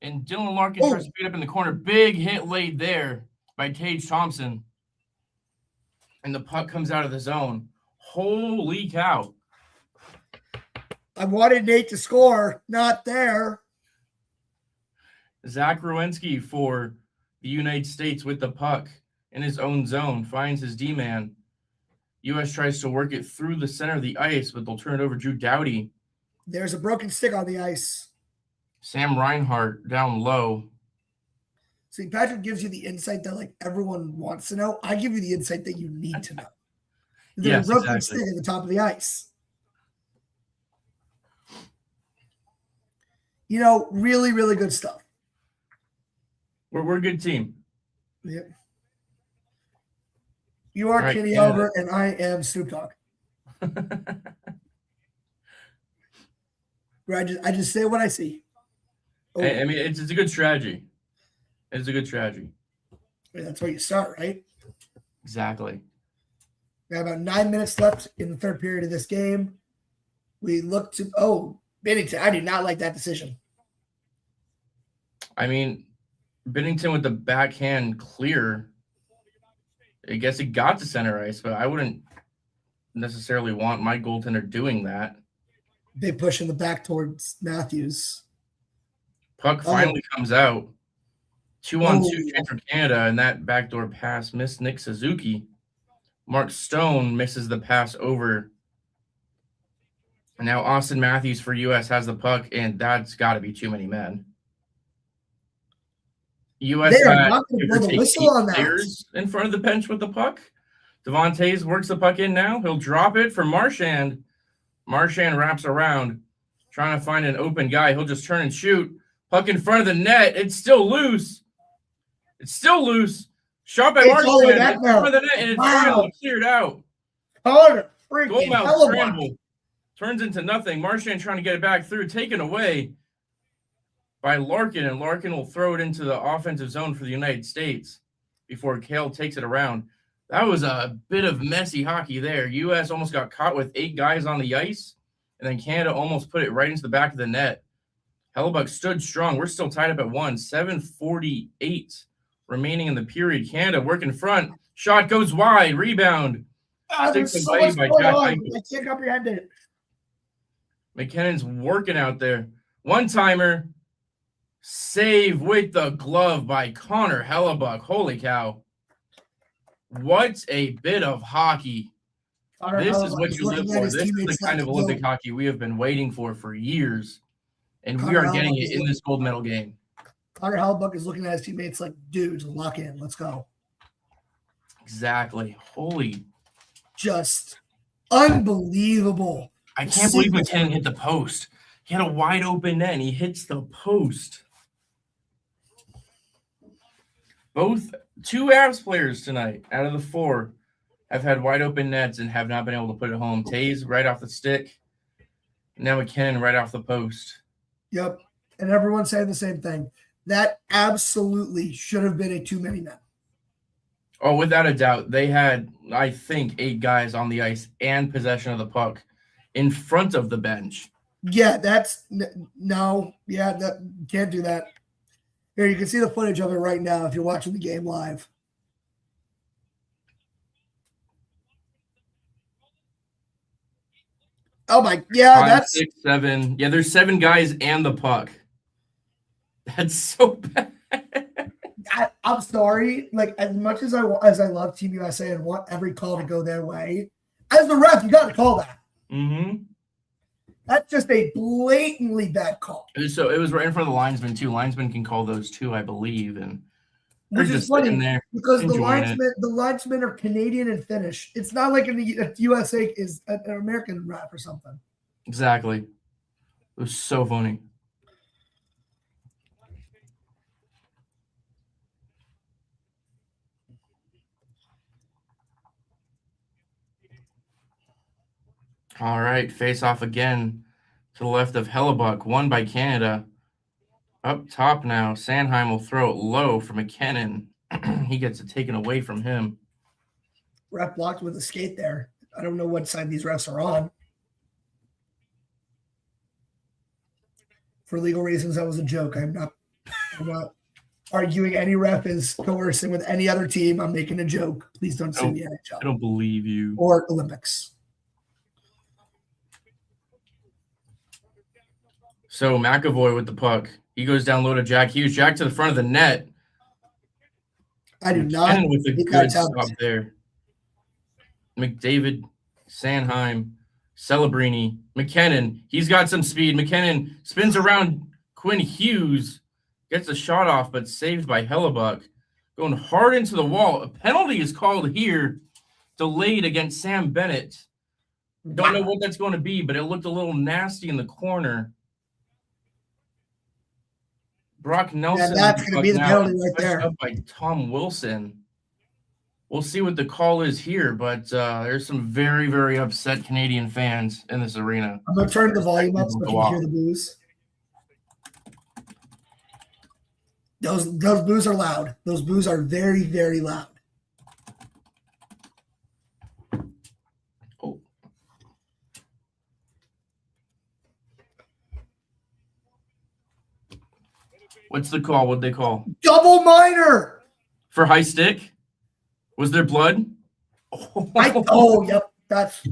S1: And Dylan Larkin tries to beat up in the corner. Big hit laid there by Tage Thompson. And the puck comes out of the zone. Holy cow.
S2: I wanted Nate to score. Not there.
S1: Zach Rowinski for the United States with the puck in his own zone. Finds his D-man. U.S. tries to work it through the center of the ice, but they'll turn it over Drew Doughty.
S2: There's a broken stick on the ice.
S1: Sam Reinhart down low.
S2: See, Patrick gives you the insight that everyone wants to know. I give you the insight that you need to know. There's a broken stick at the top of the ice. Really, really good stuff.
S1: We're a good team.
S2: Yep. You are
S1: All right,
S2: Kenny
S1: Canada.
S2: Albert, and I am Snoop Dogg. I just say what I see. Oh,
S1: I mean, it's a good strategy. It's a good strategy.
S2: that's where you start, right?
S1: Exactly.
S2: We have about 9 minutes left in the third period of this game. We look to Bennington. I do not like that decision.
S1: I mean, Bennington with the backhand clear. I guess it got to center ice, but I wouldn't necessarily want my goaltender doing that.
S2: Big push in the back towards Matthews.
S1: Puck finally comes out. 2-on-2 change for Canada, and that backdoor pass missed Nick Suzuki. Mark Stone misses the pass over. And now Austin Matthews for U.S. has the puck, and that's got to be too many men. U.S.
S2: They are
S1: had
S2: not going to blow the whistle on that.
S1: players in front of the bench with the puck. Devontae works the puck in now. He'll drop it for Marchand. Marchand wraps around, trying to find an open guy. He'll just turn and shoot. Puck in front of the net. It's still loose. Shot by Marchand in front of the net, and it's finally cleared out. Goalmouth scramble. Turns into nothing. Marchand trying to get it back through. Taken away by Larkin, and Larkin will throw it into the offensive zone for the United States before Cale takes it around. That was a bit of messy hockey there. U.S. almost got caught with 8 guys on the ice, and then Canada almost put it right into the back of the net. Hellebuyck stood strong. We're still tied up at 1. 7:48 remaining in the period. Canada working front. Shot goes wide. Rebound.
S2: There's so much going on. I can't comprehend it.
S1: McKinnon's working out there. One-timer. Save with the glove by Connor Hellebuyck. Holy cow. What a bit of hockey. This is what you live for. This is the kind of Olympic hockey we have been waiting for years. And we are getting it in this gold medal game.
S2: Connor Hellebuyck is looking at his teammates like, dudes, lock in. Let's go.
S1: Exactly. Holy.
S2: Just unbelievable.
S1: I can't believe McKinnon hit the post. He had a wide open net, and he hits the post. Both 2 Avs players tonight out of the 4 have had wide open nets and have not been able to put it home. Taze right off the stick. Now McKinnon right off the post.
S2: Yep. And everyone's saying the same thing. That absolutely should have been a too many men.
S1: Oh, without a doubt. They had, I think, 8 guys on the ice and possession of the puck in front of the bench.
S2: Yeah, no. Yeah, that can't do that. Here, you can see the footage of it right now if you're watching the game live. Oh my, yeah,
S1: 5,
S2: that's
S1: 6, 7. Yeah, there's 7 guys and the puck. That's so bad.
S2: I'm sorry. Like, as much as I love Team USA and want every call to go their way, as the ref, you got to call that.
S1: Mm-hmm.
S2: That's just a blatantly bad call.
S1: So it was right in front of the linesman too. Linesman can call those too, I believe, and they're
S2: which
S1: just
S2: is funny
S1: sitting there
S2: because the linesmen are Canadian and Finnish. It's not like in the USA is an American ref or something.
S1: Exactly. It was so funny. All right, face off again to the left of Hellebuyck, won by Canada. Up top now, Sanheim will throw it low for McKinnon. He gets it taken away from him.
S2: Ref blocked with a skate there. I don't know what side these refs are on. For legal reasons, that was a joke. I'm not arguing any ref is coercing with any other team. I'm making a joke. Please don't sue the NHL.
S1: I don't believe you.
S2: Or Olympics.
S1: So McAvoy with the puck. He goes down low to Jack Hughes. Jack to the front of the net.
S2: I do not.
S1: With a good stop there. McDavid, Sanheim, Celebrini, McKinnon. He's got some speed. McKinnon spins around Quinn Hughes. Gets a shot off, but saved by Hellebuyck. Going hard into the wall. A penalty is called here. Delayed against Sam Bennett. Don't know what that's going to be, but it looked a little nasty in the corner. Brock Nelson.
S2: that's going to be the
S1: now
S2: penalty right
S1: touched
S2: there.
S1: up by Tom Wilson. We'll see what the call is here, but there's some very, very upset Canadian fans in this arena.
S2: I'm going to turn the volume up so you can hear the boos. Those boos are loud. Those boos are very, very loud.
S1: Oh. What's the call? What'd they call?
S2: Double minor
S1: for high stick. Was there blood?
S2: Yep. That's.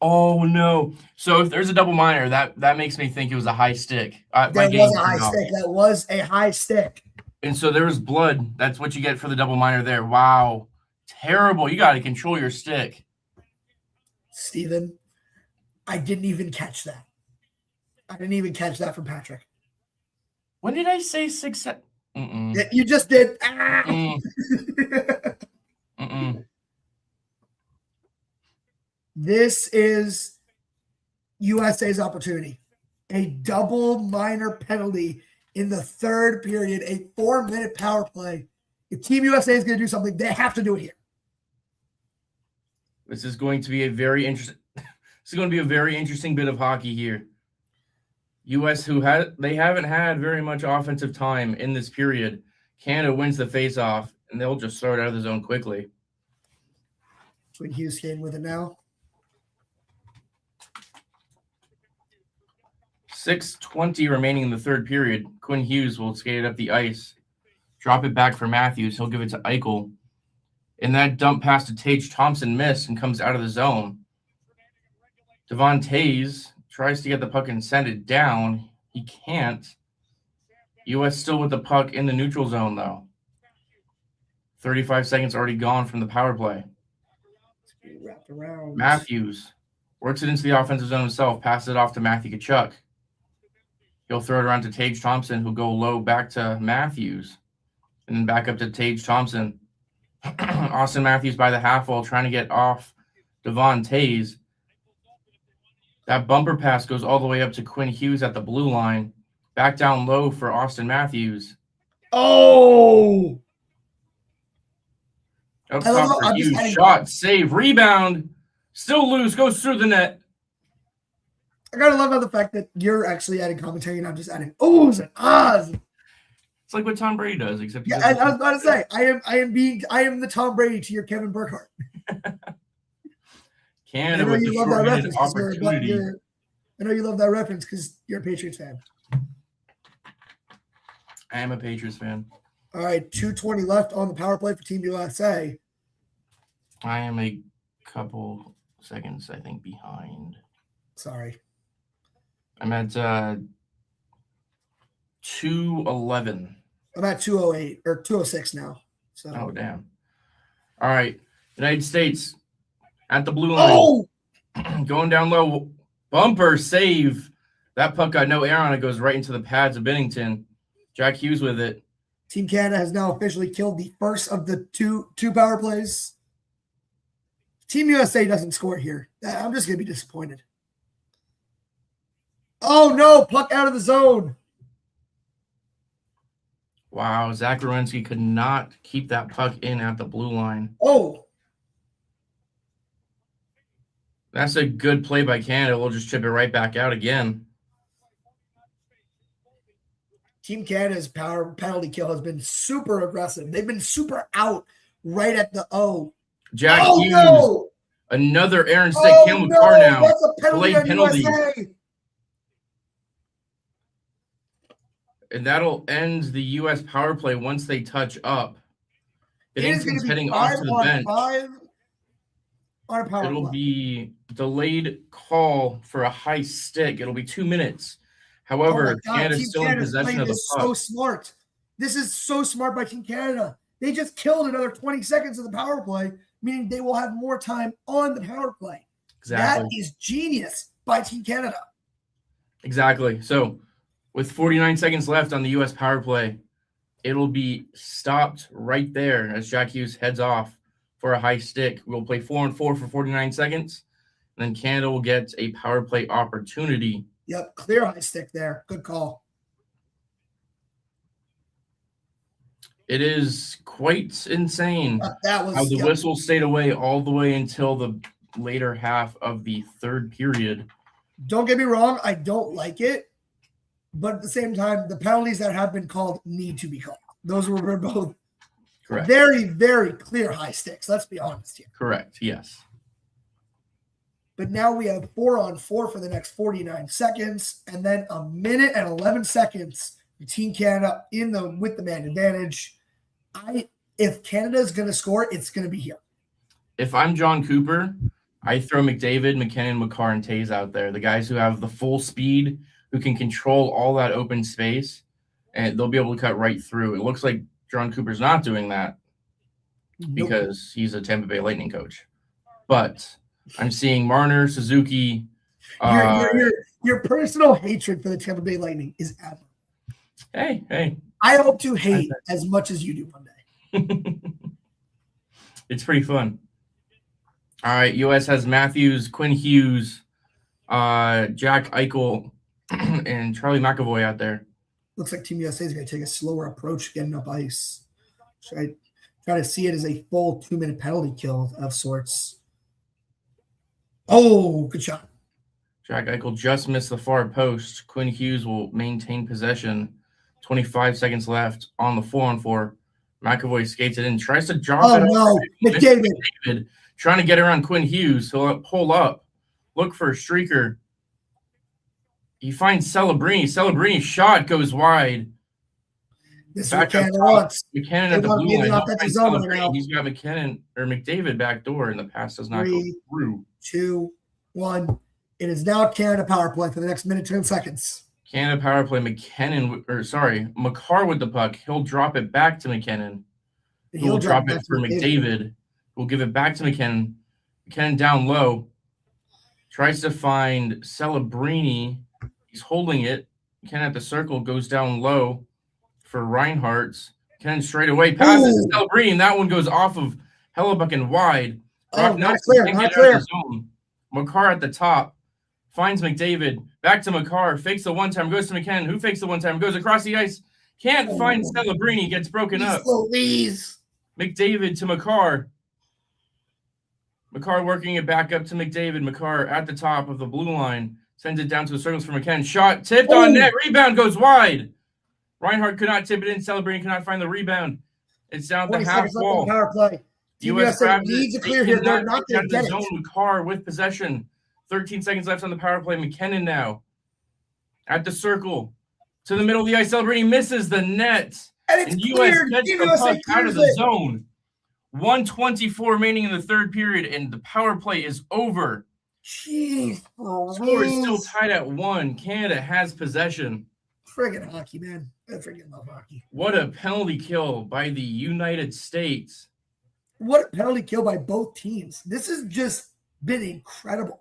S1: Oh no! So if there's a double minor, that makes me think it was a high stick.
S2: That was a high stick. That was a high stick.
S1: And so there was blood. That's what you get for the double minor there. Wow, terrible! You got to control your stick.
S2: Steven, I didn't even catch that. I didn't even catch that from Patrick.
S1: When did I say 6?
S2: You just did. This is USA's opportunity. A double minor penalty in the third period, a 4-minute power play. If Team USA is going to do something, they have to do it here.
S1: This is going to be a very interesting. This is going to be a very interesting bit of hockey here. U.S. they haven't had very much offensive time in this period. Canada wins the faceoff, and they'll just throw it out of the zone quickly.
S2: Quinn Hughes came with it now.
S1: 6:20 remaining in the third period. Quinn Hughes will skate it up the ice, drop it back for Matthews. He'll give it to Eichel. And that dump pass to Tage Thompson missed and comes out of the zone. Devon Toews tries to get the puck and send it down. He can't. U.S. still with the puck in the neutral zone, though. 35 seconds already gone from the power play.
S2: Wrapped around.
S1: Matthews works it into the offensive zone himself, passes it off to Matthew Tkachuk. He'll throw it around to Tage Thompson, who'll go low back to Matthews, and then back up to Tage Thompson. Austin Matthews by the half wall trying to get off Devon Toews. That bumper pass goes all the way up to Quinn Hughes at the blue line. Back down low for Austin Matthews.
S2: Oh!
S1: Up top for Hughes. Shot, save, rebound. Still loose, goes through the net.
S2: I gotta love the fact that you're actually adding commentary and I'm just adding ohs and ahs.
S1: It's like what Tom Brady does, except
S2: I was about to say, I am the Tom Brady to your Kevin Burkhardt.
S1: Canada with the short-handed opportunity.
S2: I know you love that reference because you're a Patriots fan.
S1: I am a Patriots fan.
S2: All right, 2:20 left on the power play for Team USA.
S1: I am a couple seconds, I think, behind.
S2: Sorry.
S1: I'm at 2:11.
S2: I'm at 2:08 or 2:06 now. So.
S1: Oh, damn. All right. United States at the blue line.
S2: Oh!
S1: Going down low. Bumper save. That puck got no air on it. Goes right into the pads of Binnington. Jack Hughes with it.
S2: Team Canada has now officially killed the first of the two power plays. Team USA doesn't score here. I'm just going to be disappointed. Oh, no. Puck out of the zone.
S1: Wow. Zach Werenski could not keep that puck in at the blue line.
S2: Oh.
S1: That's a good play by Canada. We'll just chip it right back out again.
S2: Team Canada's power penalty kill has been super aggressive. They've been super out right at the O.
S1: Jack Hughes.
S2: No.
S1: Another Aaron Stick. Campbell Carr now.
S2: That's a penalty on
S1: penalty.
S2: USA.
S1: And that'll end the U.S. power play once they touch up. Binnington's heading off to the bench. It'll be delayed call for a high stick. It'll be 2 minutes. However, Canada's still in possession of the puck.
S2: So smart. This is so smart by Team Canada. They just killed another 20 seconds of the power play, meaning they will have more time on the power play.
S1: Exactly.
S2: That is genius by Team Canada.
S1: Exactly. So with 49 seconds left on the U.S. power play, it'll be stopped right there as Jack Hughes heads off for a high stick. We'll play 4-on-4 for 49 seconds. And then Canada will get a power play opportunity.
S2: Yep, clear high stick there. Good call.
S1: It is quite insane
S2: That was
S1: how the
S2: yep.
S1: whistle stayed away all the way until the later half of the third period.
S2: Don't get me wrong, I don't like it, but at the same time, the penalties that have been called need to be called. Those were both
S1: Correct.
S2: very, very clear high sticks. Let's be honest here.
S1: Correct. Yes.
S2: But now we have 4-on-4 for the next 49 seconds, and then a minute and 11 seconds. Team Canada with the man advantage. If Canada is going to score, it's going to be here.
S1: If I'm John Cooper, I throw McDavid, McKinnon, Makar, and Taze out there. The guys who have the full speed, who can control all that open space, and they'll be able to cut right through. It looks like John Cooper's not doing that because he's a Tampa Bay Lightning coach. But I'm seeing Marner, Suzuki.
S2: Your personal hatred for the Tampa Bay Lightning is admirable.
S1: Hey.
S2: I hope to hate as much as you do one day.
S1: It's pretty fun. All right, U.S. has Matthews, Quinn Hughes, Jack Eichel, and Charlie McAvoy out there.
S2: Looks like Team USA is going to take a slower approach getting up ice. Try to see it as a full 2-minute penalty kill of sorts. Oh, good shot.
S1: Jack Eichel just missed the far post. Quinn Hughes will maintain possession. 25 seconds left on the 4-on-4. McAvoy skates it in, tries to drop it.
S2: Oh, no.
S1: McDavid trying to get around Quinn Hughes. He'll pull up, look for a streaker. He finds Celebrini. Celebrini shot goes wide.
S2: This is what Canada wants.
S1: McKinnon at the blue line. He's got McDavid back door, and the pass does not go through.
S2: 2, 1. It is now Canada power play for the next minute, 10 seconds.
S1: Canada power play. Makar with the puck. He'll drop it back to McKinnon. He'll drop it for McDavid. We'll give it back to McKinnon. McKinnon down low. Tries to find Celebrini. He's holding it. McKinnon at the circle goes down low for Reinhardt. McKinnon straight away passes to Celebrini, and that one goes off of Hellebuck and wide.
S2: Not clear.
S1: Makar at the top. Finds McDavid. Back to Makar. Fakes the one-time. Goes to McKinnon. Who fakes the one-time? Goes across the ice. Can't find Celebrini. Gets broken up.
S2: Louise.
S1: McDavid to Makar. Makar working it back up to McDavid. Makar at the top of the blue line. Sends it down to the circles for McKinnon. Shot tipped on net. Rebound goes wide. Reinhardt could not tip it in. Celebrini could not find the rebound. It's down at the half wall.
S2: Power play.
S1: U.S. grabs
S2: needs
S1: it.
S2: to clear here. They're not going to get
S1: it. Makar with possession. 13 seconds left on the power play. McKinnon now at the circle to the middle of the ice. Celebrini misses the net.
S2: And
S1: U.S. gets the puck out of the zone. 1:24 remaining in the third period, and the power play is over.
S2: Jeez.
S1: Score is still tied at 1. Canada has possession.
S2: Friggin' hockey, man. I friggin' love hockey.
S1: What a penalty kill by the United States.
S2: What a penalty kill by both teams. This has just been incredible.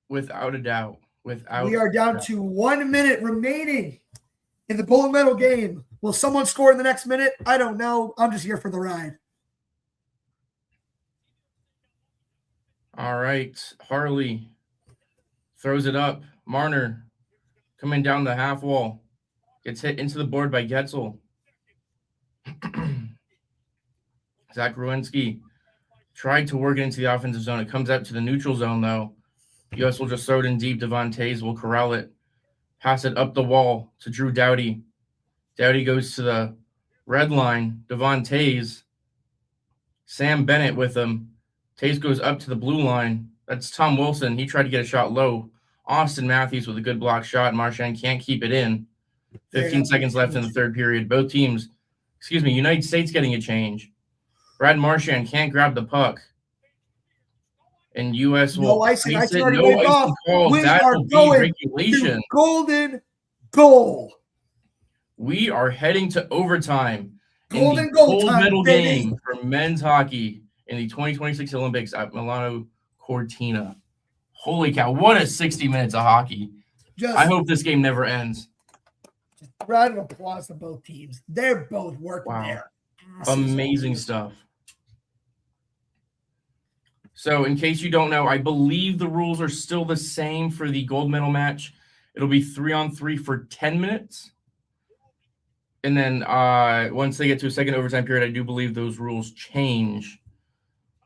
S1: Without a doubt.
S2: We are down to 1 minute remaining in the gold medal game. Will someone score in the next minute? I don't know. I'm just here for the ride.
S1: All right. Harley throws it up. Marner coming down the half wall. Gets hit into the board by Getzel. Zach Werenski tried to work it into the offensive zone. It comes out to the neutral zone, though. U.S. will just throw it in deep. Devon Toews will corral it. Pass it up the wall to Drew Doughty. Doughty goes to the red line. Devon Toews. Sam Bennett with him. Toews goes up to the blue line. That's Tom Wilson. He tried to get a shot low. Austin Matthews with a good block shot. Marchand can't keep it in. 15 seconds left in the third period. Both teams, United States getting a change. Brad Marchand can't grab the puck. And U.S. will
S2: icing.
S1: face it.
S2: No
S1: No icing called. That will be regulation.
S2: Golden goal.
S1: We are heading to overtime.
S2: Golden goal
S1: gold
S2: time,
S1: medal
S2: baby.
S1: game for men's hockey in the 2026 Olympics at Milano Cortina. Holy cow. What a 60 minutes of hockey. I hope this game never ends.
S2: Round of applause to both teams. They're both working there.
S1: Amazing stuff. So in case you don't know, I believe the rules are still the same for the gold medal match. It'll be 3-on-3 for 10 minutes. And then once they get to a second overtime period, I do believe those rules change.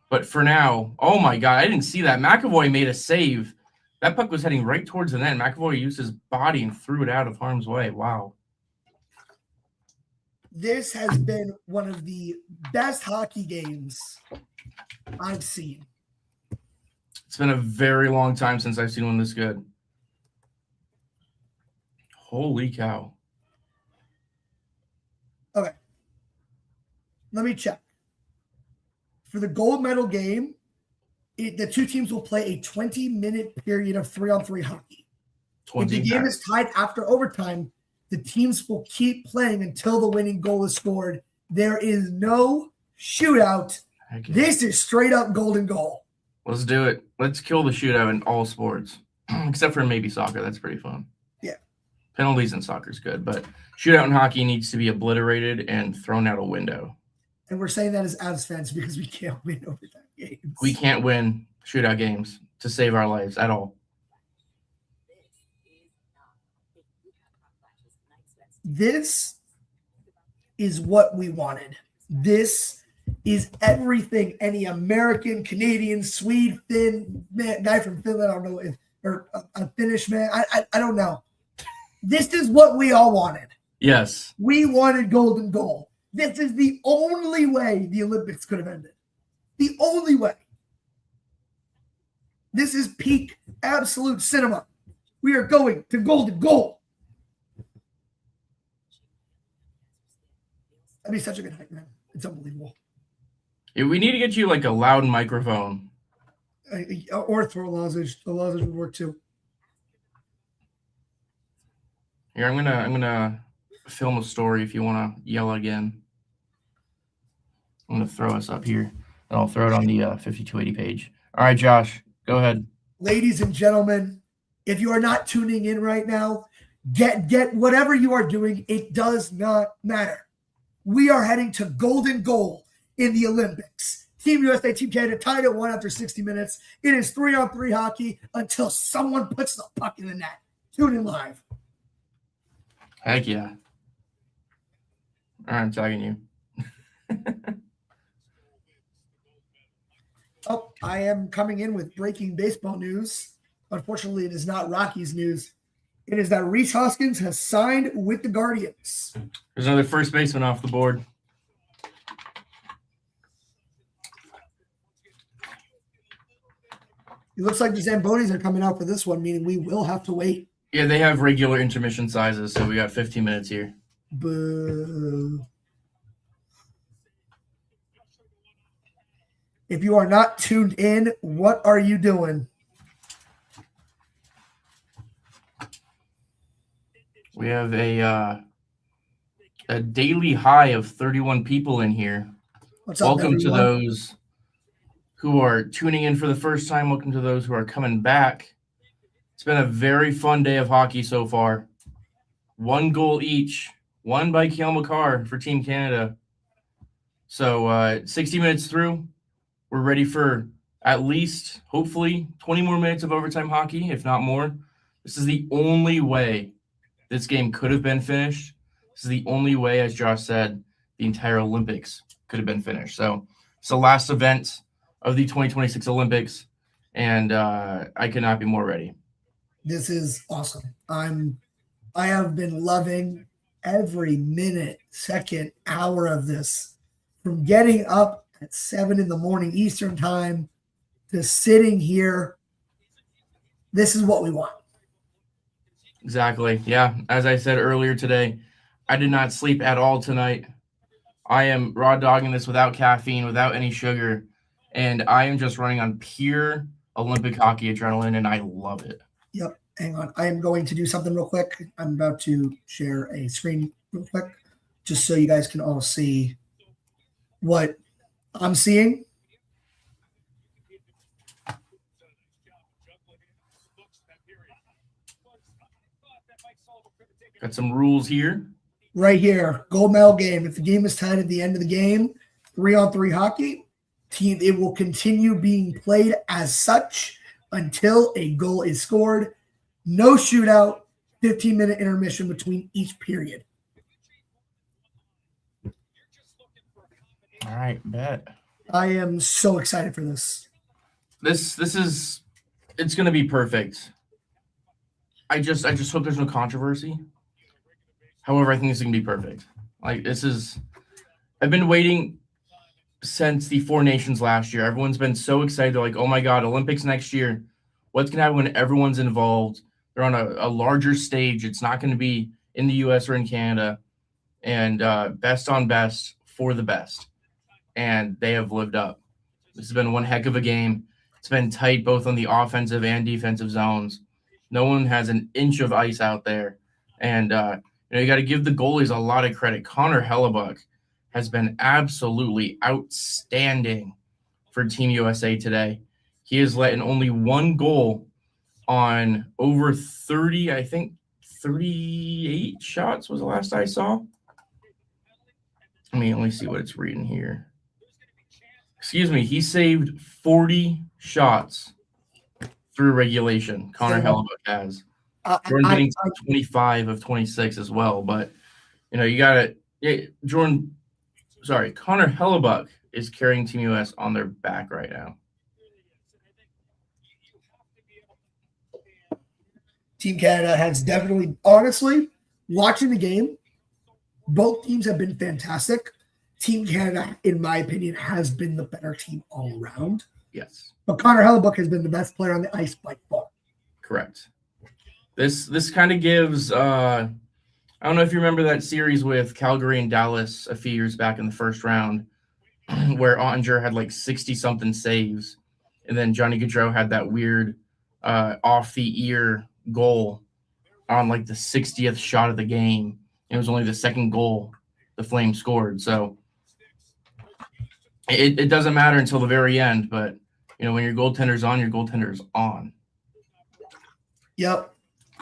S1: But for now, oh my God, I didn't see that. McAvoy made a save. That puck was heading right towards the net. McAvoy used his body and threw it out of harm's way. Wow.
S2: This has been one of the best hockey games I've seen.
S1: It's been a very long time since I've seen one this good. Holy cow.
S2: Okay. Let me check. For the gold medal game, the two teams will play a 20-minute period of 3-on-3 hockey. If the game is tied after overtime, the teams will keep playing until the winning goal is scored. There is no shootout. This is straight up golden goal.
S1: Let's do it. Let's kill the shootout in all sports, except for maybe soccer. That's pretty fun.
S2: Yeah.
S1: Penalties in soccer is good, but shootout in hockey needs to be obliterated and thrown out a window.
S2: And we're saying that as Avs fans because we can't win overtime games.
S1: We can't win shootout games to save our lives at all.
S2: This is what we wanted. This is everything any American, Canadian, Swede, Finn, guy from Finland, I don't know, or a Finnish man, I don't know. This is what we all wanted.
S1: Yes.
S2: We wanted golden goal. This is the only way the Olympics could have ended. The only way. This is peak absolute cinema. We are going to golden goal. That'd be such a good night, man. It's unbelievable.
S1: Yeah, we need to get you like a loud microphone.
S2: Or throw a lozenge. The lozenge would work too.
S1: Here, I'm gonna film a story if you want to yell again. I'm gonna throw us up here, and I'll throw it on the 5280 page. All right, Josh, go ahead.
S2: Ladies and gentlemen, if you are not tuning in right now, get whatever you are doing. It does not matter. We are heading to golden goal in the Olympics. Team USA, Team Canada tied at 1 after 60 minutes. It is 3-on-3 hockey until someone puts the puck in the net. Tune in live.
S1: Heck yeah. All right, I'm tagging you.
S2: Oh, I am coming in with breaking baseball news. Unfortunately, it is not Rockies news. It is that Rhys Hoskins has signed with the Guardians.
S1: There's another first baseman off the board.
S2: It looks like the Zambonis are coming out for this one, meaning we will have to wait.
S1: Yeah, they have regular intermission sizes, so we got 15 minutes here.
S2: Boo. If you are not tuned in, what are you doing?
S1: We have a daily high of 31 people in here.
S2: What's up,
S1: Welcome to
S2: everyone?
S1: those who are tuning in for the first time. Welcome to those who are coming back. It's been a very fun day of hockey so far. 1 goal each, one by Cale Makar for Team Canada. So 60 minutes through, we're ready for at least, hopefully, 20 more minutes of overtime hockey, if not more. This is the only way this game could have been finished. This is the only way, as Josh said, the entire Olympics could have been finished. So it's the last event of the 2026 Olympics, and I could not be more ready.
S2: This is awesome. I have been loving every minute, second, hour of this. From getting up at 7 a.m. Eastern time to sitting here. This is what we want.
S1: Exactly. Yeah. As I said earlier today, I did not sleep at all tonight. I am raw dogging this without caffeine, without any sugar, and I am just running on pure Olympic hockey adrenaline, and I love it.
S2: Yep. Hang on. I am going to do something real quick. I'm about to share a screen real quick just so you guys can all see what I'm seeing.
S1: Got some rules here.
S2: Right here, gold medal game. If the game is tied at the end of the game, 3-on-3 hockey, it will continue being played as such until a goal is scored. No shootout, 15-minute intermission between each period.
S1: All right, bet.
S2: I am so excited for this.
S1: This is it's gonna be perfect. I just hope there's no controversy. However, I think it's gonna be perfect. Like I've been waiting since the Four Nations last year. Everyone's been so excited. They're like, oh my God, Olympics next year. What's gonna happen when everyone's involved? They're on a larger stage. It's not gonna be in the US or in Canada. And best on best for the best. And they have lived up. This has been one heck of a game. It's been tight both on the offensive and defensive zones. No one has an inch of ice out there. And you got to give the goalies a lot of credit. Connor Hellebuck has been absolutely outstanding for Team USA today. He has let in only one goal on over 30, I think 38 shots was the last I saw. Let me see what it's reading here. Excuse me, he saved 40 shots through regulation. Connor Hellebuck has. Jordan Binnington 25 of 26 as well. But, you got to – Connor Hellebuck is carrying Team US on their back right now.
S2: Team Canada has definitely – honestly, watching the game, both teams have been fantastic. Team Canada, in my opinion, has been the better team all around.
S1: Yes.
S2: But Connor Hellebuck has been the best player on the ice by far.
S1: Correct. This kind of gives I don't know if you remember that series with Calgary and Dallas a few years back in the first round where Ottinger had like 60-something saves, and then Johnny Gaudreau had that weird off-the-ear goal on like the 60th shot of the game. It was only the second goal the Flames scored. So it doesn't matter until the very end, but when your goaltender's on, your goaltender's on.
S2: Yep,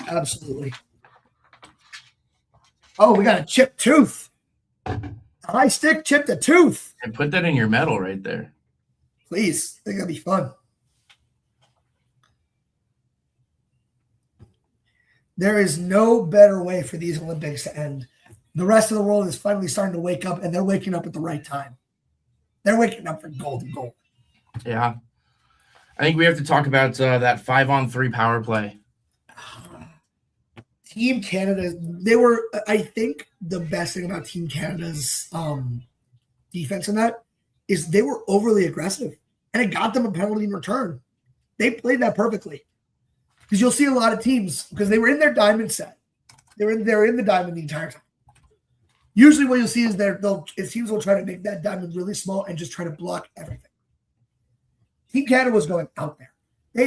S2: absolutely. Oh, we got a chipped tooth. A high stick chipped a tooth.
S1: And put that in your medal right there.
S2: Please. I think that'd be fun. There is no better way for these Olympics to end. The rest of the world is finally starting to wake up, and they're waking up at the right time. They're waking up for gold and gold.
S1: Yeah. I think we have to talk about that 5-on-3 power play.
S2: Team Canada, I think the best thing about Team Canada's defense in that is they were overly aggressive, and it got them a penalty in return. They played that perfectly. Because you'll see a lot of teams, because they were in their diamond set. They're in the diamond the entire time. Usually what you'll see is teams will try to make that diamond really small and just try to block everything. Team Canada was going out there.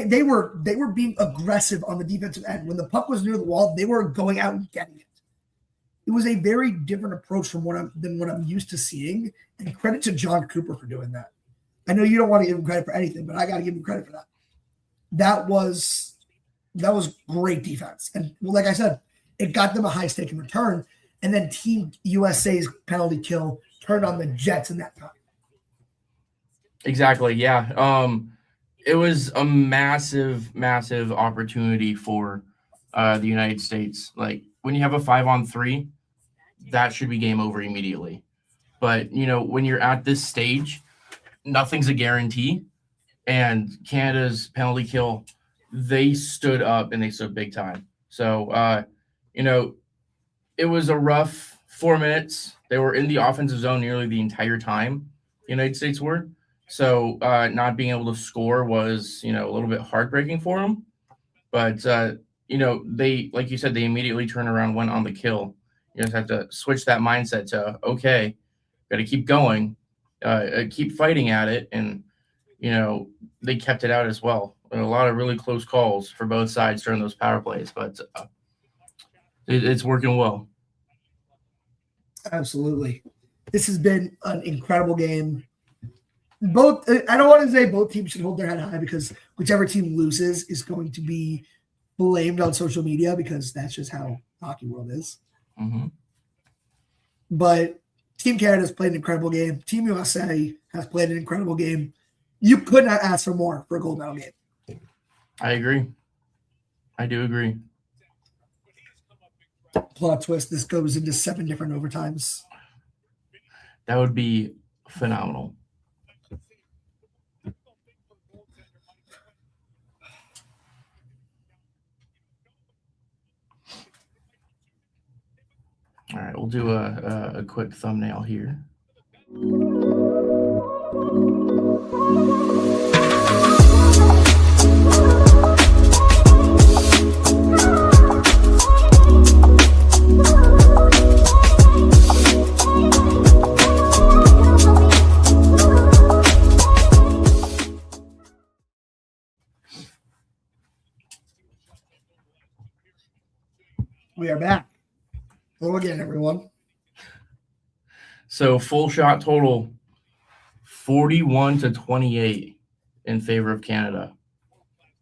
S2: They were being aggressive on the defensive end. When the puck was near the wall, they were going out and getting it. It was a very different approach than what I'm used to seeing. And credit to John Cooper for doing that. I know you don't want to give him credit for anything, but I got to give him credit for that. That was great defense. And like I said, it got them a high stake in return. And then Team USA's penalty kill turned on the Jets in that time.
S1: Exactly, yeah. It was a massive, massive opportunity for the United States. Like, when you have a 5-on-3, that should be game over immediately. But, when you're at this stage, nothing's a guarantee. And Canada's penalty kill, they stood up and they stood big time. So, it was a rough 4 minutes. They were in the offensive zone nearly the entire time, the United States were. So not being able to score was, a little bit heartbreaking for them. But, they, like you said, they immediately turned around, went on the kill. You just have to switch that mindset to, okay, got to keep going, keep fighting at it. And, they kept it out as well. And a lot of really close calls for both sides during those power plays. But it's working well.
S2: Absolutely. This has been an incredible game. I don't want to say both teams should hold their head high, because whichever team loses is going to be blamed on social media, because that's just how hockey world is.
S1: Mm-hmm.
S2: But Team Canada has played an incredible game. Team USA has played an incredible game. You could not ask for more for a gold medal game.
S1: I agree. I do agree.
S2: Plot twist, this goes into 7 different overtimes.
S1: That would be phenomenal. All right, we'll do a quick thumbnail here.
S2: We are back. Hello again, everyone.
S1: So full shot total 41-28 in favor of Canada.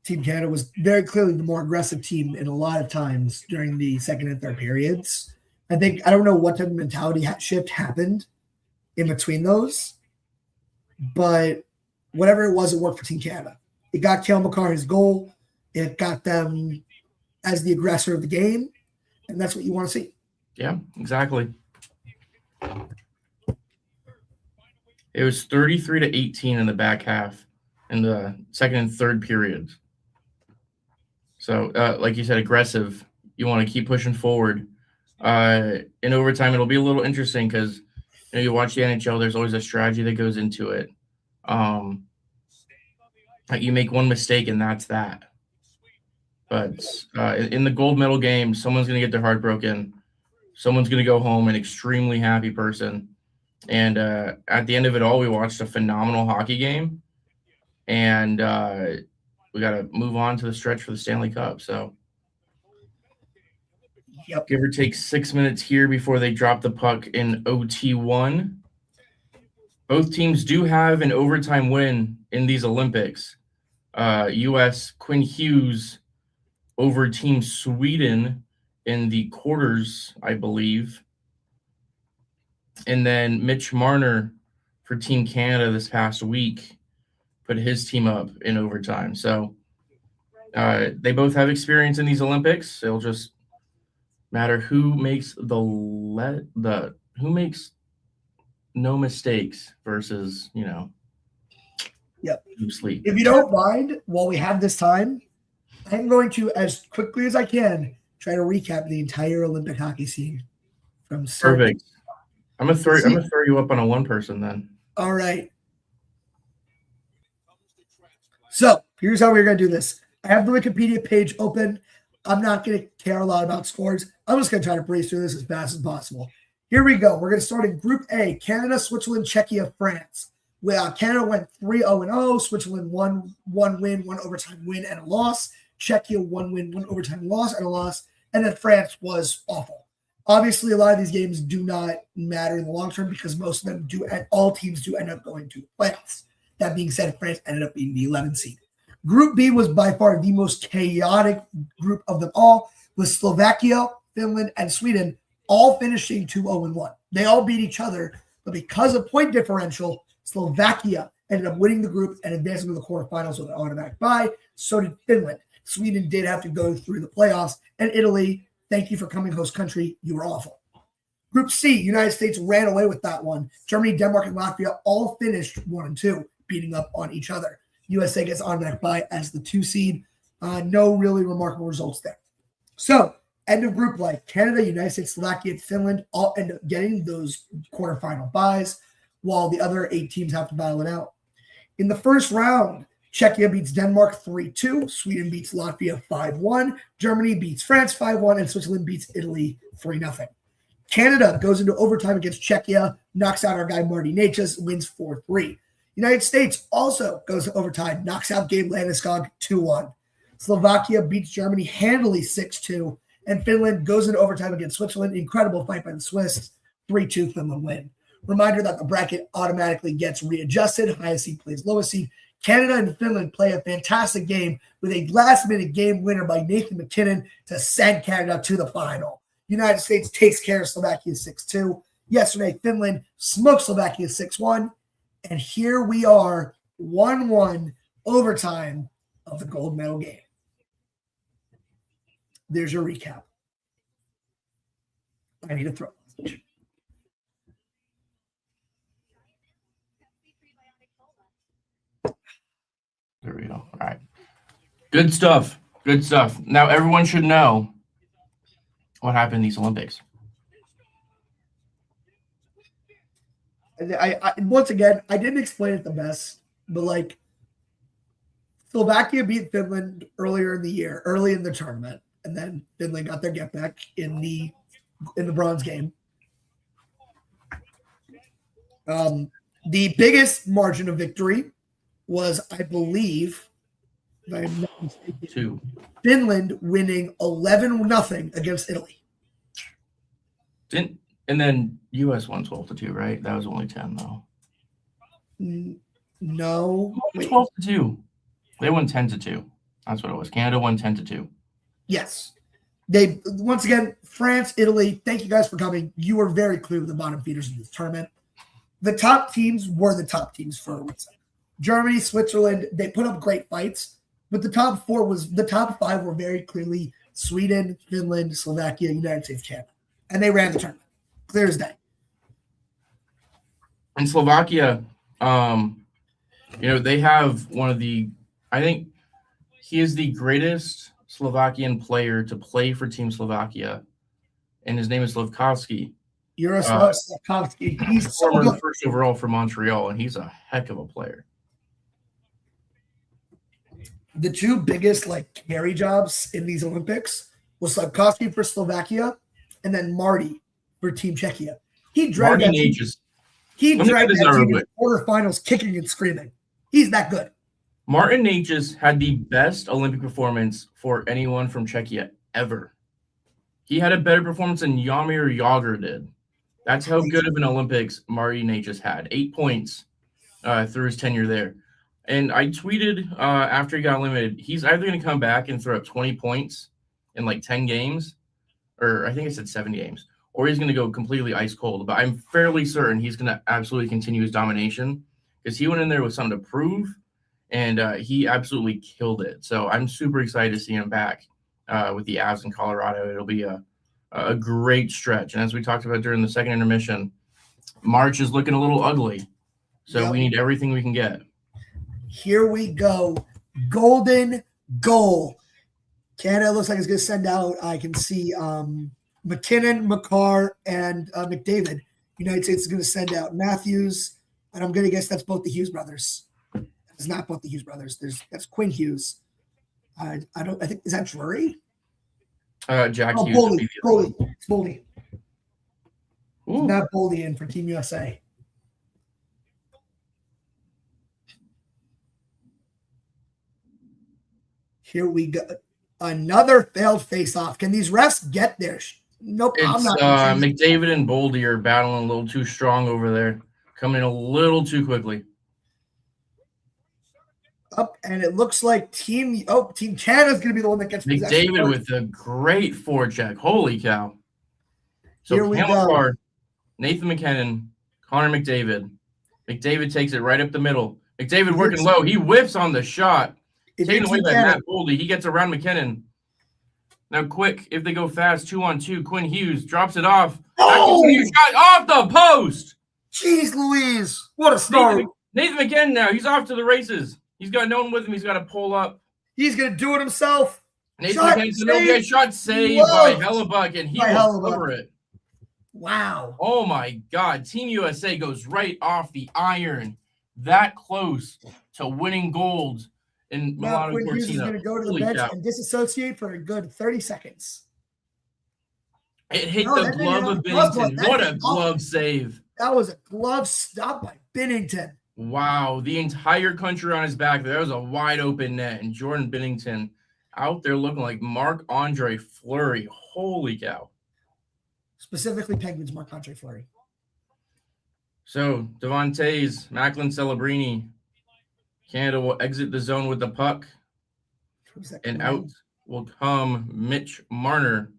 S2: Team Canada was very clearly the more aggressive team in a lot of times during the second and third periods. I don't know what type of mentality shift happened in between those, but whatever it was, it worked for Team Canada. It got Cale Makar his goal. It got them as the aggressor of the game, and that's what you want to see.
S1: Yeah, exactly. It was 33-18 in the back half in the second and third periods. So, like you said, aggressive. You want to keep pushing forward. In overtime, it'll be a little interesting because you watch the NHL. There's always a strategy that goes into it. You make one mistake and that's that. But in the gold medal game, someone's going to get their heart broken. Someone's going to go home an extremely happy person. And at the end of it all, we watched a phenomenal hockey game. And we got to move on to the stretch for the Stanley Cup. So
S2: Yep.
S1: Give or take 6 minutes here before they drop the puck in OT1. Both teams do have an overtime win in these Olympics. U.S. Quinn Hughes over Team Sweden in the quarters, I believe. And then Mitch Marner for Team Canada this past week put his team up in overtime. So they both have experience in these Olympics. It'll just matter who makes who makes no mistakes versus,
S2: Yep.
S1: who sleep.
S2: If you don't mind, while we have this time, I'm going to, as quickly as I can, try to recap the entire Olympic hockey scene from
S1: Perfect. I'm gonna throw you up on a one person then.
S2: All right. So here's how we're gonna do this. I have the Wikipedia page open. I'm not gonna care a lot about scores. I'm just gonna try to breeze through this as fast as possible. Here we go. We're gonna start in Group A: Canada, Switzerland, Czechia, France. Canada went 3-0-0. Switzerland one win, one overtime win, and a loss. Czechia 1 win, 1 overtime loss, and a loss. And then France was awful. Obviously, a lot of these games do not matter in the long term because most of them do, and all teams do end up going to playoffs. That being said, France ended up being the 11th seed. Group B was by far the most chaotic group of them all, with Slovakia, Finland, and Sweden all finishing 2-0-1. They all beat each other, but because of point differential, Slovakia ended up winning the group and advancing to the quarterfinals with an automatic bye. So did Finland. Sweden did have to go through the playoffs, and Italy, thank you for coming host country. You were awful. Group C, United States ran away with that one. Germany, Denmark, and Latvia all finished 1 and 2, beating up on each other. USA gets automatic bye as the 2 seed. No really remarkable results there. So, end of group play. Canada, United States, Slovakia, and Finland all end up getting those quarterfinal byes, while the other 8 teams have to battle it out. In the first round, Czechia beats Denmark 3-2. Sweden beats Latvia 5-1. Germany beats France 5-1. And Switzerland beats Italy 3-0. Canada goes into overtime against Czechia, knocks out our guy Marty Necas, wins 4-3. United States also goes to overtime, knocks out Gabe Landeskog 2-1. Slovakia beats Germany handily 6-2. And Finland goes into overtime against Switzerland. Incredible fight by the Swiss. 3-2 Finland win. Reminder that the bracket automatically gets readjusted. Highest seed plays lowest seed. Canada and Finland play a fantastic game with a last-minute game winner by Nathan McKinnon to send Canada to the final. United States takes care of Slovakia 6-2. Yesterday, Finland smoked Slovakia 6-1. And here we are, 1-1 overtime of the gold medal game. There's your recap. I need to throw.
S1: There we go. All right. Good stuff. Good stuff. Now everyone should know what happened in these Olympics.
S2: I once again, I didn't explain it the best, but like Slovakia beat Finland earlier in the year, early in the tournament, and then Finland got their get back in the bronze game. The biggest margin of victory was, I believe, if I'm not mistaken,
S1: 2.
S2: Finland winning 11-0 against Italy.
S1: And then U.S. won 12-2, right? That was only 10 though.
S2: No,
S1: 12-2. They won 10-2. That's what it was. Canada won 10-2.
S2: Yes. They once again, France, Italy. Thank you guys for coming. You were very clearly the bottom feeders in this tournament. The top teams were the top teams for a reason. Germany, Switzerland, they put up great fights, but the top 5 were very clearly Sweden, Finland, Slovakia, United States, Canada. And they ran the tournament. Clear as day.
S1: And Slovakia, they have one of the, I think he is the greatest Slovakian player to play for Team Slovakia, and his name is Slafkovský.
S2: Jaroslav Slafkovský. He's so
S1: former
S2: good.
S1: first overall for Montreal, and he's a heck of a player.
S2: The 2 biggest carry jobs in these Olympics was Slafkovský for Slovakia, and then Marty for Team Czechia. He dragged that team. He dragged that team in the quarterfinals, kicking and screaming. He's that good.
S1: Martin Necas had the best Olympic performance for anyone from Czechia ever. He had a better performance than Jaromír Jágr did. That's how good of an Olympics Martin Necas had. 8 points through his tenure there. And I tweeted after he got eliminated, he's either going to come back and throw up 20 points in 10 games, or I think I said 7 games, or he's going to go completely ice cold. But I'm fairly certain he's going to absolutely continue his domination because he went in there with something to prove, and he absolutely killed it. So I'm super excited to see him back with the Avs in Colorado. It'll be a great stretch. And as we talked about during the second intermission, March is looking a little ugly. So we need everything we can get.
S2: Here we go. Golden goal. Canada looks like it's going to send out, I can see McKinnon, Makar, and McDavid. United States is going to send out Matthews, and I'm going to guess that's both the Hughes brothers. It's not both the Hughes brothers. That's Quinn Hughes. I think, is that Drury?
S1: Jack Hughes.
S2: Boldy. Not Boldy in for Team USA. Here we go. Another failed face-off. Can these refs get there? Nope.
S1: It's McDavid and Boldy are battling a little too strong over there. Coming a little too quickly.
S2: Up, and it looks like Team Canada's going to be the one that gets
S1: McDavid with a great forecheck. Holy cow. So
S2: Here we go.
S1: Nathan McKinnon, Connor McDavid. McDavid takes it right up the middle. McDavid working low. He whips on the shot. Taken away by Matt Boldy. He gets around McKinnon. Now, quick, if they go fast, 2-on-2, Quinn Hughes drops it off.
S2: Oh!
S1: Shot off the post.
S2: Jeez Louise. What a start.
S1: Nathan McKinnon now. He's off to the races. He's got no one with him. He's got to pull up.
S2: He's going to do it himself.
S1: Nathan McKinnon, shot saved by Hellebuyck, and he will cover it.
S2: Wow.
S1: Oh, my God. Team USA goes right off the iron. That close to winning gold. And
S2: now Quinn Hughes is going to go to the bench and disassociate for a good 30 seconds.
S1: It hit the glove of Binnington. What a glove save.
S2: That was a glove stop by Binnington.
S1: Wow. The entire country on his back. There was a wide open net. And Jordan Binnington out there looking like Marc-Andre Fleury. Holy cow.
S2: Specifically Penguins Marc-Andre Fleury.
S1: So, Devon Toews, Macklin Celebrini. Canada will exit the zone with the puck. And out will come Mitch Marner,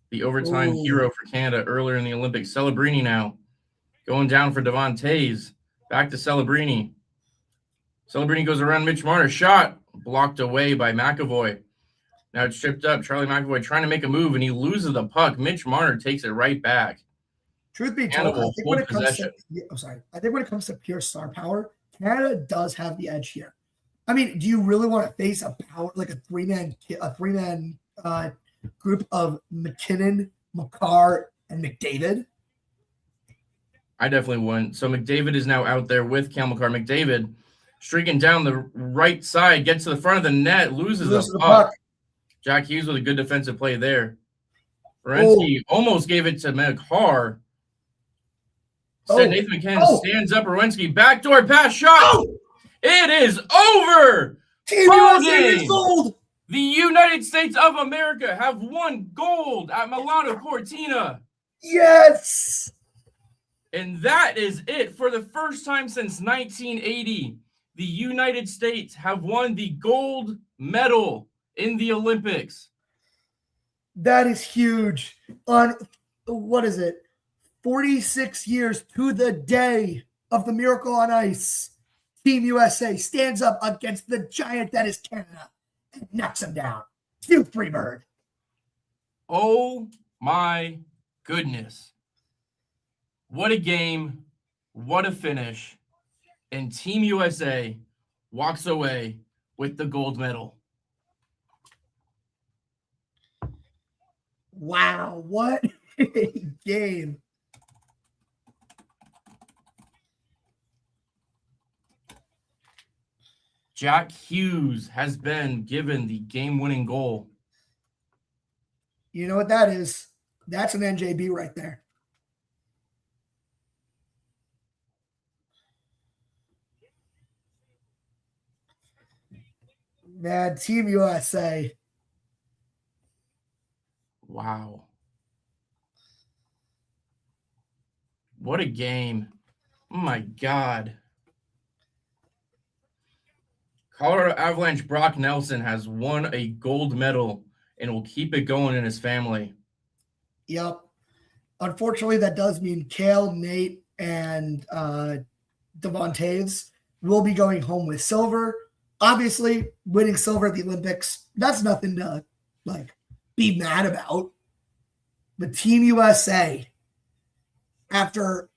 S1: the overtime hero for Canada earlier in the Olympics. Celebrini now going down for Devon Toews. Back to Celebrini. Celebrini goes around Mitch Marner. Shot blocked away by McAvoy. Now it's tripped up. Charlie McAvoy trying to make a move, and he loses the puck. Mitch Marner takes it right back.
S2: Truth be told, I think when it comes to pure star power, Canada does have the edge here. I mean, do you really want to face a three-man group of McKinnon, McCarr, and McDavid?
S1: I definitely wouldn't. So McDavid is now out there with Cale Makar. McDavid streaking down the right side, gets to the front of the net, loses the puck. Jack Hughes with a good defensive play there. Werenski almost gave it to Makar. Instead, Nathan McKinnon stands up. Werenski backdoor pass shot. It is over.
S2: Team USA is gold.
S1: The United States of America have won gold at Milano Cortina.
S2: Yes.
S1: And that is it. For the first time since 1980, the United States have won the gold medal in the Olympics.
S2: That is huge. On, 46 years to the day of the Miracle on Ice, Team USA stands up against the giant that is Canada and knocks him down. Stu Freebird.
S1: Oh my goodness. What a game. What a finish. And Team USA walks away with the gold medal.
S2: Wow, what a game.
S1: Jack Hughes has been given the game-winning goal.
S2: You know what that is? That's an NJB right there. Man, Team USA.
S1: Wow. What a game. Oh my God. Colorado Avalanche Brock Nelson has won a gold medal and will keep it going in his family.
S2: Yep. Unfortunately, that does mean Cale, Nate, and Devon Taves will be going home with silver. Obviously, winning silver at the Olympics, that's nothing to be mad about. But Team USA, after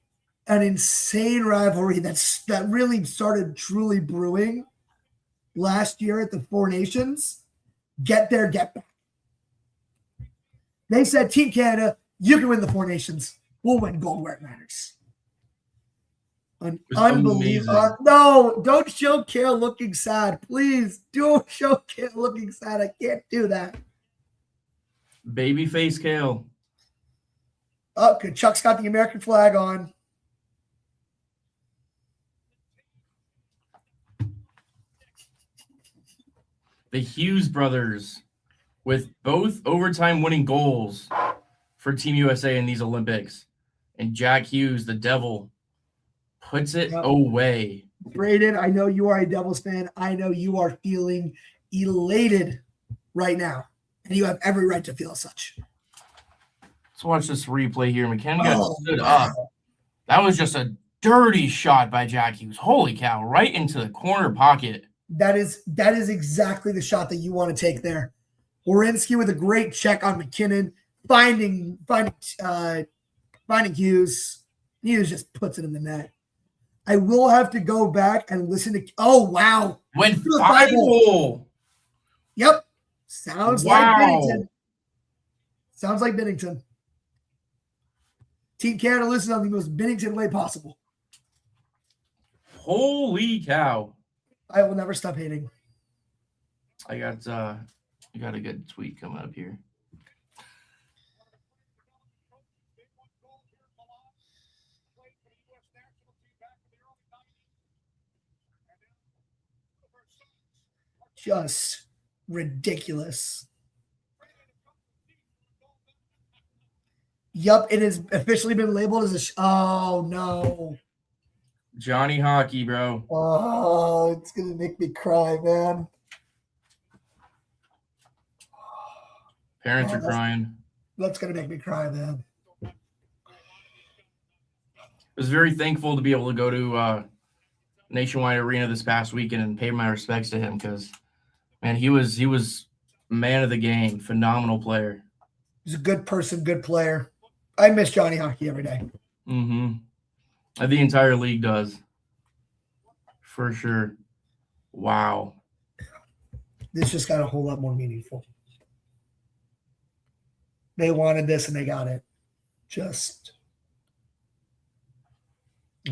S2: an insane rivalry that really started truly brewing last year at the Four Nations, get back. They said, Team Canada, you can win the Four Nations. We'll win gold where it matters. Unbelievable. No, don't show Cale looking sad. Please, don't show Cale looking sad. I can't do that.
S1: Babyface Cale.
S2: Oh, good. Chuck's got the American flag on.
S1: The Hughes brothers with both overtime winning goals for Team USA in these Olympics. And Jack Hughes, the Devil, puts it away.
S2: Braden, I know you are a Devils fan. I know you are feeling elated right now. And you have every right to feel such.
S1: Let's watch this replay here. McKinnon got stood up. That was just a dirty shot by Jack Hughes. Holy cow, right into the corner pocket.
S2: That is exactly the shot that you want to take there. Werenski with a great check on McKinnon, finding Hughes. Hughes just puts it in the net. I will have to go back and listen to. Oh wow!
S1: Went final.
S2: Yep. Sounds like Binnington. Sounds like Binnington. Team Canada listen on the most Binnington way possible.
S1: Holy cow!
S2: I will never stop hating.
S1: I got a good tweet coming up here.
S2: Just ridiculous. Yup, it has officially been labeled as oh no.
S1: Johnny Hockey, bro.
S2: Oh, it's gonna make me cry, man.
S1: Parents are crying.
S2: That's gonna make me cry, man.
S1: I was very thankful to be able to go to Nationwide Arena this past weekend and pay my respects to him because, man, he was man of the game, phenomenal player.
S2: He's a good person, good player. I miss Johnny Hockey every day.
S1: Mm-hmm. The entire league does, for sure. Wow.
S2: This just got a whole lot more meaningful. They wanted this and they got it. Just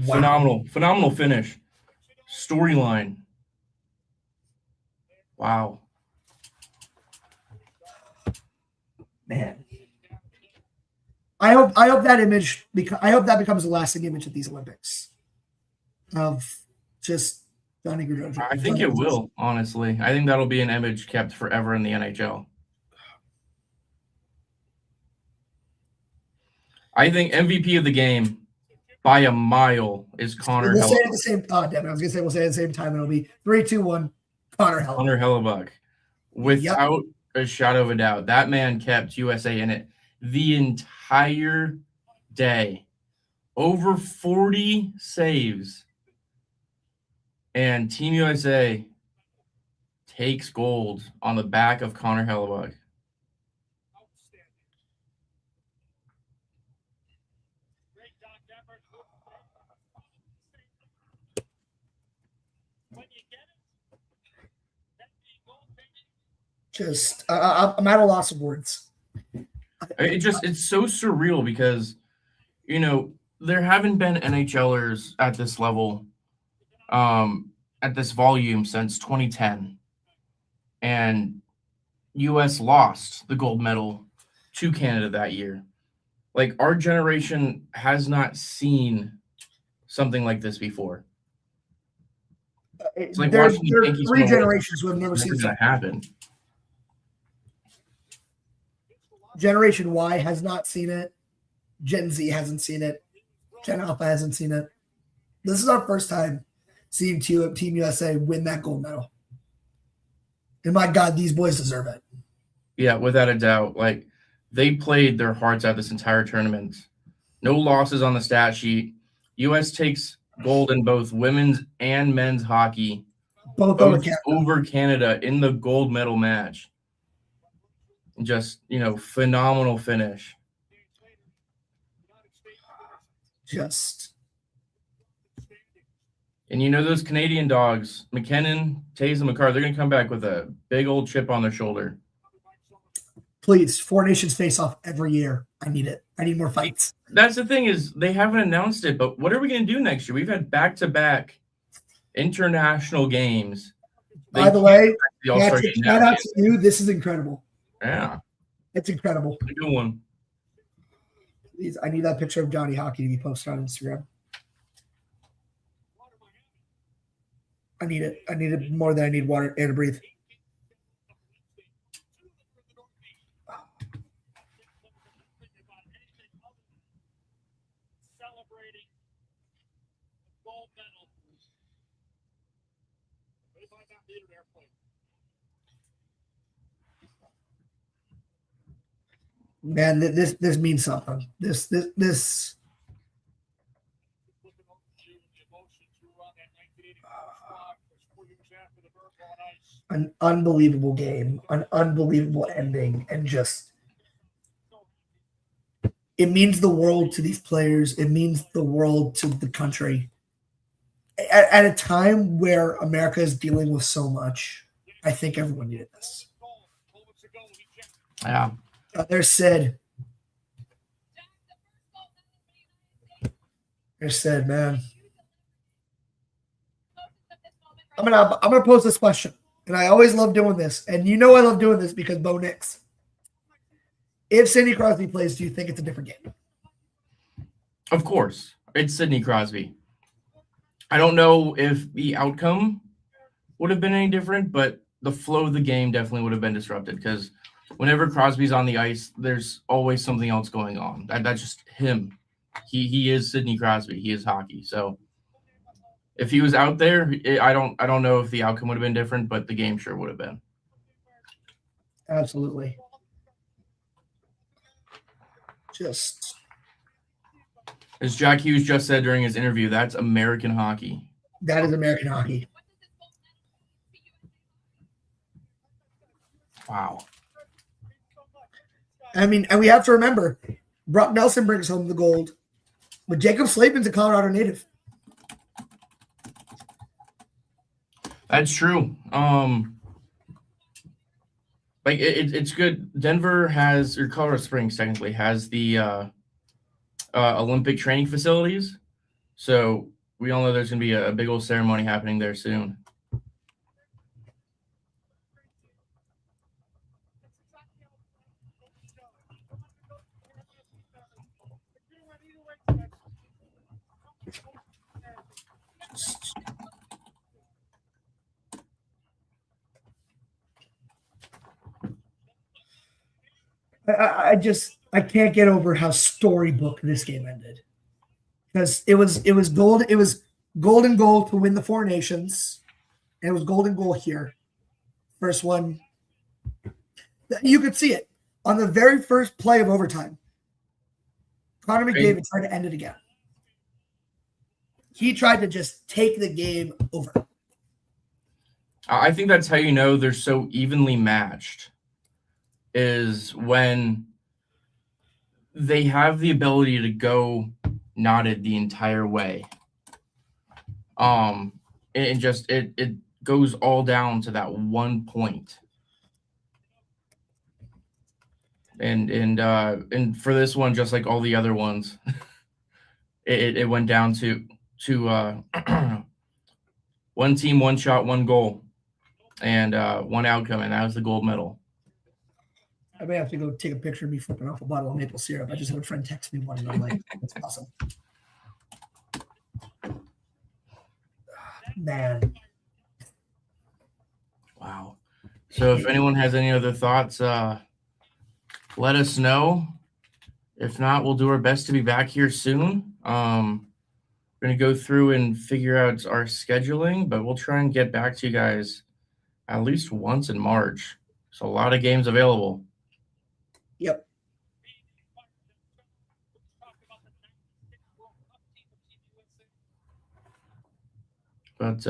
S2: wow.
S1: Phenomenal finish. Storyline. Wow.
S2: Man. I hope that image I hope that becomes the lasting image of these Olympics. Of just Johnny Gaudreau.
S1: I think it will, honestly. I think that'll be an image kept forever in the NHL. I think MVP of the game by a mile is Connor
S2: We'll say it
S1: Hellebuyck.
S2: at the same Devin, I was gonna say we'll say it at the same time. It'll be 3, 2, 1, Connor Hellebuyck.
S1: Connor Hellebuyck. Without a shadow of a doubt. That man kept USA in it the entire day. Over 40 saves. And Team USA takes gold on the back of Connor Hellebuyck.
S2: Just I'm at a loss of words.
S1: It's so surreal because, you know, there haven't been NHLers at this level, at this volume since 2010. And US lost the gold medal to Canada that year. Like, our generation has not seen something like this before. It's like
S2: There's
S1: watching the Yankees
S2: 3
S1: win a World
S2: generations who have never
S1: Cup.
S2: seen
S1: It's never
S2: something.
S1: gonna happen.
S2: Generation Y has not seen it. Gen Z hasn't seen it. Gen Alpha hasn't seen it. This is our first time seeing Team USA win that gold medal. And my God, these boys deserve it.
S1: Yeah, without a doubt. Like, they played their hearts out this entire tournament. No losses on the stat sheet. US takes gold in both women's and men's hockey.
S2: Both
S1: over Canada in the gold medal match. Just, you know, phenomenal finish. And you know those Canadian dogs, McKinnon, Taves, and McCarr, they're going to come back with a big old chip on their shoulder.
S2: Please, 4 nations face off every year. I need it. I need more fights.
S1: That's the thing is they haven't announced it, but what are we going to do next year? We've had back-to-back international games.
S2: By the way, shout out to you. This is incredible.
S1: Yeah.
S2: It's incredible.
S1: A good one.
S2: Please, I need that picture of Johnny Hockey to be posted on Instagram. I need it. I need it more than I need water, air to breathe. Man, this means something. This an unbelievable game, an unbelievable ending, and just it means the world to these players. It means the world to the country. At a time where America is dealing with so much, I think everyone needed this.
S1: Yeah.
S2: There's Sid. There's Sid, man. I'm gonna pose this question, and I always love doing this, and you know I love doing this because Bo Nix. If Sidney Crosby plays, do you think it's a different game?
S1: Of course, it's Sidney Crosby. I don't know if the outcome would have been any different, but the flow of the game definitely would have been disrupted because whenever Crosby's on the ice, there's always something else going on. That's just him. He is Sidney Crosby. He is hockey. So if he was out there, I don't know if the outcome would have been different, but the game sure would have been.
S2: Absolutely. Just
S1: as Jack Hughes just said during his interview, that's American hockey.
S2: That is American hockey.
S1: Wow.
S2: I mean, and we have to remember, Brock Nelson brings home the gold, but Jacob Slavin's a Colorado native.
S1: That's true. like it's good. Denver has, or Colorado Springs technically has the Olympic training facilities. So we all know there's going to be a big old ceremony happening there soon.
S2: I can't get over how storybook this game ended, because it was golden goal to win the Four Nations, and it was golden goal here. First one, you could see it on the very first play of overtime. Connor McDavid tried to end it again. He tried to just take the game over.
S1: I think that's how you know they're so evenly matched, is when they have the ability to go knotted the entire way. And just it goes all down to that one point. And for this one, just like all the other ones, it went down to one team, one shot, one goal, and one outcome, and that was the gold medal.
S2: I may have to go take a picture of me flipping off a bottle of maple syrup. I just had a friend text me one, and I'm like, that's awesome. Man.
S1: Wow. So if anyone has any other thoughts, let us know. If not, we'll do our best to be back here soon. We're going to go through and figure out our scheduling, but we'll try and get back to you guys at least once in March. So a lot of games available.
S2: Yep.
S1: But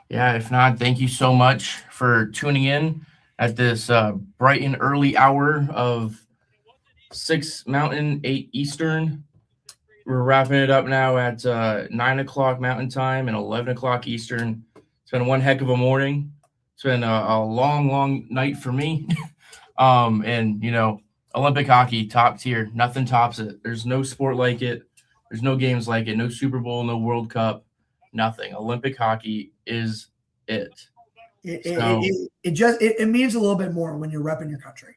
S1: yeah, if not, thank you so much for tuning in at this bright and early hour of 6 Mountain, 8 Eastern. We're wrapping it up now at 9 o'clock Mountain Time and 11 o'clock Eastern. It's been one heck of a morning. It's been a long, long night for me. And, you know, Olympic hockey, top tier. Nothing tops it. There's no sport like it. There's no games like it. No Super Bowl, no World Cup, nothing. Olympic hockey is it.
S2: It means a little bit more when you're repping your country.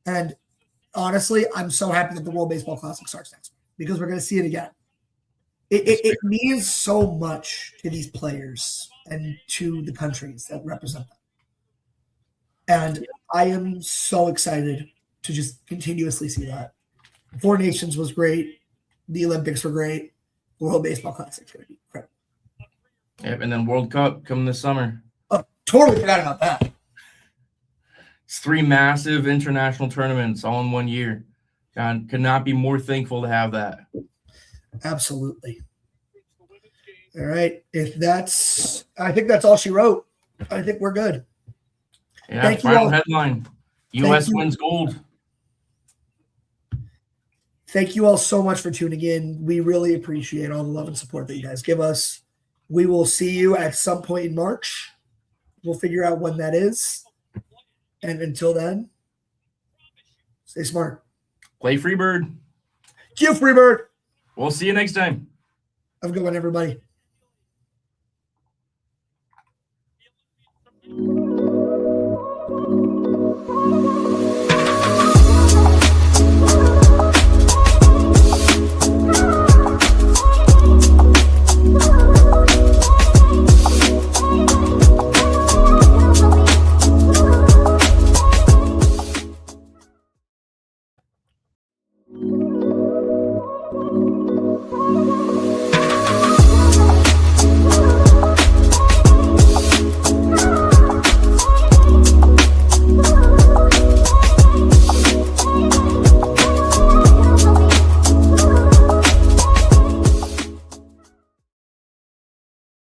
S2: And honestly, I'm so happy that the World Baseball Classic starts next week, because we're going to see it again. It means so much to these players and to the countries that represent them. And I am so excited to just continuously see that. Four Nations was great. The Olympics were great. The World Baseball Classic is going to be incredible.
S1: Yep, and then World Cup coming this summer.
S2: Oh, totally forgot about that.
S1: It's 3 massive international tournaments all in one year. God, could not be more thankful to have that.
S2: Absolutely. All right. I think that's all she wrote. I think we're good.
S1: Yeah,
S2: Thank
S1: final
S2: you all.
S1: headline. U.S. wins gold.
S2: Thank you all so much for tuning in. We really appreciate all the love and support that you guys give us. We will see you at some point in March. We'll figure out when that is. And until then, stay smart.
S1: Play Freebird.
S2: Cue Freebird.
S1: We'll see you next time.
S2: Have a good one, everybody.